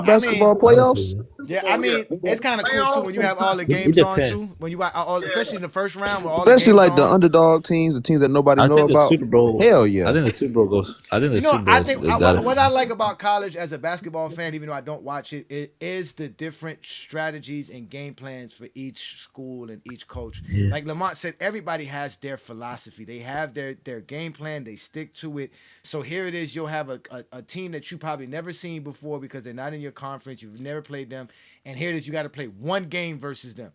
basketball playoffs. Yeah, I mean, it's kind of cool too when you have all the games on too. When you watch all, especially in the first round, with all Especially the games like the on. underdog teams, the teams that nobody I know think the about. Super Bowl. Hell yeah. I think the Super Bowl goes. I think the Super Bowl. I think they got what it. I like about college as a basketball fan, even though I don't watch it, it is the different strategies and game plans for each school and each coach. Yeah. Like Lamont said, everybody has their philosophy. They have their game plan. They stick to it. So here it is. You'll have a team that you probably never seen before because they're not in your conference. You've never played them. And here it is. You got to play one game versus them.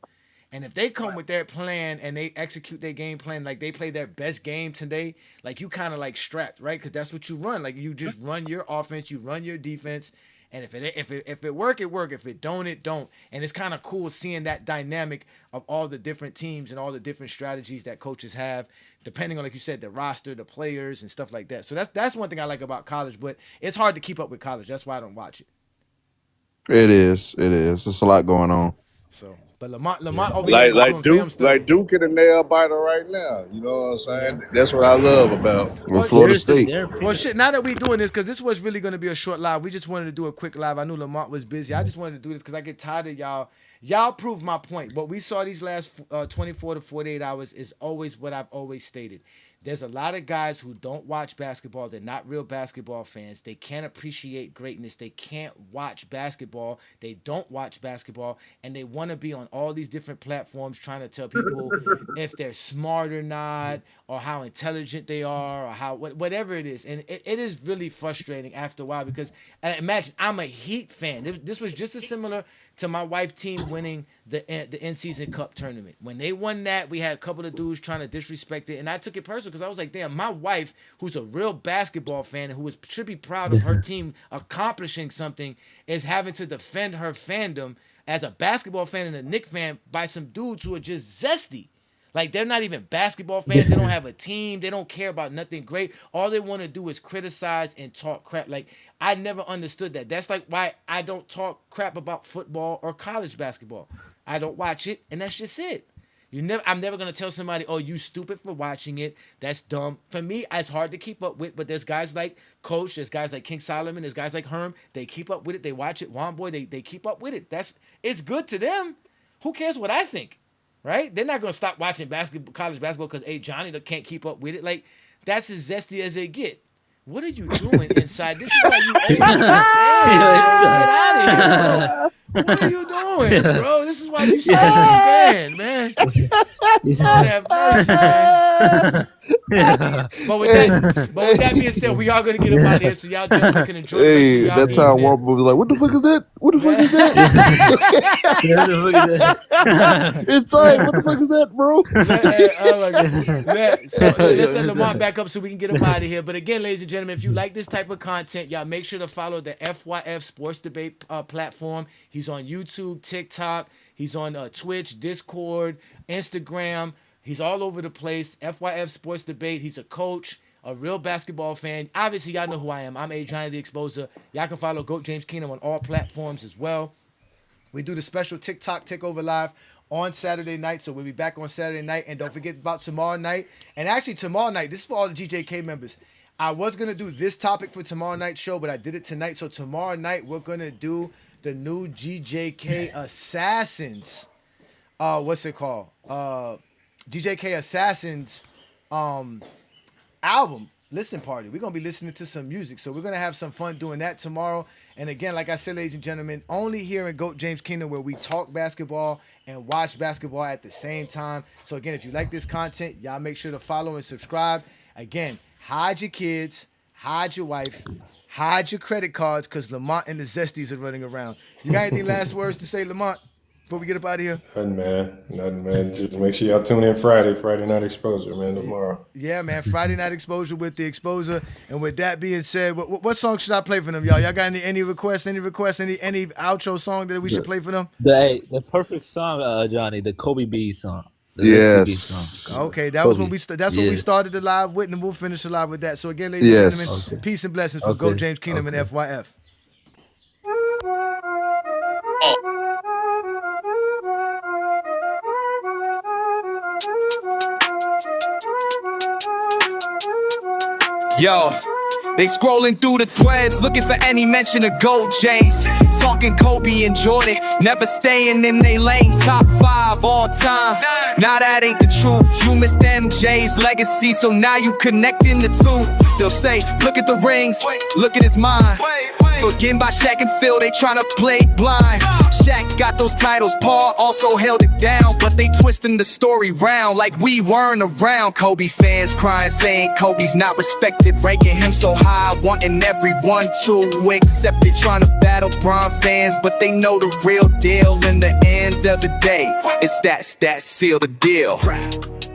And if they come with their plan and they execute their game plan, like they play their best game today, like you kind of like strapped, right? Because that's what you run. Like you just run your offense, you run your defense, and if it work, it work. If it don't, it don't. And it's kind of cool seeing that dynamic of all the different teams and all the different strategies that coaches have, depending on, like you said, the roster, the players, and stuff like that. So that's one thing I like about college, but it's hard to keep up with college. That's why I don't watch it. It is. There's a lot going on. So, but Lamont over like Duke in the nail biter right now. You know what I'm saying? That's what I love about with Florida State. Well, shit. Now that we're doing this, because this was really going to be a short live. We just wanted to do a quick live. I knew Lamont was busy. I just wanted to do this because I get tired of y'all. Y'all proved my point. What we saw these last 24 to 48 hours is always what I've always stated. There's a lot of guys who don't watch basketball. They're not real basketball fans. They can't appreciate greatness. They can't watch basketball. They don't watch basketball. And they want to be on all these different platforms trying to tell people if they're smart or not, or how intelligent they are, or how whatever it is. And it is really frustrating after a while because imagine I'm a Heat fan. This was just as similar to my wife team winning the in-season cup tournament. When they won that, we had a couple of dudes trying to disrespect it, and I took it personal because I was like, damn, my wife, who's a real basketball fan and who should be proud of her team accomplishing something, is having to defend her fandom as a basketball fan and a Knicks fan by some dudes who are just zesty. Like, they're not even basketball fans. They don't have a team. They don't care about nothing great. All they want to do is criticize and talk crap. Like, I never understood that. That's like why I don't talk crap about football or college basketball. I don't watch it, and that's just it. I'm never going to tell somebody, oh, you stupid for watching it. That's dumb. For me, it's hard to keep up with, but there's guys like Coach, there's guys like King Solomon, there's guys like Herm. They keep up with it. They watch it. Juan Boy, they keep up with it. It's good to them. Who cares what I think? Right? They're not going to stop watching college basketball because, hey, Johnny can't keep up with it. Like, that's as zesty as they get. What are you doing inside? This is why you get out of here, bro. What are you doing, bro? This is why you such a fan, man. Lord have mercy, man. But with that being said, we are going to get up out of here so y'all gentlemen can enjoy Hey, the rest of that time Wampa was like, what the fuck is that? What the fuck is that? It's tight. What the fuck is that, bro? So let's let Lamont back up so we can get up out of here. But again, ladies and gentlemen, if you like this type of content, y'all make sure to follow the FYF Sports Debate platform. He's on YouTube, TikTok. He's on Twitch, Discord, Instagram. He's all over the place. FYF Sports Debate. He's a coach, a real basketball fan. Obviously, y'all know who I am. I'm A. Johnny the Exposer. Y'all can follow Goat James Keenum on all platforms as well. We do the special TikTok Takeover Live on Saturday night. So we'll be back on Saturday night. And don't forget about tomorrow night. And actually tomorrow night, this is for all the GJK members. I was going to do this topic for tomorrow night's show, but I did it tonight. So tomorrow night, we're going to do the new GJK Assassins. What's it called? GJK Assassins album listen party. We're going to be listening to some music. So we're going to have some fun doing that tomorrow. And again, like I said, ladies and gentlemen, only here in GOAT James Kingdom where we talk basketball and watch basketball at the same time. So again, if you like this content, y'all make sure to follow and subscribe. Again, hide your kids, hide your wife, hide your credit cards, because Lamont and the Zesties are running around. You got anything last words to say, Lamont, before we get up out of here? Nothing, man. Just make sure y'all tune in Friday Night Exposure, man, tomorrow. Yeah, man. Friday Night Exposure with the Exposure. And with that being said, what song should I play for them, y'all? Y'all got any requests? Any outro song that we should play for them? The perfect song, Johnny, the Kobe B song. Yes. Song. Okay, that was when we what we started the live with, and we'll finish the live with that. So again, ladies and gentlemen, peace and blessings from GOAT James Kingdom and FYF. Yo, they scrolling through the threads looking for any mention of Gold James. Talking Kobe and Jordan, never staying in they lanes. Top 5 all time. Now that ain't the truth. You missed MJ's legacy, so now you connecting the two. They'll say, look at the rings, look at his mind. Forgetting by Shaq and Phil, they tryna play blind. Shaq got those titles, Paul also held it down, but they twisting the story round like we weren't around. Kobe fans crying, saying Kobe's not respected, ranking him so high, wanting everyone to accept it. Trying to battle Bron fans, but they know the real deal. In the end of the day, it's that seal the deal.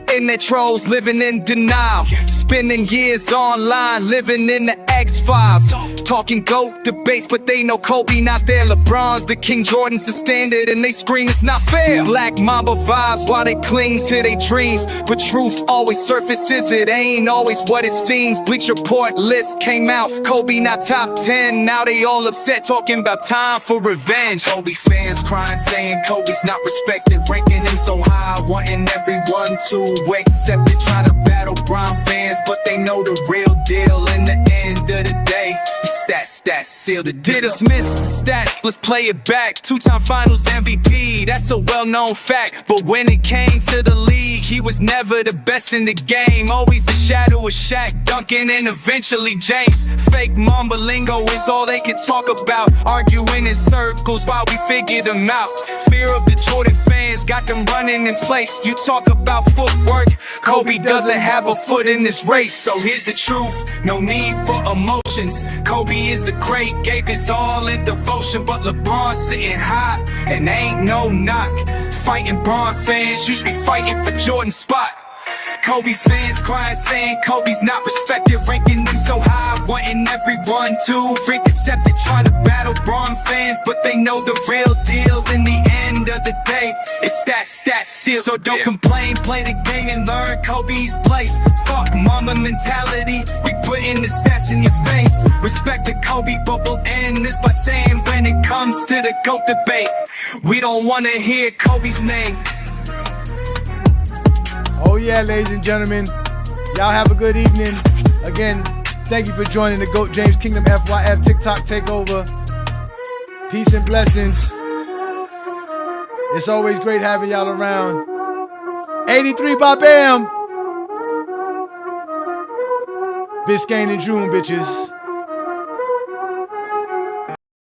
Internet trolls living in denial, spending years online, living in the X-Files. Talking GOAT debates, but they know Kobe not there. LeBron's the king, Jordan's the standard, and they scream it's not fair. Black Mamba vibes while they cling to their dreams, but truth always surfaces, it ain't always what it seems. Bleacher Report list came out, Kobe not top 10, now they all upset, talking about time for revenge. Kobe fans crying, saying Kobe's not respected, ranking him so high, wanting everyone to accept it. Trying to battle Bron fans, but they know the real deal. In the end of the day, stats seal the deal. Dismiss stats, let's play it back. 2-time finals MVP, that's a well-known fact. But when it came to the league, he was never the best in the game. Always a shadow of Shaq, Duncan, and eventually James. Fake Mamba lingo is all they can talk about, arguing in circles while we figure them out. Fear of the Jordan fans got them running in place. You talk about footwork, Kobe doesn't have a foot in this race. So here's the truth, no need for emotions. Kobe is a great, gave his all in devotion, but LeBron sitting high, and ain't no knock. Fighting Bron fans, you should be fighting for Jordan's spot. Kobe fans crying, saying Kobe's not respected, ranking them so high, wanting everyone to accept it. Trying to battle Bron fans, but they know the real deal. In the end of the day, it's that seal. So don't complain, play the game and learn Kobe's place. Fuck mama mentality, we put in the stats in your face. Respect the Kobe, but we'll end this by saying when it comes to the GOAT debate, we don't wanna hear Kobe's name. Oh yeah, ladies and gentlemen, y'all have a good evening. Again, thank you for joining the GOAT James Kingdom FYF TikTok Takeover. Peace and blessings. It's always great having y'all around. 83 by Bam. Biscayne and June, bitches.